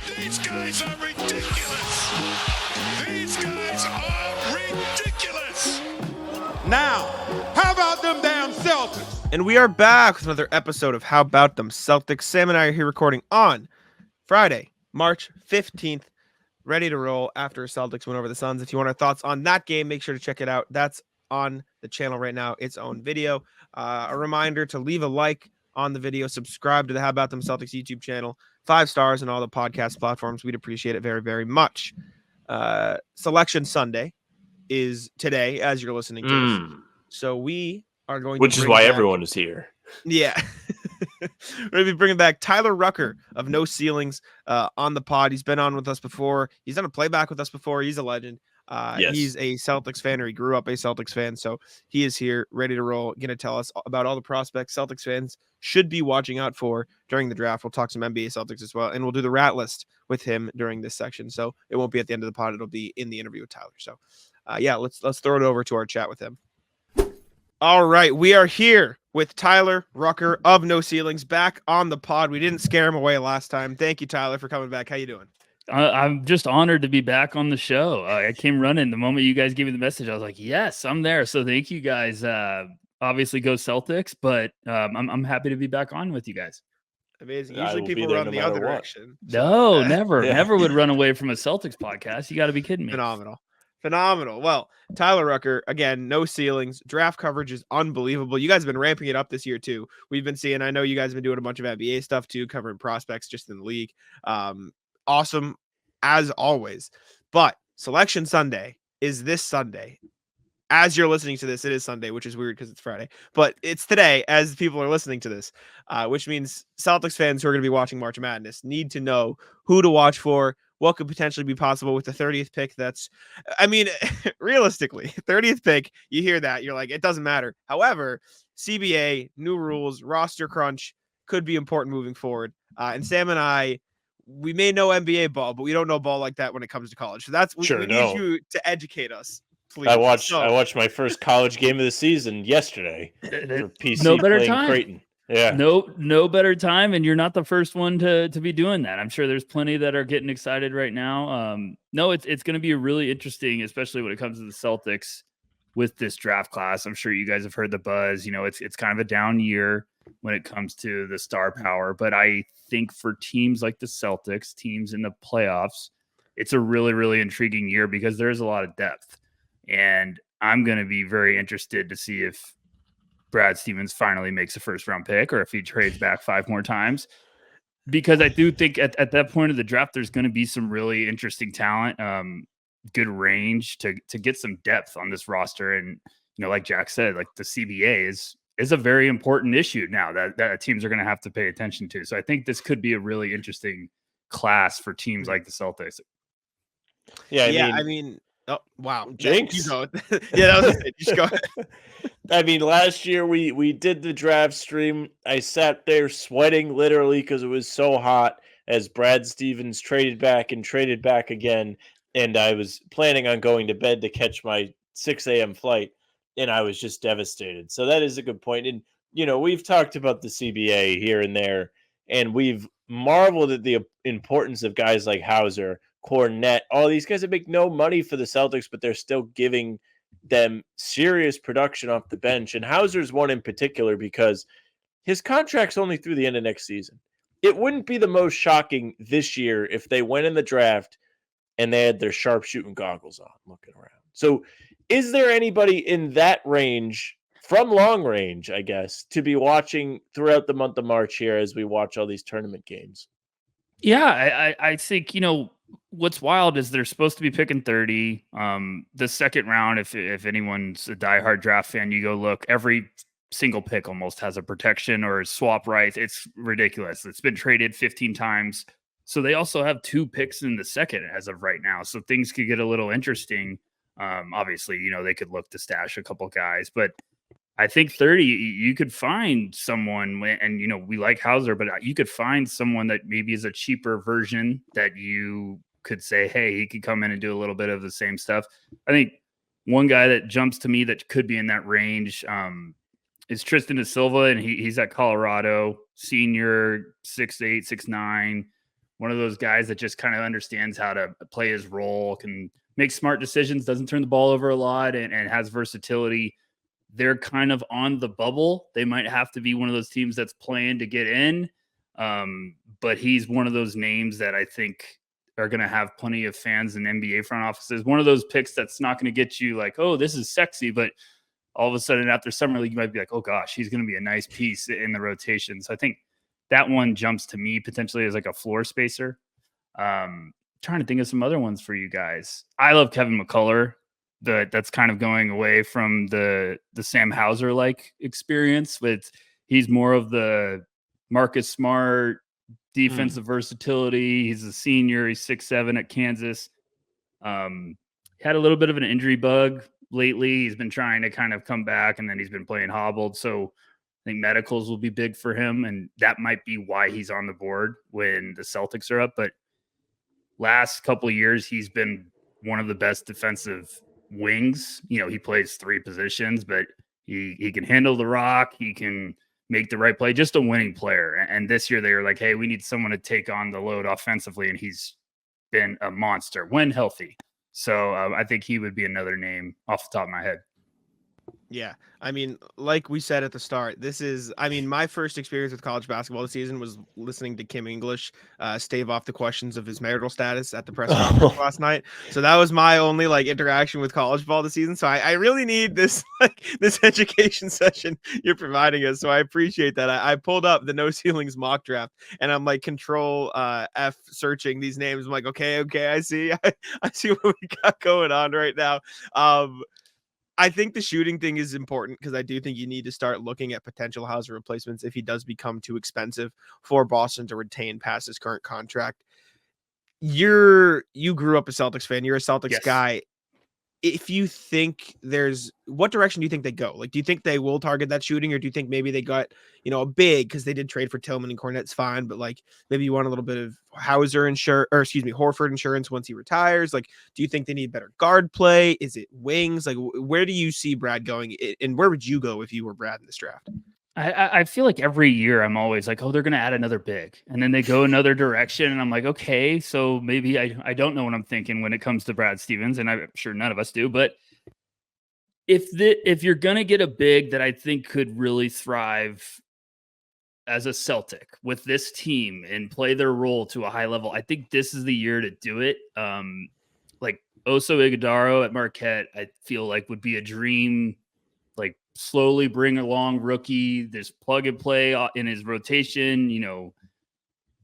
These guys are ridiculous. These guys are ridiculous. Now, how about them damn Celtics? And we are back with another episode of How About Them Celtics. Sam and I are here recording on Friday, March 15th, ready to roll after Celtics win over the Suns. If you want our thoughts on that game, make sure to check it out. That's on the channel right now, its own video. A reminder to leave a like on the video, subscribe to the How About Them Celtics YouTube channel, 5 stars on all the podcast platforms. We'd appreciate it very, very much. Selection Sunday is today as you're listening to this. So we are going Which to is why everyone is here. Yeah. We're going to be bringing back Tyler Rucker of No Ceilings on the pod. He's been on with us before. He's done a playback with us before. He's a legend. Yes. He's a Celtics fan, or he grew up a Celtics fan. So he is here ready to roll, going to tell us about all the prospects Celtics fans should be watching out for during the draft. We'll talk some NBA Celtics as well, and we'll do the rat list with him during this section. So it won't be at the end of the pod. It'll be in the interview with Tyler. So yeah, let's throw it over to our chat with him. All right, we are here with Tyler Rucker of No Ceilings back on the pod. We didn't scare him away last time. Thank you, Tyler, for coming back. How you doing? I'm just honored to be back on the show. I came running the moment you guys gave me the message. I was like, yes, I'm there. So thank you guys. Obviously go Celtics, but I'm happy to be back on with you guys. Amazing. Usually people run the other direction. No, never would run away from a Celtics podcast. You got to be kidding me. Phenomenal. Well, Tyler Rucker, again, No Ceilings. Draft coverage is unbelievable. You guys have been ramping it up this year, too. We've been seeing, I know you guys have been doing a bunch of NBA stuff, too, covering prospects just in the league. Awesome, as always. But Selection Sunday is this Sunday. As you're listening to this, it is Sunday, which is weird because it's Friday. But it's today as people are listening to this, which means Celtics fans who are going to be watching March Madness need to know who to watch for, what could potentially be possible with the 30th pick. Realistically, 30th pick, you hear that, you're like, it doesn't matter. However, CBA, new rules, roster crunch could be important moving forward. And Sam and I, we may know NBA ball, but we don't know ball like that when it comes to college. So we need you to educate us, please. I watched my first college game of the season yesterday for PC no better playing time. Creighton. Yeah. No better time, and you're not the first one to be doing that. I'm sure there's plenty that are getting excited right now. No, it's going to be really interesting, especially when it comes to the Celtics with this draft class. I'm sure you guys have heard the buzz. You know, it's kind of a down year when it comes to the star power, but I think for teams like the Celtics, teams in the playoffs, it's a really, really intriguing year because there's a lot of depth, and I'm going to be very interested to see if Brad Stevens finally makes a first round pick or if he trades back 5 more times, because I do think at that point of the draft, there's going to be some really interesting talent, good range to get some depth on this roster. And, you know, like Jack said, like the CBA is a very important issue now that teams are going to have to pay attention to. So I think this could be a really interesting class for teams like the Celtics. Yeah. I mean, oh, wow. Jinx. You go. Yeah, that was it. Just go ahead. I mean, last year we did the draft stream. I sat there sweating literally because it was so hot as Brad Stevens traded back again. And I was planning on going to bed to catch my 6 a.m. flight, and I was just devastated. So that is a good point. And, you know, we've talked about the CBA here and there, and we've marveled at the importance of guys like Hauser, Kornet, all these guys that make no money for the Celtics, but they're still giving them serious production off the bench. And Hauser's one in particular because his contract's only through the end of next season. It wouldn't be the most shocking this year if they went in the draft and they had their sharpshooting goggles on looking around. So is there anybody in that range, from long range, I guess, to be watching throughout the month of March here as we watch all these tournament games? Yeah, I think, you know, what's wild is they're supposed to be picking 30. The second round, if anyone's a diehard draft fan, you go look, every single pick almost has a protection or swap rights. It's ridiculous. It's been traded 15 times. So they also have 2 picks in the second as of right now. So things could get a little interesting. Obviously, you know, they could look to stash a couple guys, but I think 30, you could find someone, and, you know, we like Hauser, but you could find someone that maybe is a cheaper version that you could say, hey, he could come in and do a little bit of the same stuff. I think one guy that jumps to me that could be in that range is Tristan da Silva, and he's at Colorado, senior, 6'8", 6'9", one of those guys that just kind of understands how to play his role, can make smart decisions, doesn't turn the ball over a lot, and has versatility. They're kind of on the bubble. They might have to be one of those teams that's playing to get in. But he's one of those names that I think are going to have plenty of fans in NBA front offices. One of those picks that's not going to get you like, oh, this is sexy, but all of a sudden after summer league, you might be like, oh gosh, he's going to be a nice piece in the rotation. So I think that one jumps to me potentially as like a floor spacer. Trying to think of some other ones for you guys. I love Kevin McCullough. That's kind of going away from the Sam Hauser like experience. With he's more of the Marcus Smart defensive versatility. He's a senior. He's 6'7" at Kansas. Had a little bit of an injury bug lately. He's been trying to kind of come back, and then he's been playing hobbled. So I think medicals will be big for him, and that might be why he's on the board when the Celtics are up. But last couple of years, he's been one of the best defensive wings. He plays 3 positions, but he can handle the rock. He can make the right play, just a winning player. And this year they were like, hey, we need someone to take on the load offensively. And he's been a monster when healthy. So I think he would be another name off the top of my head. Yeah. I mean, like we said at the start, my first experience with college basketball this season was listening to Kim English stave off the questions of his marital status at the press conference last night. So that was my only interaction with college ball this season. So I really need this this education session you're providing us. So I appreciate that. I pulled up the No Ceilings mock draft, and I'm control F searching these names. I'm like, okay, I see. I see what we got going on right now. I think the shooting thing is important because I do think you need to start looking at potential Hauser replacements if he does become too expensive for Boston to retain past his current contract. You grew up a Celtics fan. You're a Celtics guy. If you think what direction do you think they go? Do you think they will target that shooting, or do you think maybe they got, a big, because they did trade for Tillman and Kornet's fine, but maybe you want a little bit of Horford insurance once he retires? Do you think they need better guard play? Is it wings? Where do you see Brad going, and where would you go if you were Brad in this draft? I feel like every year I'm always like, oh, they're going to add another big, and then they go another direction. And I'm like, okay, so maybe I don't know what I'm thinking when it comes to Brad Stevens, and I'm sure none of us do. But if you're going to get a big that I think could really thrive as a Celtic with this team and play their role to a high level, I think this is the year to do it. Oso Ighodaro at Marquette, I feel like would be a dream. Slowly bring along rookie, this plug and play in his rotation.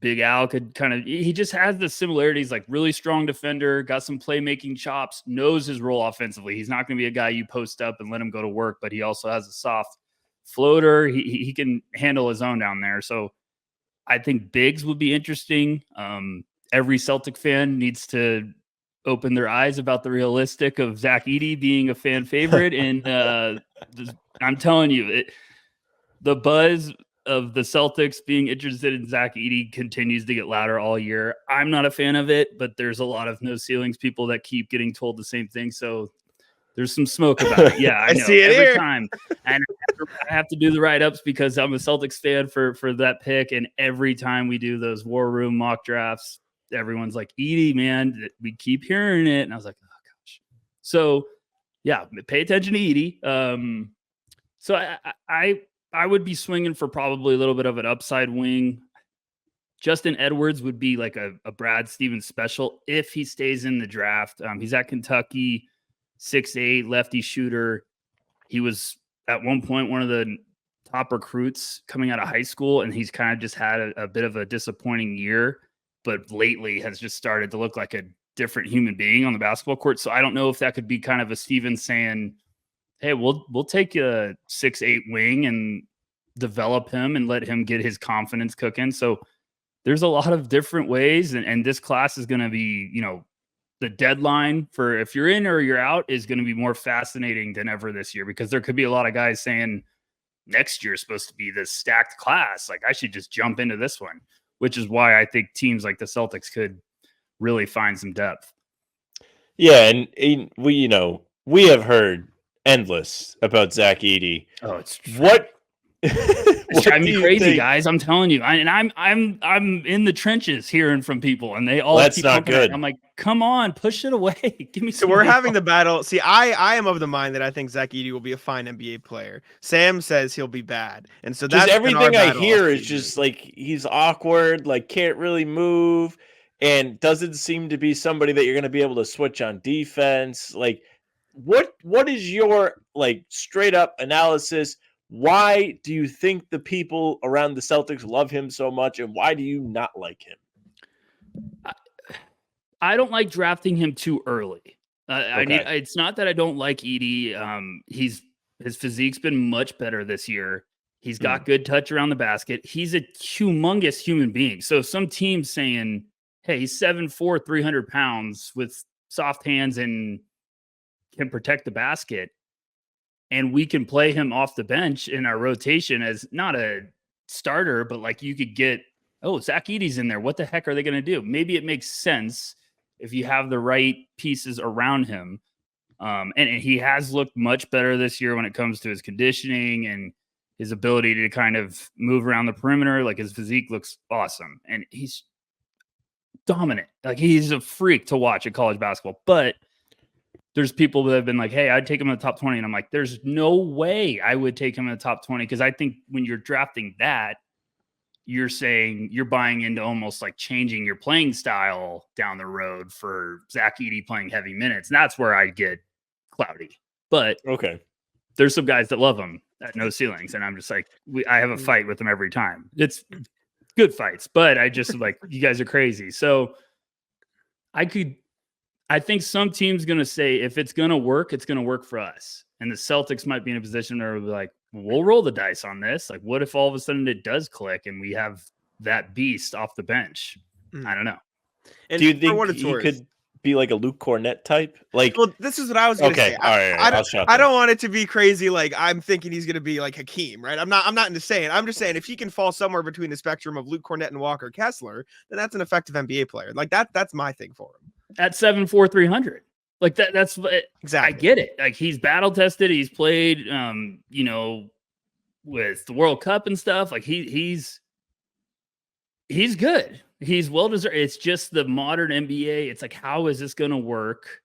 Big Al could he just has the similarities, really strong defender, got some playmaking chops, knows his role offensively. He's not going to be a guy you post up and let him go to work, but he also has a soft floater. He can handle his own down there. So I think bigs would be interesting. Every Celtic fan needs to open their eyes about the realistic of Zach Edey being a fan favorite. And I'm telling you, the buzz of the Celtics being interested in Zach Edey continues to get louder all year. I'm not a fan of it, but there's a lot of No Ceilings people that keep getting told the same thing. So there's some smoke about it. Yeah, I know. See it every here. time. And I have to do the write-ups because I'm a Celtics fan for that pick. And every time we do those War Room mock drafts, everyone's like, Edey, man, we keep hearing it. And I was like, oh gosh. So yeah, pay attention to Edey. So I would be swinging for probably a little bit of an upside wing. Justin Edwards would be like a Brad Stevens special if he stays in the draft. He's at Kentucky, 6'8", lefty shooter. He was at one point one of the top recruits coming out of high school, and he's kind of just had a bit of a disappointing year, but lately has just started to look like a different human being on the basketball court. So I don't know if that could be kind of a Stevens saying, hey, we'll take a 6'8" wing and develop him and let him get his confidence cooking. So there's a lot of different ways. And this class is going to be, the deadline for if you're in or you're out is going to be more fascinating than ever this year, because there could be a lot of guys saying next year is supposed to be this stacked class. I should just jump into this one, which is why I think teams like the Celtics could really find some depth. Yeah. And we have heard endless about Zach Edey. Oh, it's true. What It's driving me crazy, guys. I'm telling you. I'm in the trenches hearing from people, and they all That's keep not good. I'm like, come on, push it away. Give me So some. we're having the battle. See, I am of the mind that I think Zach Edey will be a fine NBA player. Sam says he'll be bad, and so Just that's been our everything I battle hear all is season. just like he's awkward, like can't really move, and doesn't seem to be somebody that you're going to be able to switch on defense. Like, what is your like straight up analysis? Why do you think the people around the Celtics love him so much, and why do you not like him? I don't like drafting him too early. Okay. It's not that I don't like Edey. His physique's been much better this year. He's got good touch around the basket. He's a humongous human being. So some teams saying, hey, he's 7'4", 300 pounds with soft hands and can protect the basket, and we can play him off the bench in our rotation as not a starter, but like you could get, oh, Zach Edey's in there. What the heck are they going to do? Maybe it makes sense if you have the right pieces around him. And he has looked much better this year when it comes to his conditioning and his ability to kind of move around the perimeter. Like his physique looks awesome, and he's dominant. Like he's a freak to watch at college basketball. But there's people that have been like, hey, I'd take him in the top 20. And I'm like, there's no way I would take him in the top 20. Because I think when you're drafting that, you're saying you're buying into almost like changing your playing style down the road for Zach Edey playing heavy minutes. And that's where I get cloudy. But Okay, there's some guys that love him at no ceilings. And I'm just like, I have a fight with them every time. It's good fights, but I just like, you guys are crazy. So I think some team's going to say, if it's going to work, it's going to work for us. And the Celtics might be in a position where we're like, we'll roll the dice on this. Like, what if all of a sudden it does click and we have that beast off the bench? I don't know. And do you for think what it's he worth, could be like a Luke Kornet type? Like, well, this is what I was going to okay, say. all right, I'll shut I up. don't want it to be crazy. Like I'm thinking he's going to be like Hakeem, right? I'm not into saying. I'm just saying if he can fall somewhere between the spectrum of Luke Kornet and Walker Kessler, then that's an effective NBA player. Like that's my thing for him. At 7'4", 300. Like that's Exactly. I get it. Like he's battle tested. He's played, with the World Cup and stuff. Like he's good. He's well deserved. It's just the modern NBA. It's like, how is this going to work?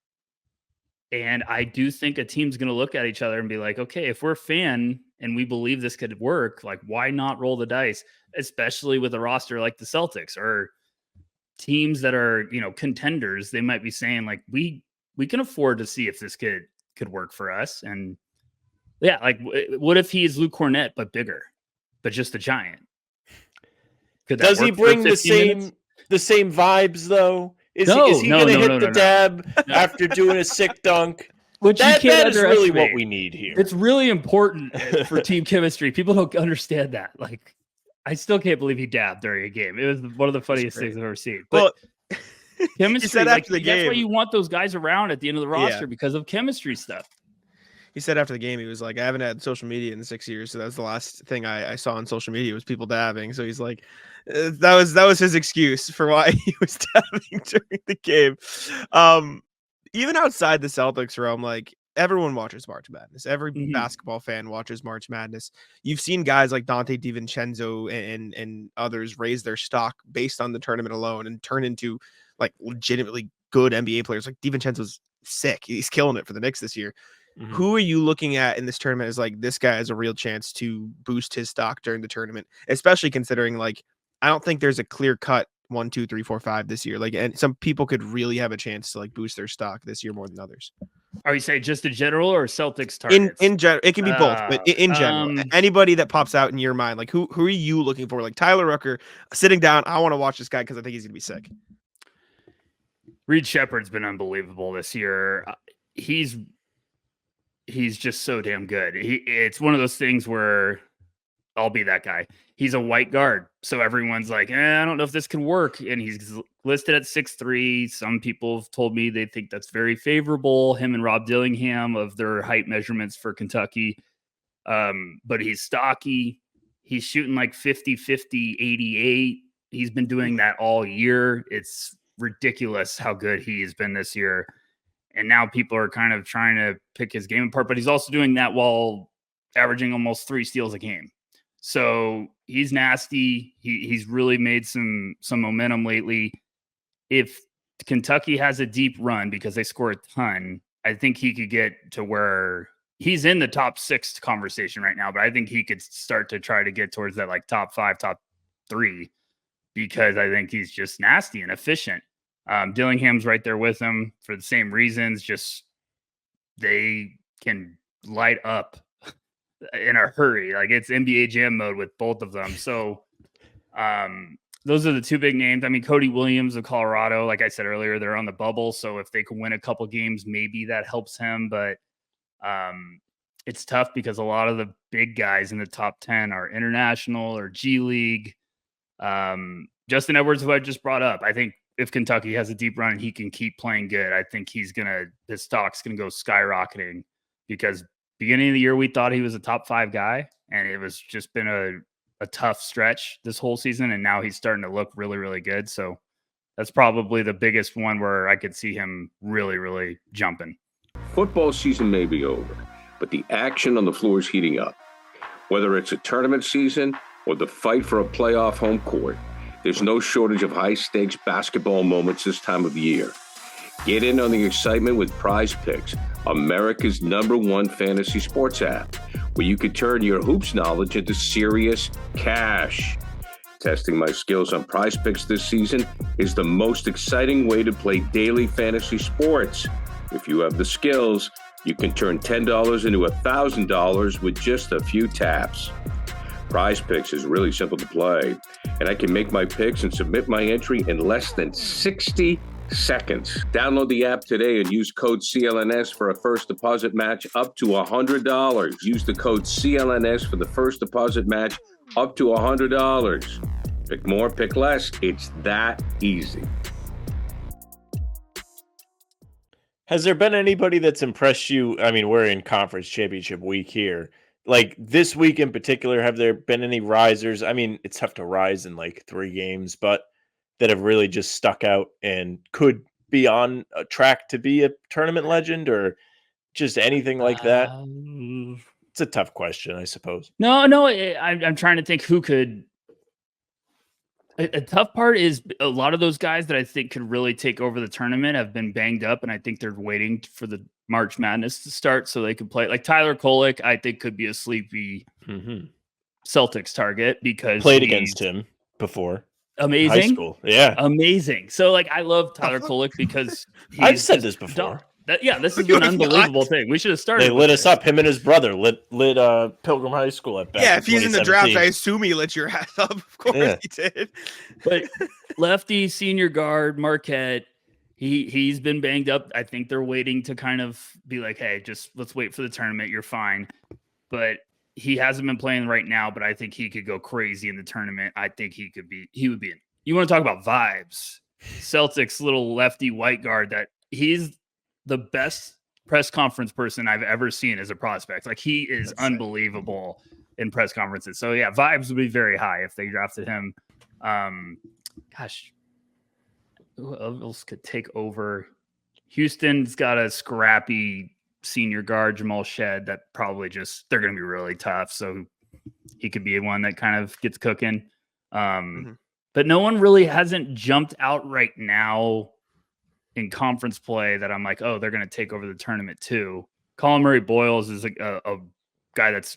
And I do think a team's going to look at each other and be like, okay, if we're a fan and we believe this could work, like why not roll the dice, especially with a roster like the Celtics or teams that are, contenders. They might be saying like, we can afford to see if this could work for us. And yeah, like what if he is Luke Kornet, but bigger, but just a giant? Does he bring the same vibes though? Is he going to hit the dab after doing a sick dunk? Which that is really what we need here. It's really important for team chemistry. People don't understand that. Like, I still can't believe he dabbed during a game. It was one of the funniest things I've ever seen. But chemistry, said after the game, that's why you want those guys around at the end of the roster because of chemistry stuff. He said after the game, he was like, I haven't had social media in 6 years. So that's the last thing I saw on social media was people dabbing. So he's like, that was his excuse for why he was dabbing during the game. Even outside the Celtics realm, like everyone watches March Madness. Every basketball fan watches March Madness. You've seen guys like Dante DiVincenzo and others raise their stock based on the tournament alone and turn into like legitimately good NBA players. Like DiVincenzo's sick. He's killing it for the Knicks this year. Who are you looking at in this tournament as like this guy has a real chance to boost his stock during the tournament, especially considering like I don't think there's a clear cut 1, 2, 3, 4, 5 this year. Like, and some people could really have a chance to like boost their stock this year more than others. Are you saying just in general or Celtics targets? In general, it can be both, but in general, anybody that pops out in your mind, like who are you looking for? Like Tyler Rucker sitting down. I want to watch this guy because I think he's gonna be sick. Reed Shepherd's been unbelievable this year. He's just so damn good. It's one of those things where I'll be that guy. He's a white guard. So everyone's like, I don't know if this can work. And he's listed at 6'3". Some people have told me they think that's very favorable. Him and Rob Dillingham of their height measurements for Kentucky. But he's stocky. He's shooting like 50, 50, 88. He's been doing that all year. It's ridiculous how good he has been this year. And now people are kind of trying to pick his game apart, but he's also doing that while averaging almost 3 steals a game. So he's nasty. He's really made some momentum lately. If Kentucky has a deep run because they score a ton, I think he could get to where he's in the top 6 conversation right now, but I think he could start to try to get towards that like top 5, top 3, because I think he's just nasty and efficient. Dillingham's right there with him for the same reasons. Just they can light up in a hurry. Like it's NBA Jam mode with both of them. So those are the 2 big names. I mean, Cody Williams of Colorado, like I said earlier, they're on the bubble. So if they can win a couple games, maybe that helps him. But it's tough because a lot of the big guys in the top 10 are international or G League. Justin Edwards, who I just brought up, I think if Kentucky has a deep run and he can keep playing good, I think his stock's going to go skyrocketing, because beginning of the year, we thought he was a top 5 guy, and it was just been a tough stretch this whole season. And now he's starting to look really, really good. So that's probably the biggest one where I could see him really, really jumping. Football season may be over, but the action on the floor is heating up. Whether it's a tournament season or the fight for a playoff home court, there's no shortage of high-stakes basketball moments this time of year. Get in on the excitement with Prize Picks, America's #1 fantasy sports app, where you can turn your hoops knowledge into serious cash. Testing my skills on Prize Picks this season is the most exciting way to play daily fantasy sports. If you have the skills, you can turn $10 into $1,000 with just a few taps. Prize Picks is really simple to play, and I can make my picks and submit my entry in less than 60 seconds. Download the app today and use code CLNS for a first deposit match up to $100. Use the code CLNS for the first deposit match up to $100. Pick more, pick less. It's that easy. Has there been anybody that's impressed you? I mean, we're in conference championship week here. Like this week in particular, have there been any risers? I mean, it's tough to rise in like 3 games, but that have really just stuck out and could be on a track to be a tournament legend or just anything like that? It's a tough question, I suppose. No, I'm trying to think who could. A tough part is a lot of those guys that I think could really take over the tournament have been banged up, and I think they're waiting for the March Madness to start so they can play. Like Tyler Kolek, I think could be a sleepy Celtics target because played against him before. Amazing. High school. Yeah. Amazing. So like I love Tyler Kolek because I've said this before. This is an unbelievable thing. We should have started. They lit us up. Him and his brother lit Pilgrim High School at back. Yeah, if he's in the draft, I assume he lit your ass up. Of course he did. But lefty senior guard Marquette, he's been banged up. I think they're waiting to kind of be like, hey, just let's wait for the tournament. You're fine. But he hasn't been playing right now, but I think he could go crazy in the tournament. I think he would be in. You want to talk about vibes? Celtics little lefty white guard that he's the best press conference person I've ever seen as a prospect. Like he is unbelievable in press conferences. So yeah, vibes would be very high if they drafted him. Gosh, who else could take over? Houston's got a scrappy senior guard, Jamal Shed, that probably they're going to be really tough. So he could be one that kind of gets cooking. But no one really hasn't jumped out right now in conference play that I'm like, oh, they're going to take over the tournament too. Colin Murray Boyles is a guy that's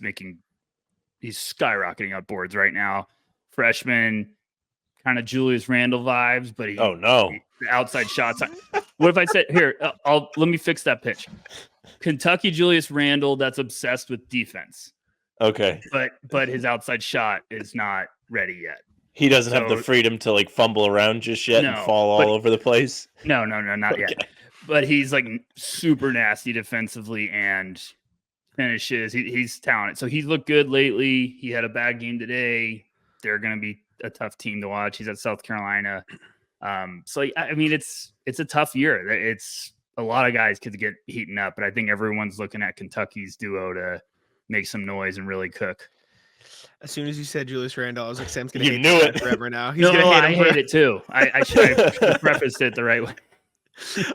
he's skyrocketing up boards right now. Freshman, kind of Julius Randle vibes, but the outside shots. What if I said here? Let me fix that pitch. Kentucky Julius Randle that's obsessed with defense. Okay, but his outside shot is not ready yet. He doesn't have the freedom to like fumble around just yet and fall all over the place. No, not yet. But he's like super nasty defensively and finishes. He's talented. So he's looked good lately. He had a bad game today. They're going to be a tough team to watch. He's at South Carolina. So I mean, it's a tough year. It's a lot of guys could get heating up, but I think everyone's looking at Kentucky's duo to make some noise and really cook. As soon as you said Julius Randle, I was like, Sam's going to hate it forever now. He's going to hate him. I hate it too. I should have prefaced it the right way.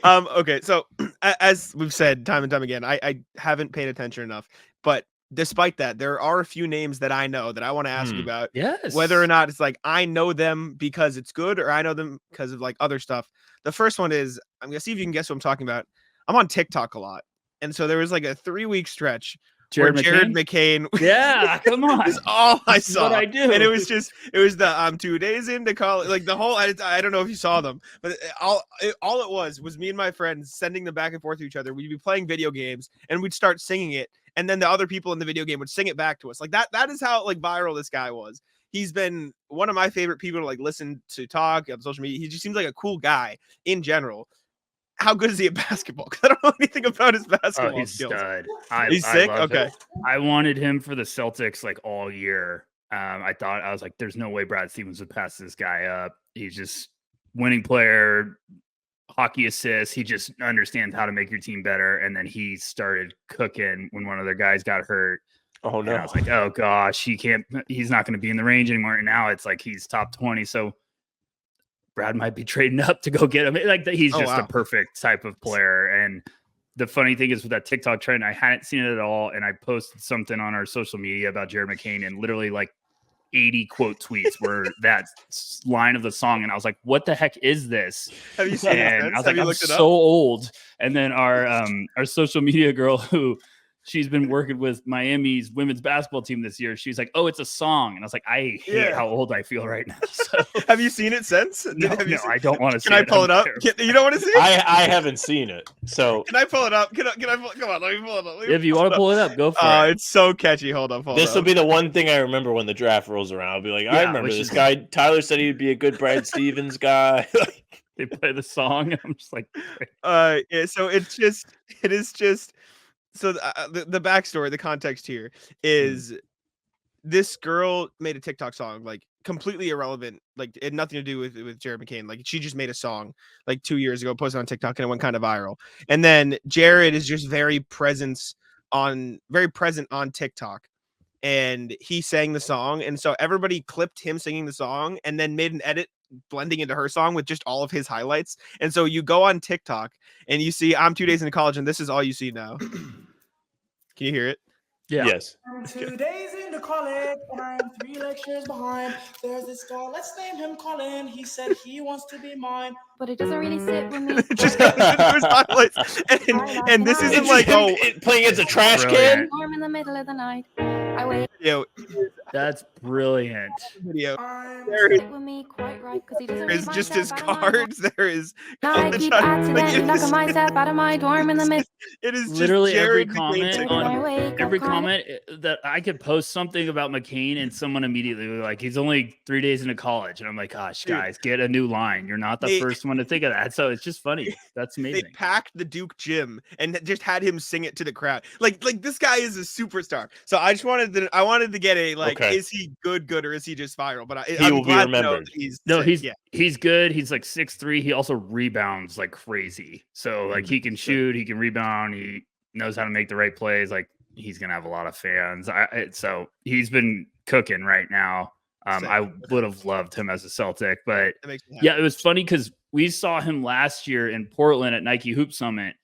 Okay, so as we've said time and time again, I haven't paid attention enough, but despite that, there are a few names that I know that I want to ask you about. Yes. Whether or not it's like I know them because it's good or I know them because of like other stuff. The first one is, I'm gonna see if you can guess what I'm talking about. I'm on TikTok a lot. And so there was like a 3-week stretch where Jared McCain yeah, come on. is all I This is saw. what I do. And it was the I'm 2 days into college, like the whole, I don't know if you saw them, but all it was me and my friends sending them back and forth to each other. We'd be playing video games and we'd start singing it, and then the other people in the video game would sing it back to us. Like that is how like viral this guy was. He's been one of my favorite people to like listen to talk on social media. He just seems like a cool guy in general. How good is he at basketball? Because I don't know anything about his basketball he's skills. stud. He's sick. love Okay. him. I wanted him for the Celtics like all year. I was like, there's no way Brad Stevens would pass this guy up. He's just winning player, hockey assists. He just understands how to make your team better. And then he started cooking when one of their guys got hurt. Oh no! And I was like, oh gosh, he's not going to be in the range anymore. And now it's like he's top 20. So Brad might be trading up to go get him. Like he's just a perfect type of player. And the funny thing is with that TikTok trend, I hadn't seen it at all. And I posted something on our social media about Jared McCain, and literally like 80 quote tweets were that line of the song. And I was like, what the heck is this? Have you seen it? And I was like, I'm so old. And then our social media girl who she's been working with Miami's women's basketball team this year. She's like, oh, it's a song. And I was like, I hate how old I feel right now. So have you seen it since? No, I don't want to see it. Can I pull it up? You don't want to see it? I haven't seen it. So can I pull it up? Can I come on, let me pull it up. If you want to pull it up, go for it. It's so catchy. Hold up. This will be the one thing I remember when the draft rolls around. I'll be like, I remember this guy. Tyler said he'd be a good Brad Stevens guy. They play the song. I'm just like, yeah, so it is just so the backstory, the context here is this girl made a TikTok song, like completely irrelevant, like it had nothing to do with Jared McCain. Like she just made a song like 2 years ago, posted on TikTok, and it went kind of viral. And then Jared is just very present on TikTok, and he sang the song, and so everybody clipped him singing the song and then made an edit blending into her song with just all of his highlights. And so you go on TikTok and you see I'm 2 days into college, and this is all you see now. Can you hear it? Yeah. Yes. I'm 2 days into college and I'm 3 lectures behind. There's this guy, let's name him Colin. He said he wants to be mine, but it doesn't really sit with me. Just goes into his highlights. And this isn't like playing as a trash can. Warm in the middle of the night. I wait. Yo, that's brilliant. Video. There is with me quite right because he doesn't there's read just my his step, cards. There is. I keep accidentally knocking myself out of my dorm in the middle. It is just literally every Jared comment McCain. every comment that I could post something about McCain and someone immediately was like, he's only 3 days into college. And I'm like, gosh, guys, get a new line. You're not the first one to think of that. So it's just funny. That's amazing. They packed the Duke gym and just had him sing it to the crowd. Like this guy is a superstar. So I just wanted to get a like, is he good or is he just viral? But he will be remembered. He's good. He's like 6'3". He also rebounds like crazy. So like he can shoot, he can rebound, he knows how to make the right plays. Like he's gonna have a lot of fans. So he's been cooking right now. I would have loved him as a Celtic, but yeah, it was funny because we saw him last year in Portland at Nike Hoop Summit,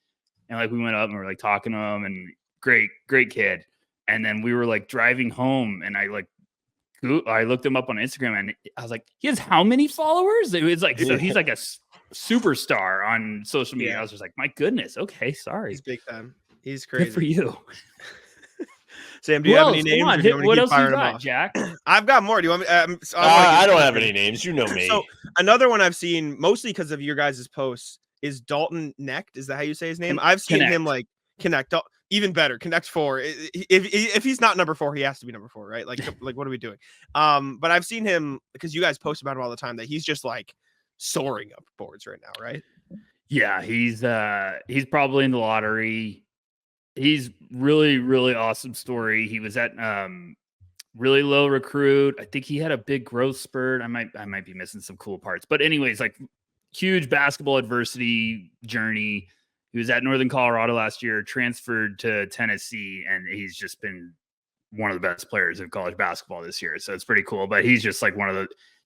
and like we went up and we were like talking to him, and great kid. And then we were like driving home, and I looked him up on Instagram, and I was like, he has how many followers? It was like, so he's like a superstar on social media. I was just like, my goodness. Okay, sorry. He's big time. He's crazy. Good for you. Sam, do you have any names? What else you got, Jack? I've got more. Do you want me? I don't have any names. You know me. So another one I've seen mostly because of your guys' posts is Dalton Knecht. Is that how you say his name? I've seen him like connect. Even better, connect 4. If he's not number 4, he has to be number 4, right? Like what are we doing? But I've seen him because you guys post about him all the time that he's just like soaring up boards right now, right? Yeah, he's probably in the lottery. He's really, really awesome story. He was at really low recruit. I think he had a big growth spurt. I might be missing some cool parts, but anyways, like huge basketball adversity journey. He was at Northern Colorado last year, transferred to Tennessee, and he's just been one of the best players in college basketball this year. So it's pretty cool. But he's just like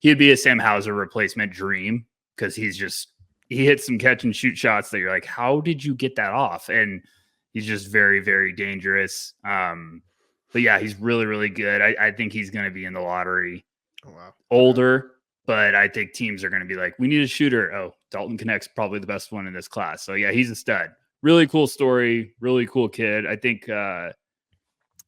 he'd be a Sam Hauser replacement dream because he hits some catch and shoot shots that you're like, how did you get that off? And he's just very, very dangerous. But yeah, he's really, really good. I think he's going to be in the lottery. Oh, wow. Older, but I think teams are going to be like, we need a shooter. Oh, Dalton Connect's probably the best one in this class. So yeah, he's a stud. Really cool story. Really cool kid. I think our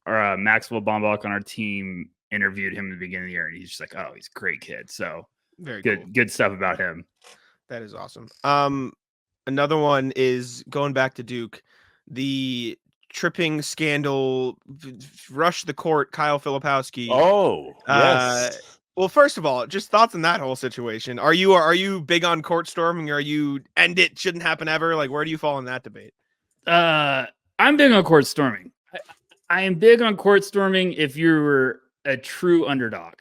Maxwell Bombach on our team interviewed him in the beginning of the year, and he's just like, oh, he's a great kid. So Very good, cool. good stuff about him. That is awesome. Another one is going back to Duke, the tripping scandal, rush the court, Kyle Filipowski. Oh, yes. Well, first of all, just thoughts on that whole situation. Are you big on court storming? Are you end it shouldn't happen ever? Like, where do you fall in that debate? I'm big on court storming. I am big on court storming if you're a true underdog.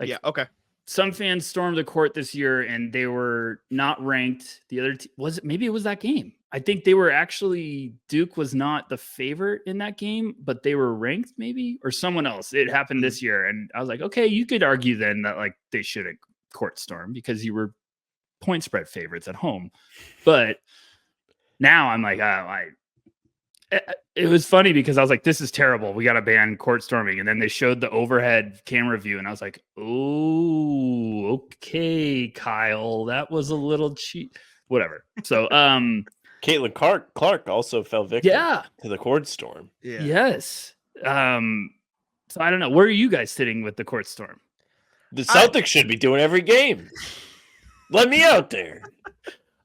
Like, Yeah, okay. some fans stormed the court this year and they were not ranked. The other maybe it was that game. I think they were actually, Duke was not the favorite in that game, but they were ranked maybe, or someone else. It happened this year. And I was like, okay, you could argue then that like they should have court stormed because you were point spread favorites at home. But now I'm like, it was funny because I was like, this is terrible. We got to ban court storming. And then they showed the overhead camera view. And I was like, oh, okay, Kyle, that was a little cheap, whatever. So, Caitlin Clark also fell victim to the court storm. Yeah. Yes. So I don't know. Where are you guys sitting with the court storm? The Celtics should be doing every game. Let me out there.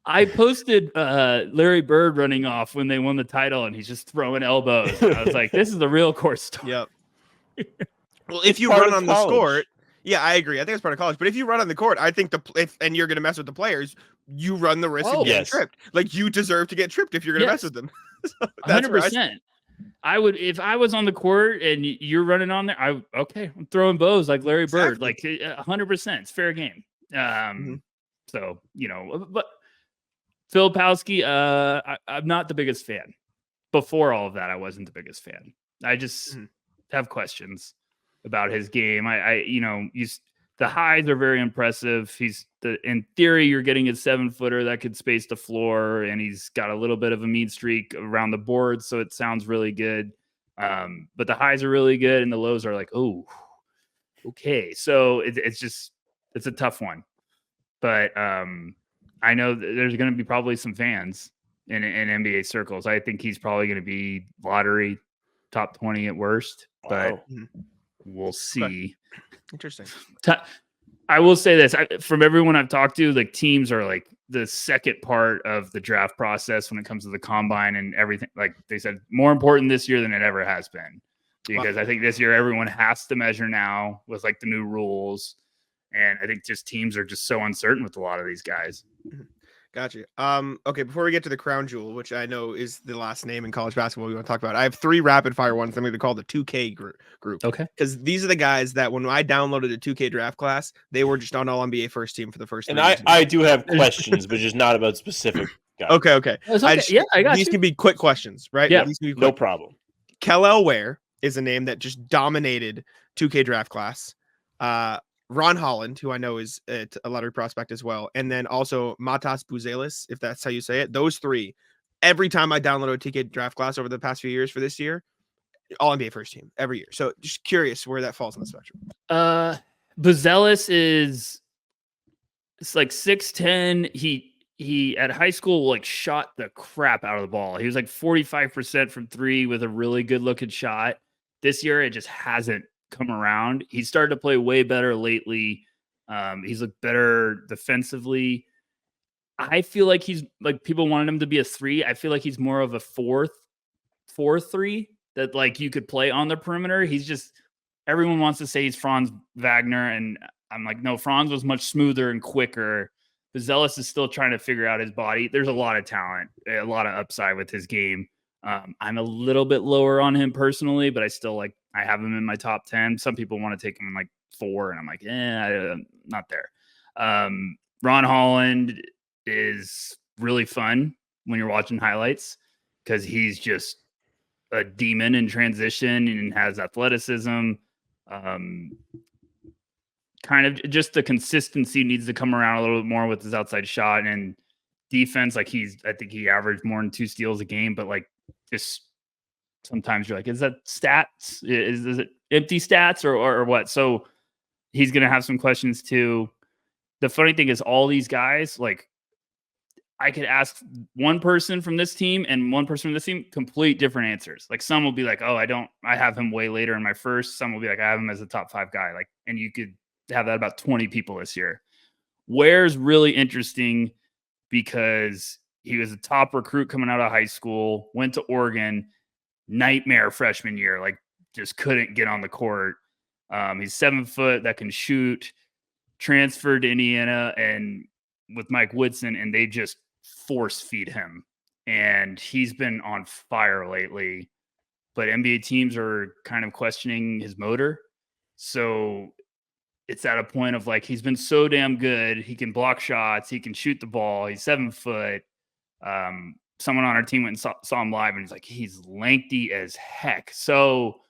I posted Larry Bird running off when they won the title, and he's just throwing elbows. And I was like, this is the real court storm. Yep. Well, if you part run of on the college. court, yeah, I agree. I think it's part of college. But if you run on the court, I think and you're going to mess with the players, you run the risk of getting yes. tripped. Like, you deserve to get tripped if you're going to mess with them. So that's where 100%. I would, if I was on the court and you're running on there, I'm throwing bows like Larry Bird, like 100%. It's fair game. So, but Filipowski, I'm not the biggest fan. Before all of that, I wasn't the biggest fan. I just have questions about his game. The highs are very impressive. In theory, you're getting a 7-footer that could space the floor, and he's got a little bit of a mean streak around the board, so it sounds really good. But the highs are really good, and the lows are like, oh, okay. So it's a tough one. But I know there's going to be probably some fans in NBA circles. I think he's probably going to be lottery top 20 at worst, but we'll see. Interesting. I will say this from everyone I've talked to, like teams are like the second part of the draft process when it comes to the combine and everything. Like they said, more important this year than it ever has been, because I think this year everyone has to measure now with like the new rules. And I think just teams are just so uncertain with a lot of these guys. Gotcha. Okay, before we get to the crown jewel, which I know is the last name in college basketball we want to talk about, I have 3 rapid fire ones. I'm going to call the 2K group. Okay. Because these are the guys that when I downloaded a 2K draft class, they were just on all NBA first team for the first. And I do have questions, but just not about specific guys. Okay. Okay. I got these you. can be quick questions, right? Yeah. These can be quick. No problem. Kel Ware is a name that just dominated 2K draft class. Ron Holland, who I know is a lottery prospect as well, and then also Matas Buzelis, if that's how you say it. Those 3, every time I download a 2K draft class over the past few years for this year, all NBA first team every year. So just curious where that falls on the spectrum. Buzelis it's like 6'10". He at high school like shot the crap out of the ball. He was like 45% from 3 with a really good looking shot. This year it just hasn't come around. He started to play way better lately. He's looked better defensively. I feel like he's like, people wanted him to be a 3. I feel like he's more of a 4-3 that like you could play on the perimeter. He's just, everyone wants to say he's Franz Wagner, and I'm like, no, Franz was much smoother and quicker. Buzelis is still trying to figure out his body. There's a lot of talent, a lot of upside with his game. I'm a little bit lower on him personally, but I still I have him in my top 10. Some people want to take him in like 4, and I'm like, I'm not there. Ron Holland is really fun when you're watching highlights because he's just a demon in transition and has athleticism. Kind of just the consistency needs to come around a little bit more with his outside shot and defense. I think he averaged more than 2 steals a game, but like just sometimes you're like, is that stats? Is it empty stats or what? So he's going to have some questions too. The funny thing is all these guys, like I could ask one person from this team and one person from this team, complete different answers. Like some will be like, oh, I have him way later in my first. Some will be like, I have him as a top 5 guy. Like, and you could have that about 20 people this year. Ware's really interesting because he was a top recruit coming out of high school, went to Oregon, nightmare freshman year, like just couldn't get on the court. He's 7 foot that can shoot, transferred to Indiana and with Mike Woodson, and they just force feed him. And he's been on fire lately, but NBA teams are kind of questioning his motor. So it's at a point of like, he's been so damn good. He can block shots. He can shoot the ball. He's 7 foot. Someone on our team went and saw him live and he's like, he's lengthy as heck. So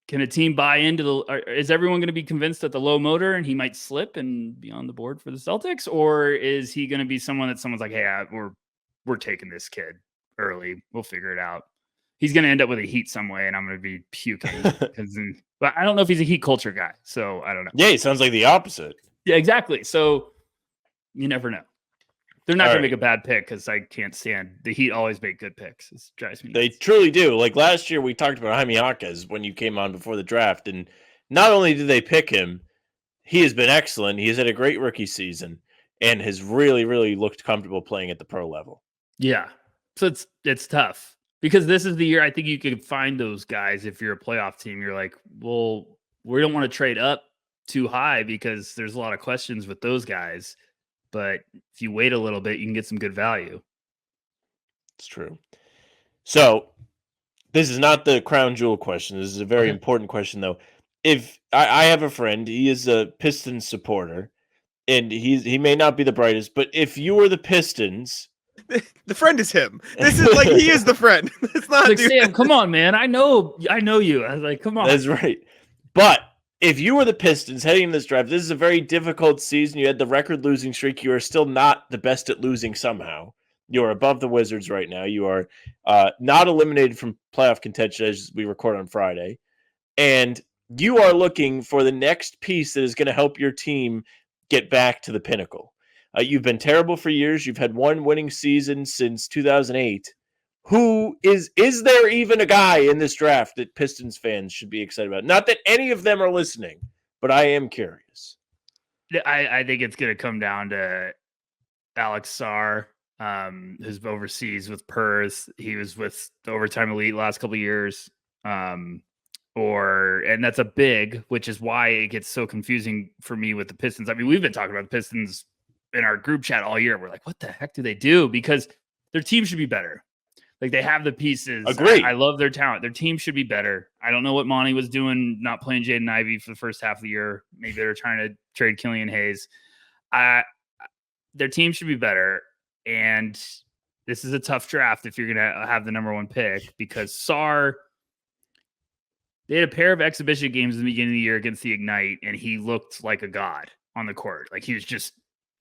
can a team buy into is everyone going to be convinced that the low motor and he might slip and be on the board for the Celtics? Or is he going to be someone that someone's like, hey, we're taking this kid early. We'll figure it out. He's going to end up with a Heat some way and I'm going to be puking. But I don't know if he's a Heat culture guy. So I don't know. Yeah, he sounds like the opposite. Yeah, exactly. So you never know. They're not going to make a bad pick because I can't stand the Heat always make good picks. It drives me nuts. They truly do. Like last year, we talked about Jaime Jaquez when you came on before the draft. And not only did they pick him, he has been excellent. He has had a great rookie season and has really, really looked comfortable playing at the pro level. Yeah. So it's tough because this is the year I think you could find those guys. If you're a playoff team, you're like, well, we don't want to trade up too high because there's a lot of questions with those guys. But if you wait a little bit, you can get some good value. It's true. So this is not the crown jewel question. This is a very important question, though. If I have a friend, he is a Pistons supporter, and he may not be the brightest, but if you were the Pistons, the friend is him. This is like he is the friend. It's not like Sam. Come on, man. I know you. I was like, come on. That's right. But if you were the Pistons heading into this draft, this is a very difficult season. You had the record losing streak. You are still not the best at losing somehow. You are above the Wizards right now. You are not eliminated from playoff contention as we record on Friday. And you are looking for the next piece that is going to help your team get back to the pinnacle. You've been terrible for years. You've had one winning season since 2008. Who is there even a guy in this draft that Pistons fans should be excited about? Not that any of them are listening, but I am curious. I think it's going to come down to Alex Sarr, who's overseas with Perth. He was with the Overtime Elite last couple of years. And that's a big, which is why it gets so confusing for me with the Pistons. I mean, we've been talking about the Pistons in our group chat all year. We're like, what the heck do they do? Because their team should be better. Like they have the pieces. Agree. I love their talent. Their team should be better. I don't know what Monty was doing, not playing Jaden Ivey for the first half of the year. Maybe they're trying to trade Killian Hayes. Their team should be better. And this is a tough draft if you're going to have the number 1 pick because Sarr, they had a pair of exhibition games in the beginning of the year against the Ignite, and he looked like a god on the court. Like he was just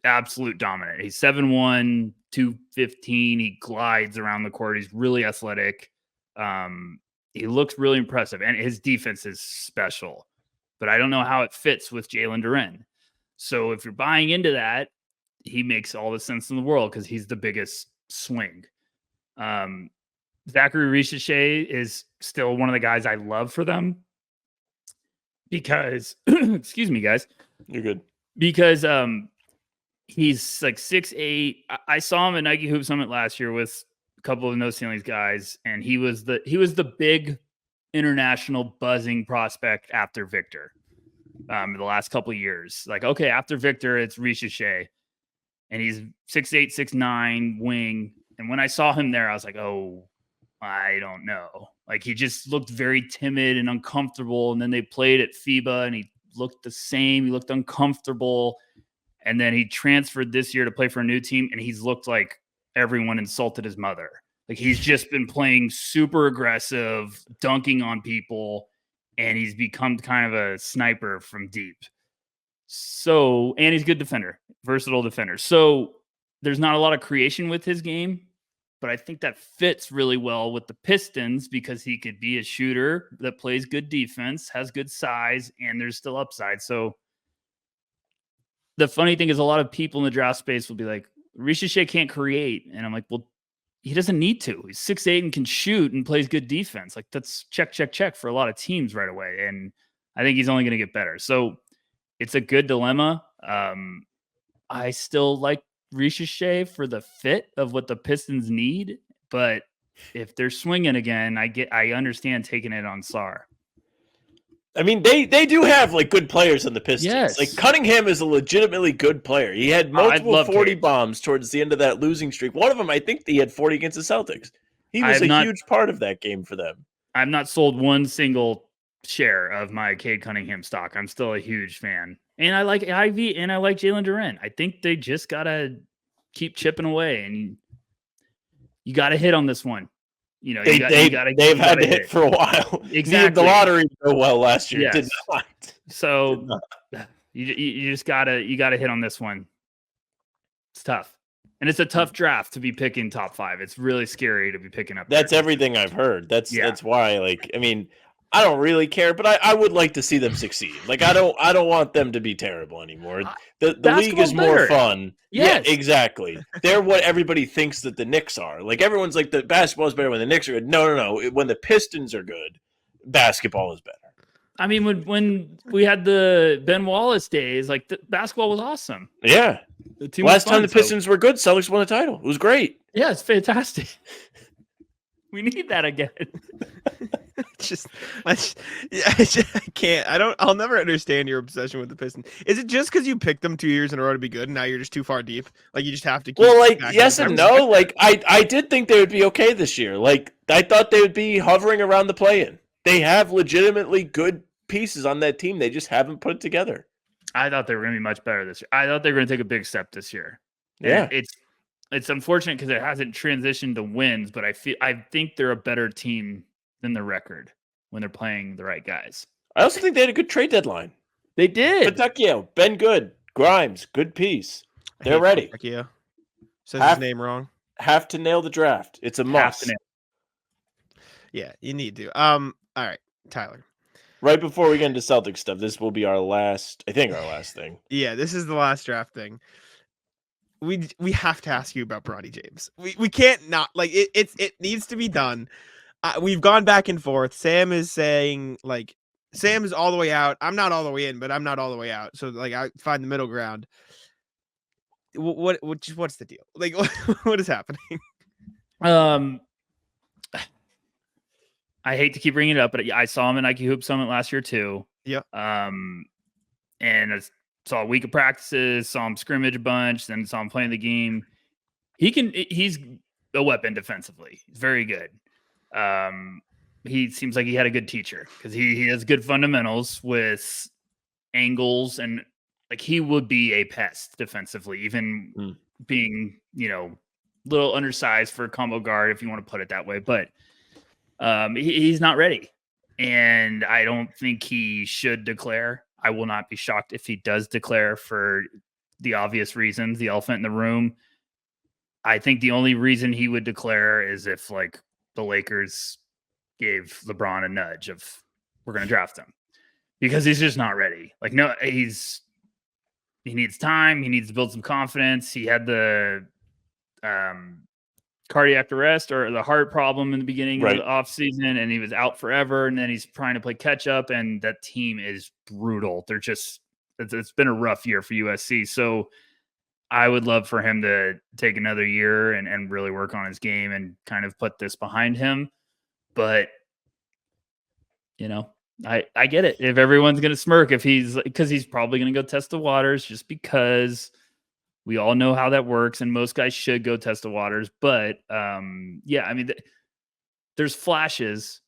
absolute dominant. He's 7'1", 215. He glides around the court. He's really athletic. He looks really impressive, and his defense is special. But I don't know how it fits with Jalen Duren. So if you're buying into that, he makes all the sense in the world because he's the biggest swing. Zachary Ricochet is still one of the guys I love for them because, excuse me, guys. You're good. Because he's like 6'8". I saw him at Nike Hoop Summit last year with a couple of No Ceilings guys, and he was the big international buzzing prospect after Victor the last couple of years. Like, okay, after Victor, it's Ricochet, and he's 6'8", 6'9", wing. And when I saw him there, I was like, oh, I don't know. Like, he just looked very timid and uncomfortable. And then they played at FIBA, and he looked the same. He looked uncomfortable. And then he transferred this year to play for a new team, and he's looked like everyone insulted his mother. Like, he's just been playing super aggressive, dunking on people, and he's become kind of a sniper from deep. So, and he's a good defender, versatile defender. So there's not a lot of creation with his game, but I think that fits really well with the Pistons because he could be a shooter that plays good defense, has good size, and there's still upside. So the funny thing is a lot of people in the draft space will be like, Richiche can't create. And I'm like, well, he doesn't need to. He's 6'8" and can shoot and plays good defense. Like that's check for a lot of teams right away. And I think he's only going to get better. So it's a good dilemma. I still like Richiche for the fit of what the Pistons need, but if they're swinging again, I understand taking it on Sarr. I mean, they do have like good players on the Pistons. Yes. Like Cunningham is a legitimately good player. He had multiple 40 bombs towards the end of that losing streak. One of them, I think he had 40 against the Celtics. He was a huge part of that game for them. I've not sold one single share of my Cade Cunningham stock. I'm still a huge fan. And I like Ivy and I like Jalen Duren. I think they just got to keep chipping away and you got to hit on this one. You know, they've had to hit for a while. Exactly. The lottery go well last year. Yes. Did not. So you just gotta hit on this one. It's tough, and it's a tough draft to be picking top 5. It's really scary to be picking up. That's everything I've heard. That's why. Like, I mean, I don't really care, but I would like to see them succeed. Like, I don't want them to be terrible anymore. The league is more fun. Yes. Yeah, exactly. They're what everybody thinks that the Knicks are. Like, everyone's like, the basketball is better when the Knicks are good. No. When the Pistons are good, basketball is better. I mean, when we had the Ben Wallace days, like the basketball was awesome. Yeah. Last time the Pistons were good, Celtics won a title. It was great. Yeah, it's fantastic. We need that again. I can't. I'll never understand your obsession with the Pistons. Is it just because you picked them 2 years in a row to be good, and now you're just too far deep? Like you just have to keep. Well, like yes and no. Like I did think they would be okay this year. Like I thought they would be hovering around the play-in. They have legitimately good pieces on that team. They just haven't put it together. I thought they were going to be much better this year. I thought they were going to take a big step this year. Yeah, and it's unfortunate because it hasn't transitioned to wins, but I think they're a better team than the record when they're playing the right guys. I also think they had a good trade deadline. They did. Fontecchio, Ben Good, Grimes, good piece. They're ready. Fontecchio. Says his name wrong. Have to nail the draft. It's a must. Yeah, you need to. All right, Tyler. Right before we get into Celtic stuff, this will be our last thing. Yeah, this is the last draft thing. We have to ask you about Bronny James. We can't not like it. It needs to be done. We've gone back and forth. Sam is saying like Sam is all the way out. I'm not all the way in, but I'm not all the way out. So like I find the middle ground. What's the deal? Like what is happening? I hate to keep bringing it up, but I saw him in Nike Hoop Summit last year too. Yeah. And I saw a week of practices, saw him scrimmage a bunch, then saw him playing the game. He's a weapon defensively. He's very good. He seems like he had a good teacher because he has good fundamentals with angles and like he would be a pest defensively, even being, little undersized for a combo guard, if you want to put it that way. But he's not ready. And I don't think he should declare. I will not be shocked if he does declare for the obvious reasons, the elephant in the room. I think the only reason he would declare is if like the Lakers gave LeBron a nudge of we're going to draft him because he's just not ready. Like, no, he needs time. He needs to build some confidence. He had the cardiac arrest or the heart problem in the beginning of the offseason, and he was out forever. And then he's trying to play catch up, and that team is brutal. They're just, it's been a rough year for USC. So I would love for him to take another year and really work on his game and kind of put this behind him. But, I get it. If everyone's going to smirk, because he's probably going to go test the waters just because we all know how that works. And most guys should go test the waters. But there's flashes,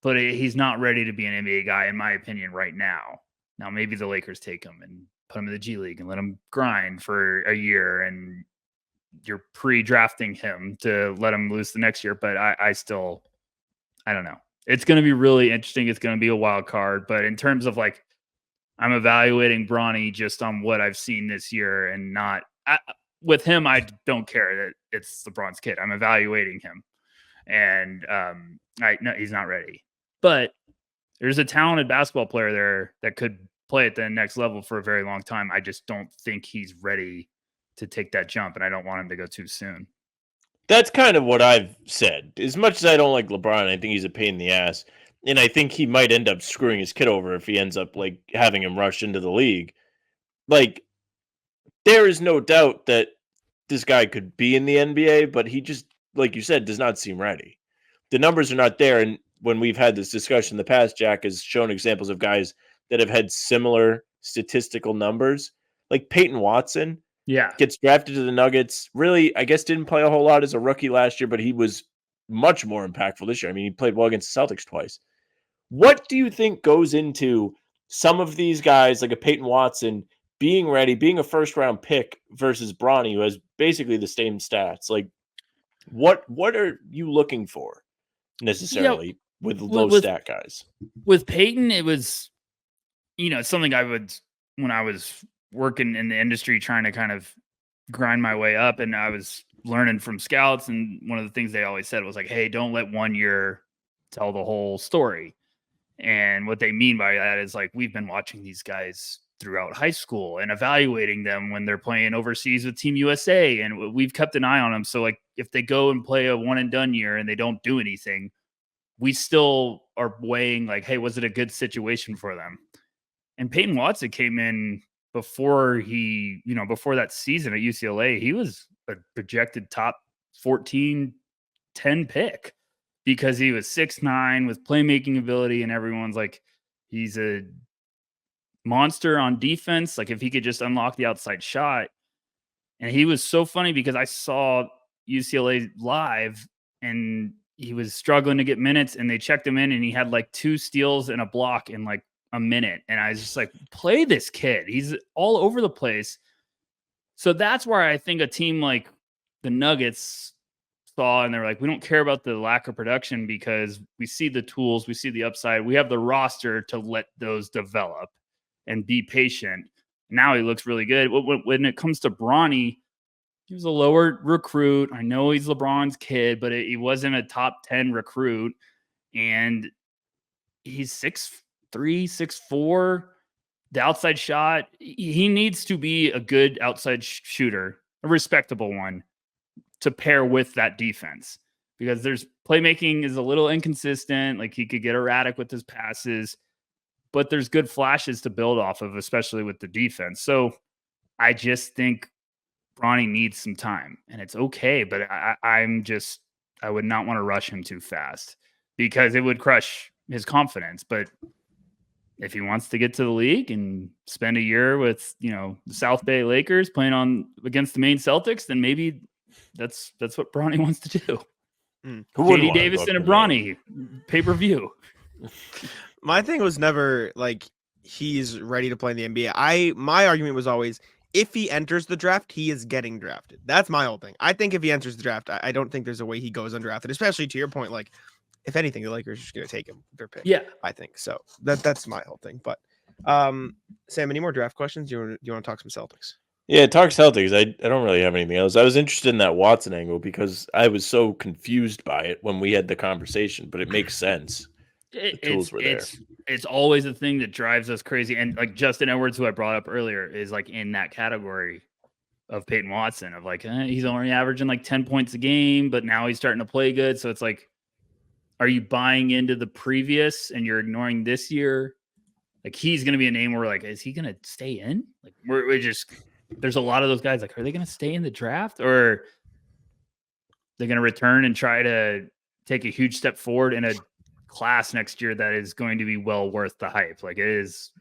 but he's not ready to be an NBA guy, in my opinion, right now. Now, maybe the Lakers take him and put him in the G League and let him grind for a year, and you're pre-drafting him to let him loose the next year. But I don't know. It's going to be really interesting. It's going to be a wild card. But in terms of I'm evaluating Bronny just on what I've seen this year and not with him, I don't care that it's LeBron's kid. I'm evaluating him, and no, he's not ready. But there's a talented basketball player there that could play at the next level for a very long time. I just don't think he's ready to take that jump, and I don't want him to go too soon. That's kind of what I've said. As much as I don't like LeBron, I think he's a pain in the ass. And I think he might end up screwing his kid over if he ends up like having him rush into the league. Like, there is no doubt that this guy could be in the NBA, but he just, like you said, does not seem ready. The numbers are not there. And when we've had this discussion in the past, Jack has shown examples of guys that have had similar statistical numbers, like Peyton Watson. Yeah. Gets drafted to the Nuggets. Really, I guess didn't play a whole lot as a rookie last year, but he was much more impactful this year. I mean, he played well against the Celtics twice. What do you think goes into some of these guys, like a Peyton Watson, being ready, being a first-round pick versus Bronny, who has basically the same stats? Like, what are you looking for necessarily with those stat guys? With Peyton, it was, something I would, when I was working in the industry, trying to kind of grind my way up, and I was learning from scouts, and one of the things they always said was like, hey, don't let 1 year tell the whole story. And what they mean by that is like, we've been watching these guys throughout high school and evaluating them when they're playing overseas with Team USA, and we've kept an eye on them. So like, if they go and play a one and done year and they don't do anything, we still are weighing like, hey, was it a good situation for them? And Peyton Watson came in before before that season at UCLA, he was a projected top 14, 10 pick because he was 6'9" with playmaking ability, and everyone's like, he's a monster on defense. Like, if he could just unlock the outside shot. And he was so funny because I saw UCLA live, and he was struggling to get minutes, and they checked him in, and he had like 2 steals and a block in like a minute. And I was just like, play this kid. He's all over the place. So that's where I think a team like the Nuggets saw, and they're like, we don't care about the lack of production because we see the tools, we see the upside, we have the roster to let those develop and be patient. Now he looks really good. When it comes to Bronny, he was a lower recruit. I know he's LeBron's kid, but he wasn't a top 10 recruit. And he's 6'3", 6'4". The outside shot, he needs to be a good outside shooter, a respectable one, to pair with that defense, because there's playmaking is a little inconsistent. Like, he could get erratic with his passes, but there's good flashes to build off of, especially with the defense. So I just think Bronny needs some time, and it's okay. But I would not want to rush him too fast because it would crush his confidence. But if he wants to get to the league and spend a year with, the South Bay Lakers playing against the Maine Celtics, then maybe that's what Bronny wants to do. JD Davison and Bronny pay-per-view. My thing was never like he's ready to play in the NBA. My argument was always, if he enters the draft, he is getting drafted. That's my whole thing. I think if he enters the draft, I don't think there's a way he goes undrafted, especially to your point. Like, if anything, the Lakers are just going to take him, their pick. Yeah, I think so. That's my whole thing. But Sam, any more draft questions? You want to talk some Celtics? Yeah, talk Celtics. I don't really have anything else. I was interested in that Watson angle because I was so confused by it when we had the conversation, but it makes sense. The tools were there. It's always a thing that drives us crazy. And like Justin Edwards, who I brought up earlier, is like in that category of Peyton Watson, of like, he's only averaging like 10 points a game, but now he's starting to play good. So it's like, are you buying into the previous and you're ignoring this year? Like, he's going to be a name where like, is he going to stay in? Like, we're just, there's a lot of those guys. Like, are they going to stay in the draft, or they're going to return and try to take a huge step forward in a class next year that is going to be well worth the hype? Like, it is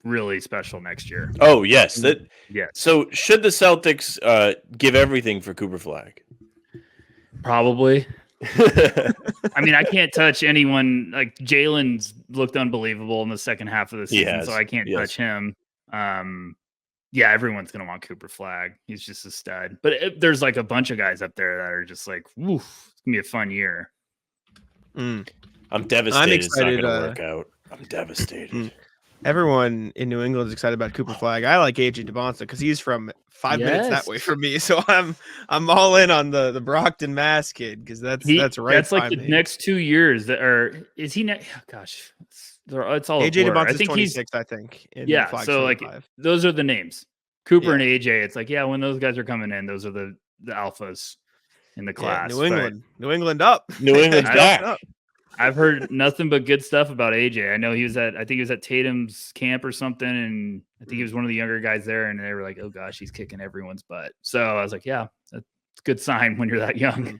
really special next year. Oh, yes. Yeah. So should the Celtics give everything for Cooper Flag? Probably. I mean, I can't touch anyone. Like, Jalen's looked unbelievable in the second half of the season, so I can't touch him. Yeah, everyone's going to want Cooper Flag. He's just a stud. But there's like a bunch of guys up there that are just like, woof, it's going to be a fun year. I'm devastated. It's not going to work out. I'm devastated. Everyone in New England is excited about Cooper Flag. I like AJ DeBonsa because he's from 5 minutes that way from me. So I'm all in on the Brockton Mass kid because that's right. That's like the next 2 years is he next? Oh, gosh, it's all AJ DeBonsa. I think 26, I think. Yeah. So like those are the names. Cooper and AJ. It's like, yeah, when those guys are coming in, those are the alphas in the class. New England up. New England's back. I've heard nothing but good stuff about AJ. I know I think he was at Tatum's camp or something, and I think he was one of the younger guys there, and they were like, oh gosh, he's kicking everyone's butt. So I was like, yeah, that's a good sign when you're that young.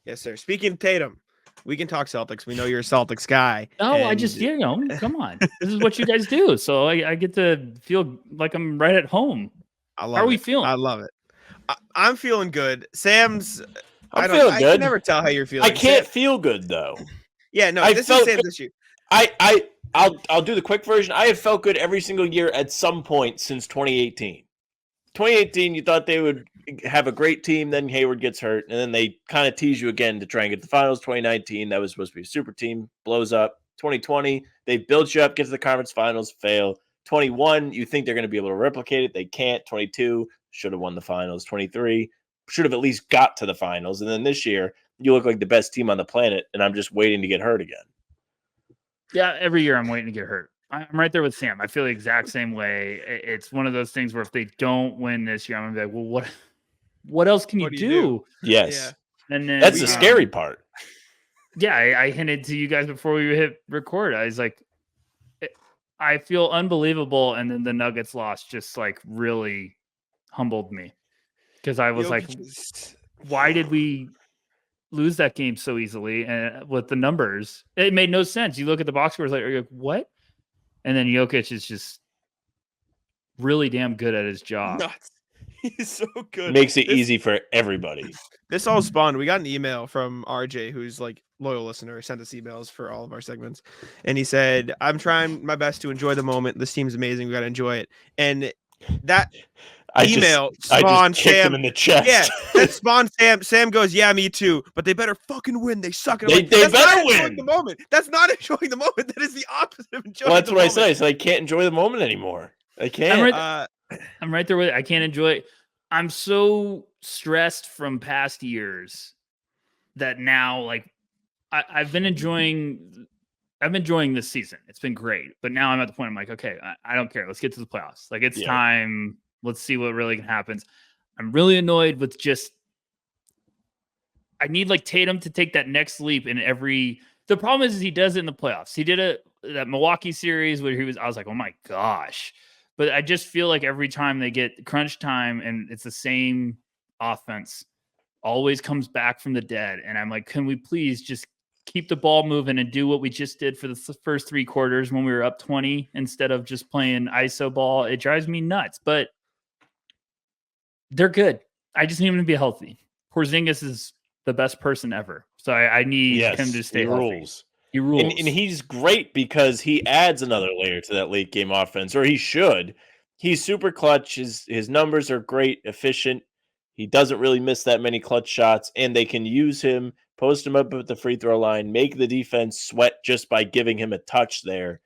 Yes, sir. Speaking of Tatum, we can talk Celtics. We know you're a Celtics guy. Oh, I just, come on. This is what you guys do. So I get to feel like I'm right at home. How are we feeling? I love it. I'm feeling good. Sam's. I'm feeling good. I can never tell how you're feeling. I can't feel good though. Yeah, no, this is Sam's issue. I'll do the quick version. I have felt good every single year at some point since 2018. 2018, you thought they would have a great team, then Hayward gets hurt, and then they kind of tease you again to try and get the finals. 2019, that was supposed to be a super team, blows up. 2020, they built you up, get to the conference finals, fail. 21, you think they're going to be able to replicate it. They can't. 22, should have won the finals. 23, should have at least got to the finals. And then this year, you look like the best team on the planet, and I'm just waiting to get hurt again. Yeah, every year I'm waiting to get hurt. I'm right there with Sam. I feel the exact same way. It's one of those things where if they don't win this year, I'm gonna be like, well, what else can you do? Yes. Yeah. And then that's the scary part. Yeah, I hinted to you guys before we hit record. I was like, I feel unbelievable, and then the Nuggets loss just like really humbled me because I was like, why did we lose that game so easily? And with the numbers, it made no sense. You look at the box scores, like, are you like, what? And then Jokic is just really damn good at his job. Nuts. He's so good. Makes it easy for everybody. This all spawned. We got an email from RJ, who's like loyal listener, sent us emails for all of our segments. And he said, I'm trying my best to enjoy the moment. This team's amazing. We got to enjoy it. And that email spawned Sam in the chest. Yeah, that spawned Sam. Sam goes, yeah, me too. But they better fucking win. They suck. They better win. The moment. That's not enjoying the moment. That is the opposite of enjoying. Well, that's what I say. So I can't enjoy the moment anymore. I can't. I'm right there with it. I can't enjoy it. I'm so stressed from past years that now, like, I've been enjoying this season. It's been great. But now I'm at the point I'm like, okay, I don't care. Let's get to the playoffs. Like, it's time. Let's see what really happens. I'm really annoyed with I need like Tatum to take that next leap in every. The problem is he does it in the playoffs. He did that Milwaukee series where I was like, oh my gosh. But I just feel like every time they get crunch time and it's the same offense, always comes back from the dead. And I'm like, can we please just keep the ball moving and do what we just did for the first 3 quarters when we were up 20 instead of just playing ISO ball? It drives me nuts, but they're good. I just need him to be healthy. Porzingis is the best person ever. So I need him to stay healthy. He rules. And he's great because he adds another layer to that late game offense, or he should. He's super clutch. His numbers are great, efficient. He doesn't really miss that many clutch shots, and they can use him, post him up at the free throw line, make the defense sweat just by giving him a touch there.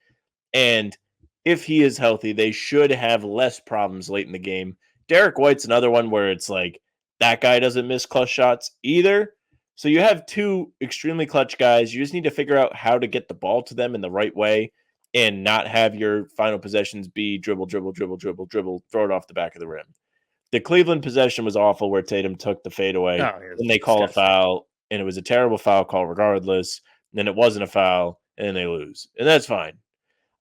And if he is healthy, they should have less problems late in the game. Derek White's another one where it's like that guy doesn't miss clutch shots either. So you have 2 extremely clutch guys. You just need to figure out how to get the ball to them in the right way and not have your final possessions be dribble, dribble, dribble, dribble, dribble, throw it off the back of the rim. The Cleveland possession was awful where Tatum took the fadeaway. And they call a foul, and it was a terrible foul call regardless. And then it wasn't a foul, and then they lose. And that's fine.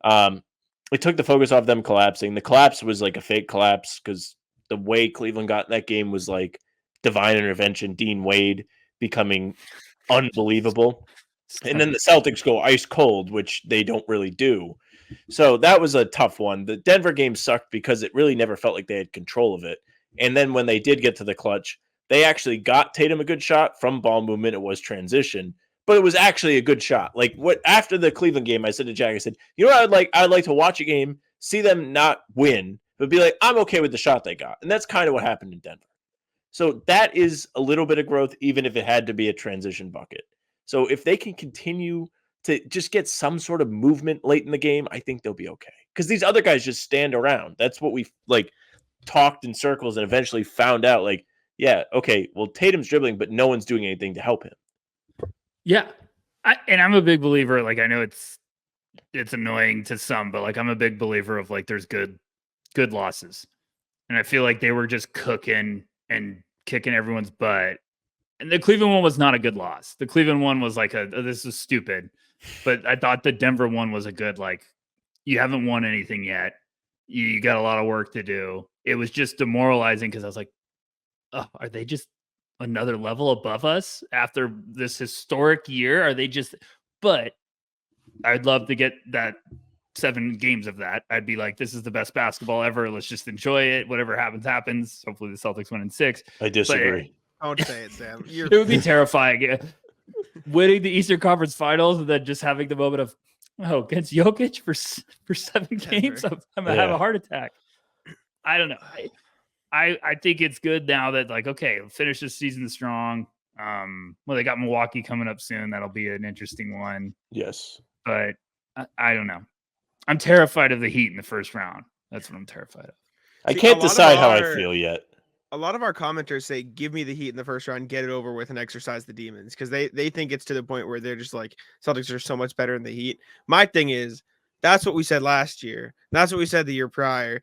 It took the focus off them collapsing. The collapse was like a fake collapse because the way Cleveland got in that game was like divine intervention, Dean Wade becoming unbelievable. And then the Celtics go ice cold, which they don't really do. So that was a tough one. The Denver game sucked because it really never felt like they had control of it. And then when they did get to the clutch, they actually got Tatum a good shot from ball movement. It was transition, but it was actually a good shot. Like what after the Cleveland game, I said to Jack, I said, you know what I'd like to watch a game, see them not win, but be like, I'm okay with the shot they got. And that's kind of what happened in Denver. So that is a little bit of growth, even if it had to be a transition bucket. So if they can continue to just get some sort of movement late in the game, I think they'll be okay. because these other guys just stand around. That's what we like talked in circles and eventually found out. Like, yeah, okay, well, Tatum's dribbling, but no one's doing anything to help him. Yeah, I'm a big believer. Like, I know it's annoying to some, but like I'm a big believer of like there's good losses, and I feel like they were just cooking and kicking everyone's butt. And the Cleveland one was not a good loss. The Cleveland one was like this is stupid. But I thought the Denver one was a good, like, you haven't won anything yet. You got a lot of work to do. It was just demoralizing because I was like, oh, are they just another level above us after this historic year? Are they just, but I'd love to get that 7 games of that. I'd be like, this is the best basketball ever. Let's just enjoy it. Whatever happens, happens. Hopefully the Celtics win in 6. I disagree. Don't say it, Sam. It would be terrifying. Winning the Eastern Conference Finals and then just having the moment of, oh, against Jokic for 7 games, I'm gonna have a heart attack. I don't know. I think it's good now that, like, okay, finish this season strong. Well, they got Milwaukee coming up soon. That'll be an interesting one. Yes, but I don't know. I'm terrified of the Heat in the first round. That's what I'm terrified of. I can't decide how I feel yet. A lot of our commenters say, give me the Heat in the first round, get it over with, and exercise the demons, because they think it's to the point where they're just like, Celtics are so much better than the Heat. My thing is, that's what we said last year. That's what we said the year prior.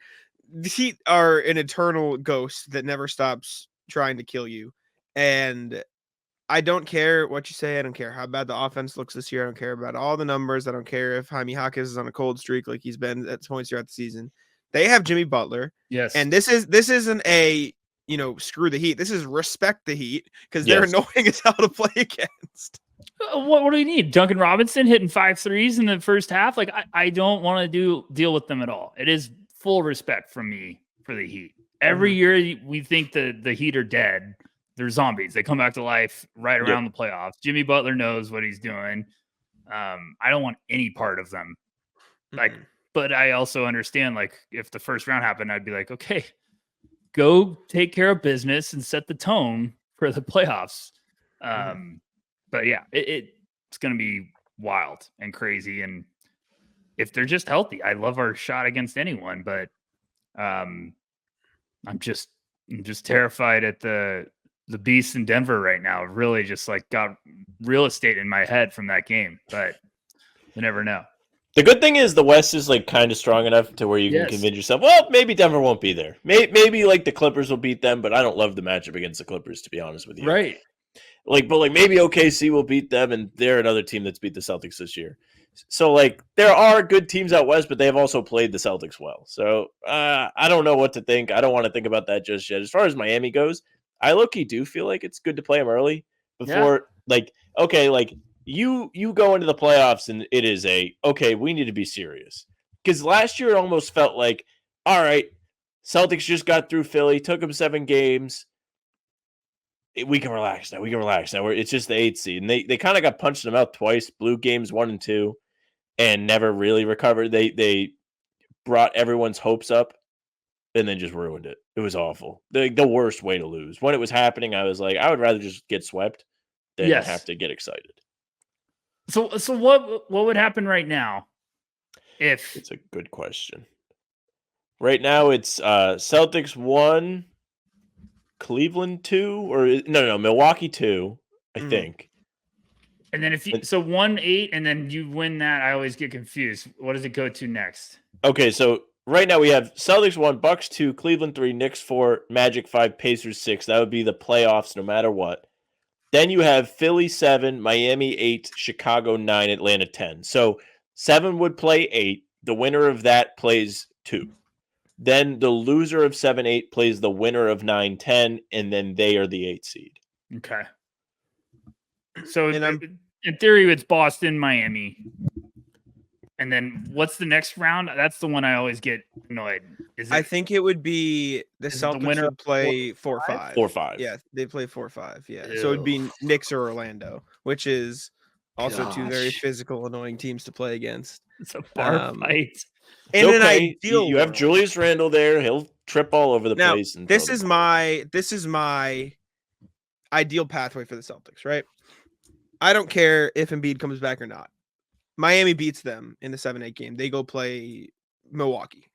The Heat are an eternal ghost that never stops trying to kill you. And I don't care what you say. I don't care how bad the offense looks this year. I don't care about all the numbers. I don't care if Jaime Jaquez is on a cold streak like he's been at points throughout the season. They have Jimmy Butler. Yes. And this isn't a, screw the Heat. This is respect the Heat, because they're annoying as hell to play against. What do we need? Duncan Robinson hitting 5 threes in the first half? Like, I don't want to deal with them at all. It is full respect from me for the Heat. Every year we think the Heat are dead. They're zombies. They come back to life right around the playoffs. Jimmy Butler knows what he's doing. I don't want any part of them. But I also understand, like, if the first round happened, I'd be like, okay, go take care of business and set the tone for the playoffs. But yeah, it's going to be wild and crazy. And if they're just healthy, I love our shot against anyone, but I'm just terrified at the beast in Denver right now. Really just like got real estate in my head from that game, but you never know. The good thing is the West is like kind of strong enough to where you can convince yourself, well, maybe Denver won't be there. Maybe like the Clippers will beat them, but I don't love the matchup against the Clippers, to be honest with you. Right. But maybe OKC will beat them, and they're another team that's beat the Celtics this year. So like there are good teams out West, but they have also played the Celtics well. So I don't know what to think. I don't want to think about that just yet. As far as Miami goes, I low-key do feel like it's good to play them early before you go into the playoffs and it is okay, we need to be serious. Because last year it almost felt like, all right, Celtics just got through Philly, took them 7 games. We can relax now. It's just the 8th seed. And they kind of got punched in the mouth twice, blew games 1 and 2, and never really recovered. They brought everyone's hopes up and then just ruined it. It was awful. The worst way to lose. When it was happening, I was like, I would rather just get swept than have to get excited. So what would happen right now if... It's a good question. Right now it's Celtics 1, Cleveland 2, or no, Milwaukee 2, I think. And then 1-8, and then you win that, I always get confused. What does it go to next? Okay, so right now we have Celtics 1, Bucks 2, Cleveland 3, Knicks 4, Magic 5, Pacers 6. That would be the playoffs no matter what. Then you have Philly 7, Miami 8, Chicago 9, Atlanta 10. So 7 would play 8. The winner of that plays 2. Then the loser of 7-8 plays the winner of 9-10, and then they are the 8 seed. Okay. So in theory, it's Boston, Miami. And then what's the next round? That's the one I always get annoyed. I think it would be the Celtics winner would play 4-5. 4-5. Yeah, they play 4-5. Yeah. So it'd be Knicks or Orlando, which is also 2 very physical, annoying teams to play against. It's a bar fight. In an ideal you have Julius Randle there. He'll trip all over the place. And this is my ideal pathway for the Celtics, right? I don't care if Embiid comes back or not. Miami beats them in the 7-8 game. They go play Milwaukee.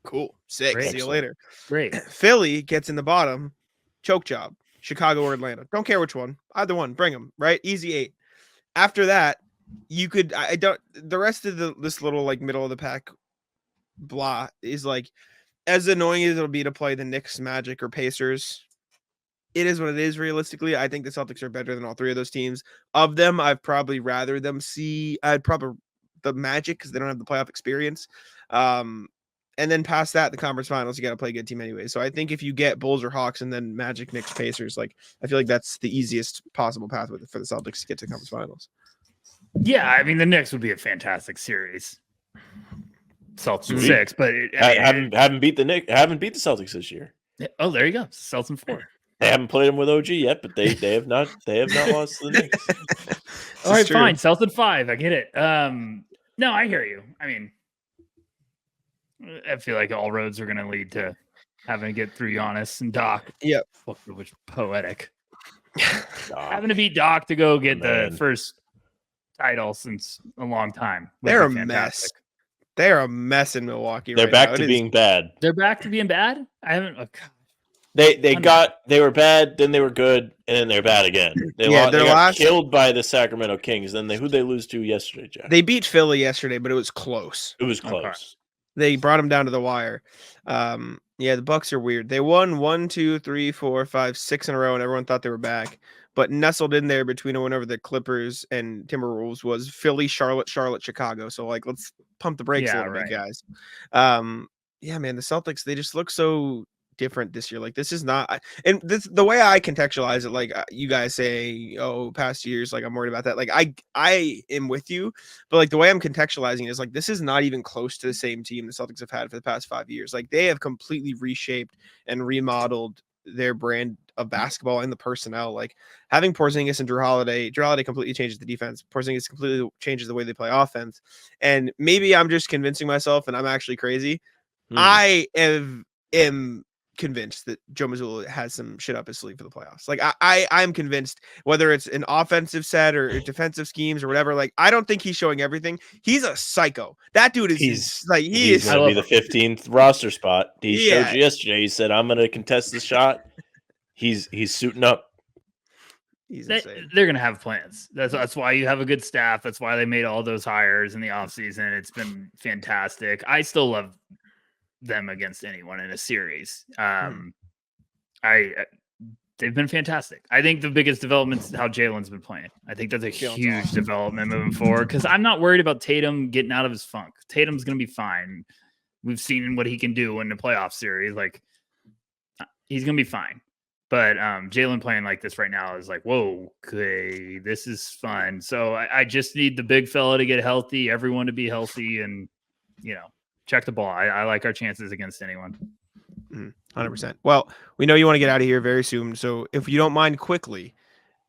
Cool. Sick. Great. See you later. Great. Philly gets in the bottom. Choke job. Chicago or Atlanta. Don't care which one. Either one. Bring them. Right. Easy 8. After that, you could. I don't. The rest of this little like middle of the pack blah is like as annoying as it'll be to play the Knicks, Magic, or Pacers. It is what it is. Realistically, I think the Celtics are better than all 3 of those teams. Of them, I'd probably rather them see. I'd probably the Magic because they don't have the playoff experience. And then past that, the conference finals, you got to play a good team anyway. So I think if you get Bulls or Hawks and then Magic, Knicks, Pacers, like I feel like that's the easiest possible path for the Celtics to get to the conference finals. Yeah, I mean the Knicks would be a fantastic series. Celtics in 6, but haven't beat the Celtics this year. Oh, there you go. Celtics in 4. They haven't played them with OG yet, but they have not lost to the Knicks. All right, fine. Celtics in 5. I get it. No, I hear you. I mean, I feel like all roads are going to lead to having to get through Giannis and Doc. Yep. Which poetic. Having to beat Doc to go get the first title since a long time. They're a mess. They're a mess in Milwaukee. They're back to being bad. They're back to being bad? I haven't. Oh, They were bad, then they were good, and then they're bad again. They got killed by the Sacramento Kings. Then who'd they lose to yesterday, Jack? They beat Philly yesterday, but it was close. It was close. Okay. They brought them down to the wire. Yeah, the Bucks are weird. They won 1, 2, 3, 4, 5, 6 in a row, and everyone thought they were back. But nestled in there between whenever the Clippers and Timberwolves was Philly, Charlotte, Chicago. So like, let's pump the brakes a little bit, guys. Yeah, man, the Celtics, they just look so different this year. Like this is not, and this the way I contextualize it, like you guys say, oh, past years, like I'm worried about that. Like I am with you, but like the way I'm contextualizing it is like this is not even close to the same team the Celtics have had for the past 5 years. Like they have completely reshaped and remodeled their brand of basketball and the personnel. Like having Porzingis and Drew Holiday completely changes the defense. Porzingis completely changes the way they play offense. And maybe I'm just convincing myself, and I'm actually crazy. I am convinced that Joe Mazzulla has some shit up his sleeve for the playoffs. Like I'm convinced, whether it's an offensive set or defensive schemes or whatever, like I don't think he's showing everything. He's a psycho. That dude is he's going to be the 15th roster spot. He showed you yesterday. He said, I'm going to contest the shot. He's suiting up. They're going to have plans. That's why you have a good staff. That's why they made all those hires in the offseason. It's been fantastic. I still love them against anyone in a series. They've been fantastic. I think the biggest development is how Jalen's been playing. I think that's a huge development moving forward because I'm not worried about Tatum getting out of his funk. Tatum's going to be fine. We've seen what he can do in the playoff series. Like he's going to be fine. But Jalen playing like this right now is like, whoa, okay, this is fun. So I just need the big fella to get healthy, everyone to be healthy, and check the ball. I like our chances against anyone. 100%. Well, we know you want to get out of here very soon. So if you don't mind quickly,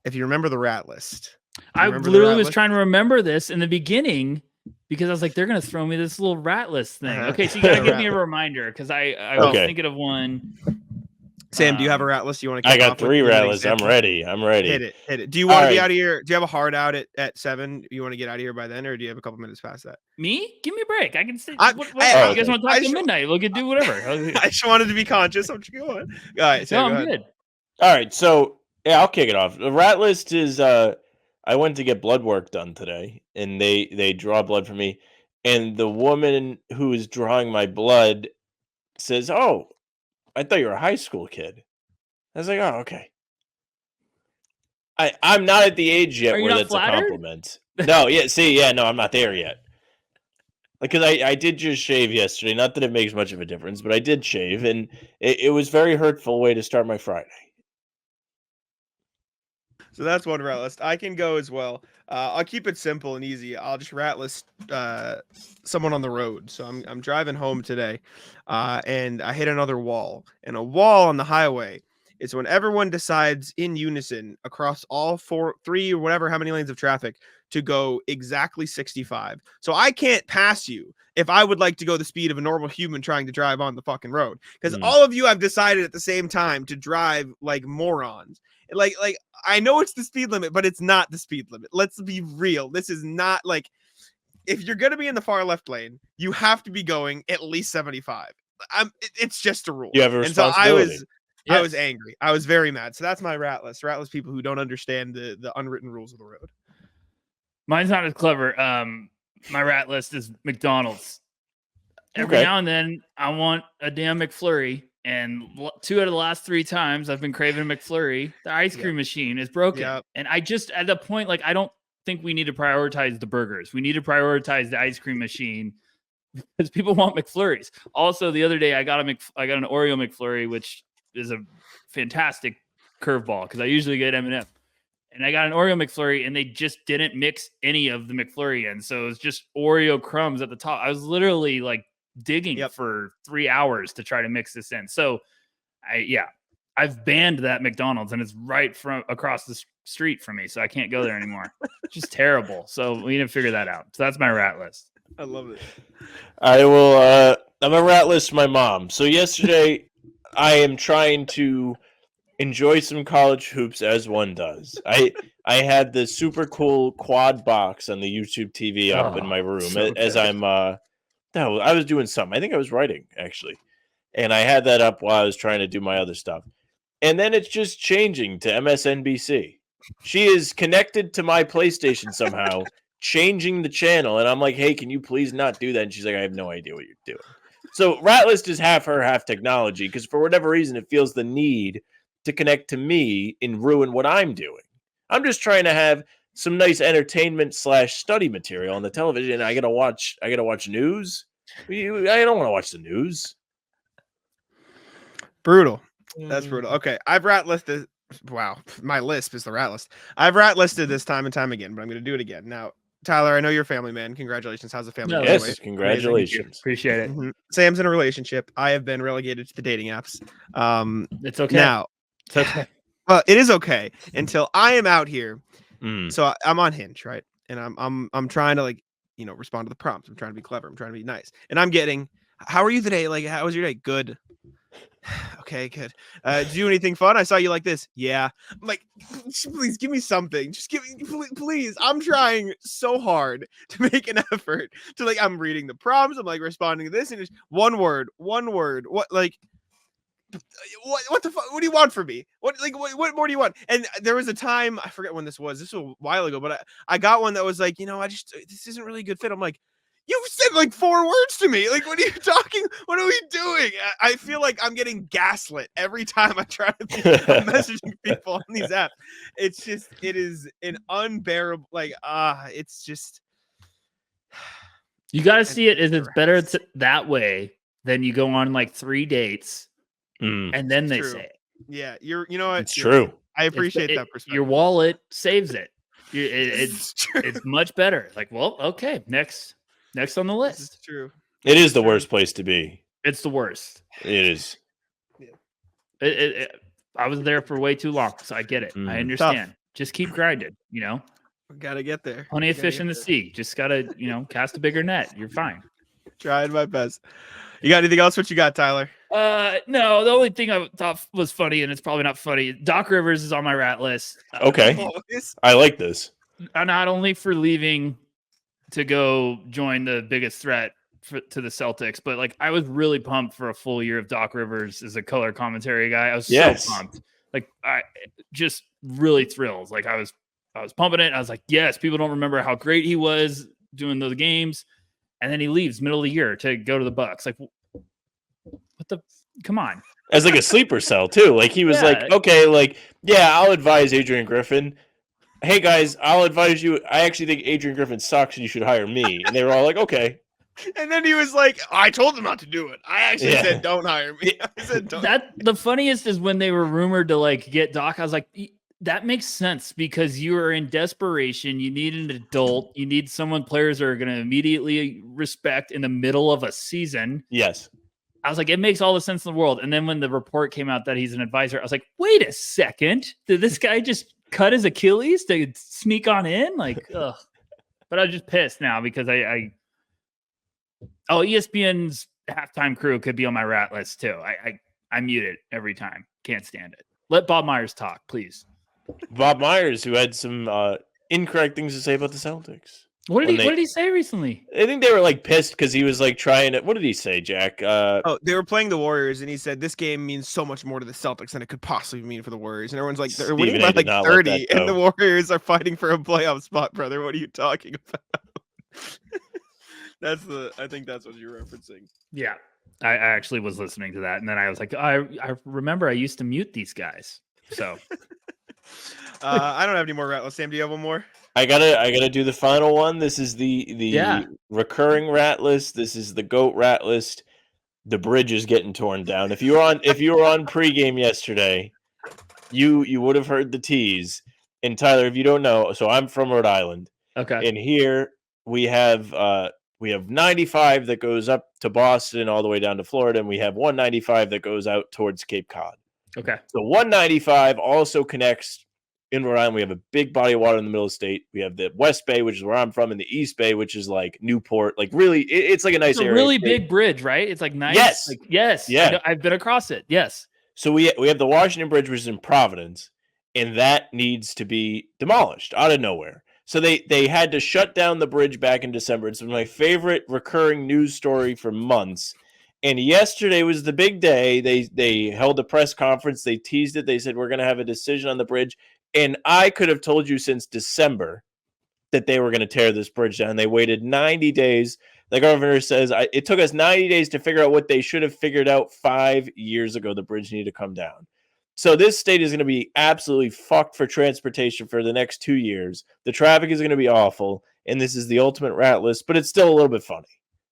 if you remember the rat list. I literally was trying to remember this in the beginning because I was like, they're going to throw me this little rat list thing. Okay, so you got to give me a reminder because I was thinking of one. Sam, do you have a rat list you want to I got 3 rat lists. I'm ready. Hit it. Do you want to be out of here? Do you have a hard out at 7? You want to get out of here by then, or do you have a couple minutes past that? Me? Give me a break. I can say, you guys want to talk to midnight? We can do whatever. I just wanted to be conscious. I'm just going. All right, Sam, I'm good. All right, so I'll kick it off. The rat list is I went to get blood work done today, and they draw blood for me, and the woman who is drawing my blood says, "Oh, I thought you were a high school kid." I was like, "Oh, okay." I'm not at the age yet where that's flattered? A compliment. No, no, I'm not there yet. Because I did just shave yesterday. Not that it makes much of a difference, but I did shave, and it was very hurtful way to start my Friday. So that's one rat list. I can go as well. I'll keep it simple and easy. I'll just rat list someone on the road. So I'm driving home today, and I hit another wall. And a wall on the highway is when everyone decides in unison across all 3 or whatever, how many lanes of traffic to go exactly 65. So I can't pass you if I would like to go the speed of a normal human trying to drive on the fucking road. Because all of you have decided at the same time to drive like morons. Like I know it's the speed limit, but it's not the speed limit. Let's be real. This is not like if you're going to be in the far left lane, you have to be going at least 75. It's just a rule. You have a responsibility. And so I was angry. I was very mad. So that's my rat list. Rat list people who don't understand the unwritten rules of the road. Mine's not as clever. My rat list is McDonald's. Every now and then, I want a damn McFlurry. And 2 out of the last 3 times I've been craving a McFlurry, the ice cream machine is broken. Yep. And I just, at the point, like, I don't think we need to prioritize the burgers. We need to prioritize the ice cream machine because people want McFlurries. Also, the other day, I got an Oreo McFlurry, which is a fantastic curveball because I usually get M&M. And I got an Oreo McFlurry, and they just didn't mix any of the McFlurry in. So it was just Oreo crumbs at the top. I was literally like digging for 3 hours to try to mix this in. So I've banned that McDonald's, and it's right from across the street from me. So I can't go there anymore. It's just terrible. So we need to figure that out. So that's my rat list. I love it. I will, I'm a rat list my mom. So yesterday I am trying to enjoy some college hoops as one does. I had the super cool quad box on the YouTube TV up in my room as I'm I was doing something. I think I was writing actually. And I had that up while I was trying to do my other stuff. And then it's just changing to MSNBC. She is connected to my PlayStation somehow, changing the channel. And I'm like, hey, can you please not do that? And she's like, I have no idea what you're doing. So Ratlist is half her, half technology, because for whatever reason, it feels the need to connect to me and ruin what I'm doing. I'm just trying to have some nice entertainment / study material on the television. I gotta watch news. I don't want to watch the news. Brutal. That's brutal. Okay, I've rat listed. Wow, my list is the rat list. I've rat listed this time and time again, but I'm going to do it again. Now, Tyler, I know you're a family man. Congratulations. How's the family? Yes, anyway? Congratulations. Appreciate it. Mm-hmm. Sam's in a relationship. I have been relegated to the dating apps. It's okay. Now, it's okay. Well, it is okay until I am out here. So I'm on Hinge, right? And I'm trying to respond to the prompts. I'm trying to be clever. I'm trying to be nice. And I'm getting, how are you today? Like, how was your day? Good. Okay, good. Did you do anything fun? I saw you like this. Yeah. I'm like, please give me something. Just give me, please. I'm trying so hard to make an effort to I'm reading the prompts. I'm responding to this, and it's one word. What what the fuck? What do you want from me? What more do you want? And there was a time, I forget when this was. This was a while ago, but I got one that was this isn't really a good fit. I'm like, you said 4 words to me. What are you talking? What are we doing? I feel like I'm getting gaslit every time I try to be messaging people on these apps. It is an unbearable, it's just. You got to see it as it's better that way than you go on 3 dates and then they say it. Yeah, you know what? It's true. I appreciate that perspective. Your wallet saves it. It's much better. Okay, next on the list. It's true. It is the worst place to be. It's the worst. It is. Yeah. I was there for way too long, so I get it. I understand. Tough. Just keep grinding, Gotta get there. Plenty of fish in the sea. Just gotta, cast a bigger net. You're fine. Trying my best. You got anything else? What you got, Tyler? No, the only thing I thought was funny, and it's probably not funny. Doc Rivers is on my rat list. Okay. I like this. Not only for leaving to go join the biggest threat to the Celtics, but I was really pumped for a full year of Doc Rivers as a color commentary guy. I was so pumped. I just really thrilled. I was pumping it. I was like, yes, people don't remember how great he was doing those games. And then he leaves middle of the year to go to the Bucks. Come on. As a sleeper cell too. He was okay, I'll advise Adrian Griffin. Hey guys, I'll advise you. I actually think Adrian Griffin sucks and you should hire me. And they were all like, okay. And then he was like, I told him not to do it. I actually said, don't hire me. I said, don't. The funniest is when they were rumored to get Doc. I was like, that makes sense because you are in desperation. You need an adult. You need players are going to immediately respect in the middle of a season. Yes. I was like, it makes all the sense in the world. And then when the report came out that he's an advisor, I was like, wait a second. Did this guy just cut his Achilles to sneak on in? Ugh. But I'm just pissed now because ESPN's halftime crew could be on my rat list too. I mute it every time. Can't stand it. Let Bob Myers talk, please. Bob Myers, who had some incorrect things to say about the Celtics. What did he say recently? I think they were like pissed because he was like trying to. What did he say, Jack? Oh, they were playing the Warriors, and he said this game means so much more to the Celtics than it could possibly mean for the Warriors. And everyone's like, they're winning by like 30, and the Warriors are fighting for a playoff spot, brother. What are you talking about? I think that's what you're referencing. Yeah, I actually was listening to that, and then I was like, I remember I used to mute these guys. So I don't have any more ratless. Sam, do you have one more? I gotta do the final one. This is the recurring rat list. This is the GOAT rat list. The bridge is getting torn down. If you were on pregame yesterday, you would have heard the tease. And Tyler, if you don't know, so I'm from Rhode Island. Okay. And here we have 95 that goes up to Boston all the way down to Florida, and we have 195 that goes out towards Cape Cod. Okay. So 195 also connects. In Rhode Island, we have a big body of water in the middle of the state. We have the West Bay, which is where I'm from, and the East Bay, which is like Newport. Like really, it's like a nice area. Really big bridge, right? It's like nice. Yes. Yes. Yeah. I've been across it. Yes. So we have the Washington Bridge, which is in Providence, and that needs to be demolished out of nowhere. So they had to shut down the bridge back in December. It's been my favorite recurring news story for months. And yesterday was the big day. They held a press conference. They teased it. They said, we're going to have a decision on the bridge. And I could have told you since December that they were going to tear this bridge down. They waited 90 days. The governor says it took us 90 days to figure out what they should have figured out 5 years ago. The bridge needed to come down. So this state is going to be absolutely fucked for transportation for the next 2 years. The traffic is going to be awful. And this is the ultimate rat list, but it's still a little bit funny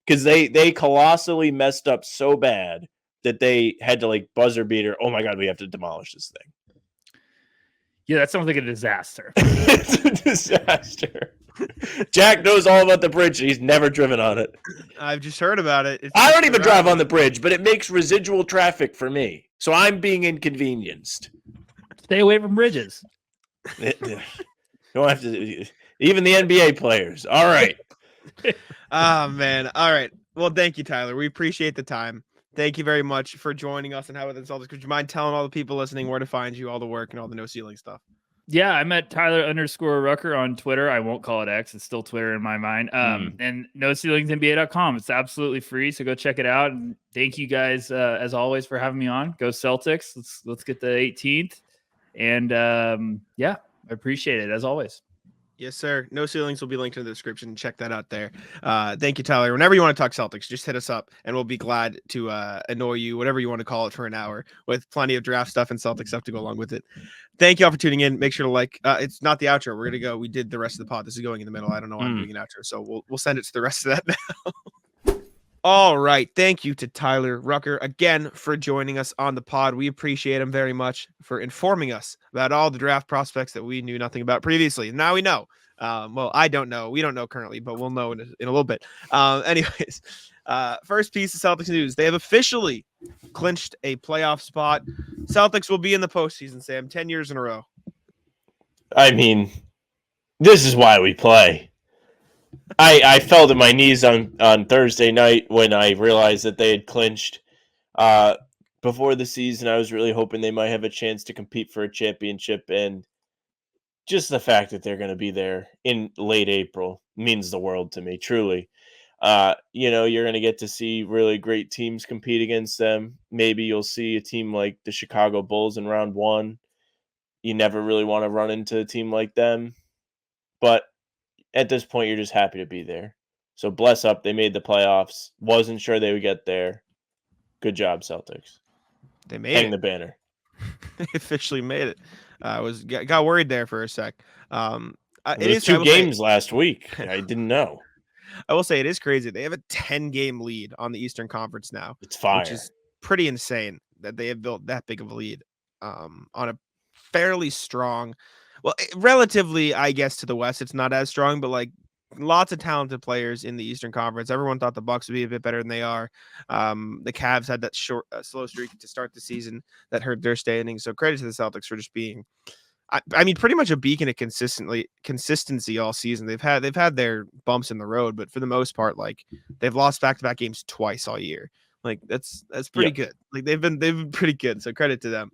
because they colossally messed up so bad that they had to like buzzer beater. Oh my God, we have to demolish this thing. Yeah, that sounds like a disaster. It's a disaster. Jack knows all about the bridge. He's never driven on it. I've just heard about it. I don't even drive on the bridge, but it makes residual traffic for me. So I'm being inconvenienced. Stay away from bridges. Don't have to. Even the NBA players. All right. Oh, man. All right. Well, thank you, Tyler. We appreciate the time. Thank you very much for joining us and How About Them Celtics. Would you mind telling all the people listening where to find you, all the work, and all the no ceiling stuff? Yeah, I'm at Tyler_Rucker on Twitter. I won't call it X. It's still Twitter in my mind. And NoCeilingsNBA.com. It's absolutely free, so go check it out. And thank you guys, as always, for having me on. Go Celtics. Let's get the 18th. And yeah, I appreciate it, as always. Yes, sir. No ceilings will be linked in the description. Check that out there. Thank you, Tyler. Whenever you want to talk Celtics, just hit us up, and we'll be glad to annoy you, whatever you want to call it, for an hour with plenty of draft stuff and Celtic stuff to go along with it. Thank you all for tuning in. Make sure to like. It's not the outro. We're gonna go. We did the rest of the pod. This is going in the middle. I don't know why I'm doing an outro, so we'll send it to the rest of that now. All right. Thank you to Tyler Rucker again for joining us on the pod. We appreciate him very much for informing us about all the draft prospects that we knew nothing about previously. Now we know. Well, I don't know. We don't know currently, but we'll know in a little bit. Anyways, first piece of Celtics news. They have officially clinched a playoff spot. Celtics will be in the postseason, Sam, 10 years in a row. I mean, this is why we play. I fell to my knees on Thursday night when I realized that they had clinched. Before the season, I was really hoping they might have a chance to compete for a championship, and just the fact that they're going to be there in late April means the world to me, truly. You're going to get to see really great teams compete against them. Maybe you'll see a team like the Chicago Bulls in round one. You never really want to run into a team like them. But at this point, you're just happy to be there. So bless up. They made the playoffs. Wasn't sure they would get there. Good job, Celtics. They made Hang it. the banner. They officially made it. I got worried there for a sec. It was 2 games last week. I didn't know. I will say it is crazy. They have a 10-game lead on the Eastern Conference now. It's fire. Which is pretty insane that they have built that big of a lead on a fairly strong, well, relatively, I guess, to the West. It's not as strong, but like lots of talented players in the Eastern Conference. Everyone thought the Bucks would be a bit better than they are. The Cavs had that slow streak to start the season that hurt their standing. So credit to the Celtics for just being, I mean, pretty much a beacon of consistency all season. They've had their bumps in the road, but for the most part, like they've lost back-to-back games twice all year. Like that's pretty good. Like they've been pretty good. So credit to them.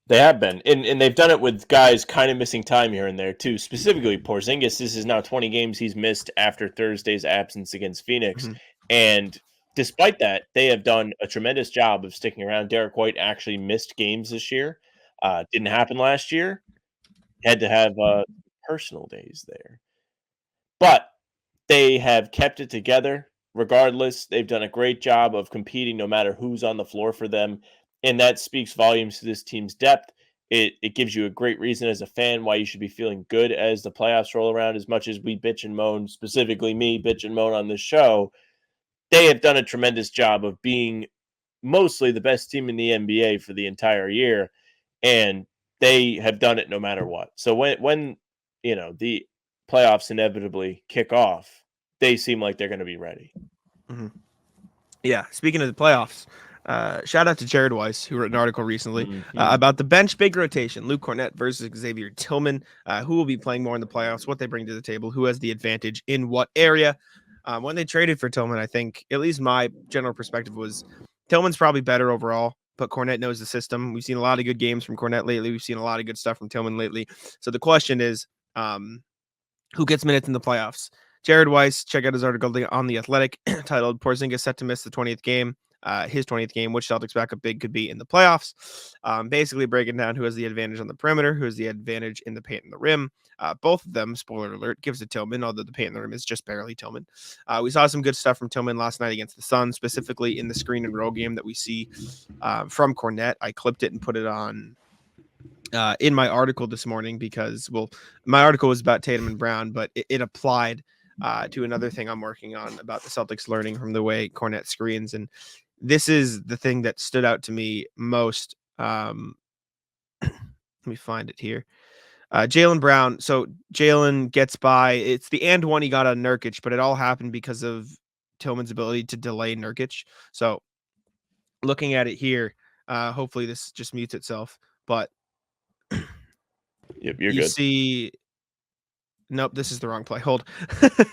They have been, and they've done it with guys kind of missing time here and there too. Specifically, Porzingis. This is now 20 games he's missed after Thursday's absence against Phoenix, and despite that, they have done a tremendous job of sticking around. Derek White actually missed games this year. Didn't happen last year. Had to have personal days there, but they have kept it together. Regardless, they've done a great job of competing no matter who's on the floor for them. And that speaks volumes to this team's depth. It gives you a great reason as a fan why you should be feeling good as the playoffs roll around. As much as we bitch and moan, specifically me bitch and moan on this show, they have done a tremendous job of being mostly the best team in the NBA for the entire year. And they have done it no matter what. So when the playoffs inevitably kick off, they seem like they're going to be ready. Yeah. Speaking of the playoffs, shout out to Jared Weiss, who wrote an article recently about the bench big rotation, Luke Kornet versus Xavier Tillman, who will be playing more in the playoffs, what they bring to the table, who has the advantage in what area. When they traded for Tillman, I think, at least my general perspective was Tillman's probably better overall, but Kornet knows the system. We've seen a lot of good games from Kornet lately. We've seen a lot of good stuff from Tillman lately. So the question is, who gets minutes in the playoffs? Jared Weiss, check out his article on The Athletic titled Porzingis set to miss the 20th game. His 20th game, which Celtics backup big could be in the playoffs. Basically breaking down who has the advantage on the perimeter, who has the advantage in the paint and the rim. Both of them, spoiler alert, gives it Tillman, although the paint and the rim is just barely Tillman. We saw some good stuff from Tillman last night against the Suns, specifically in the screen and roll game that we see from Kornet. I clipped it and put it on in my article this morning because, well, my article was about Tatum and Brown, but it applied to another thing I'm working on about the Celtics learning from the way Kornet screens. And this is the thing that stood out to me most. Let me find it here. Jaylen Brown. So Jaylen gets by. It's the and one he got on Nurkic, but it all happened because of Tillman's ability to delay Nurkic. So looking at it here, hopefully this just mutes itself. But you're you good. See, nope, this is the wrong play. Hold.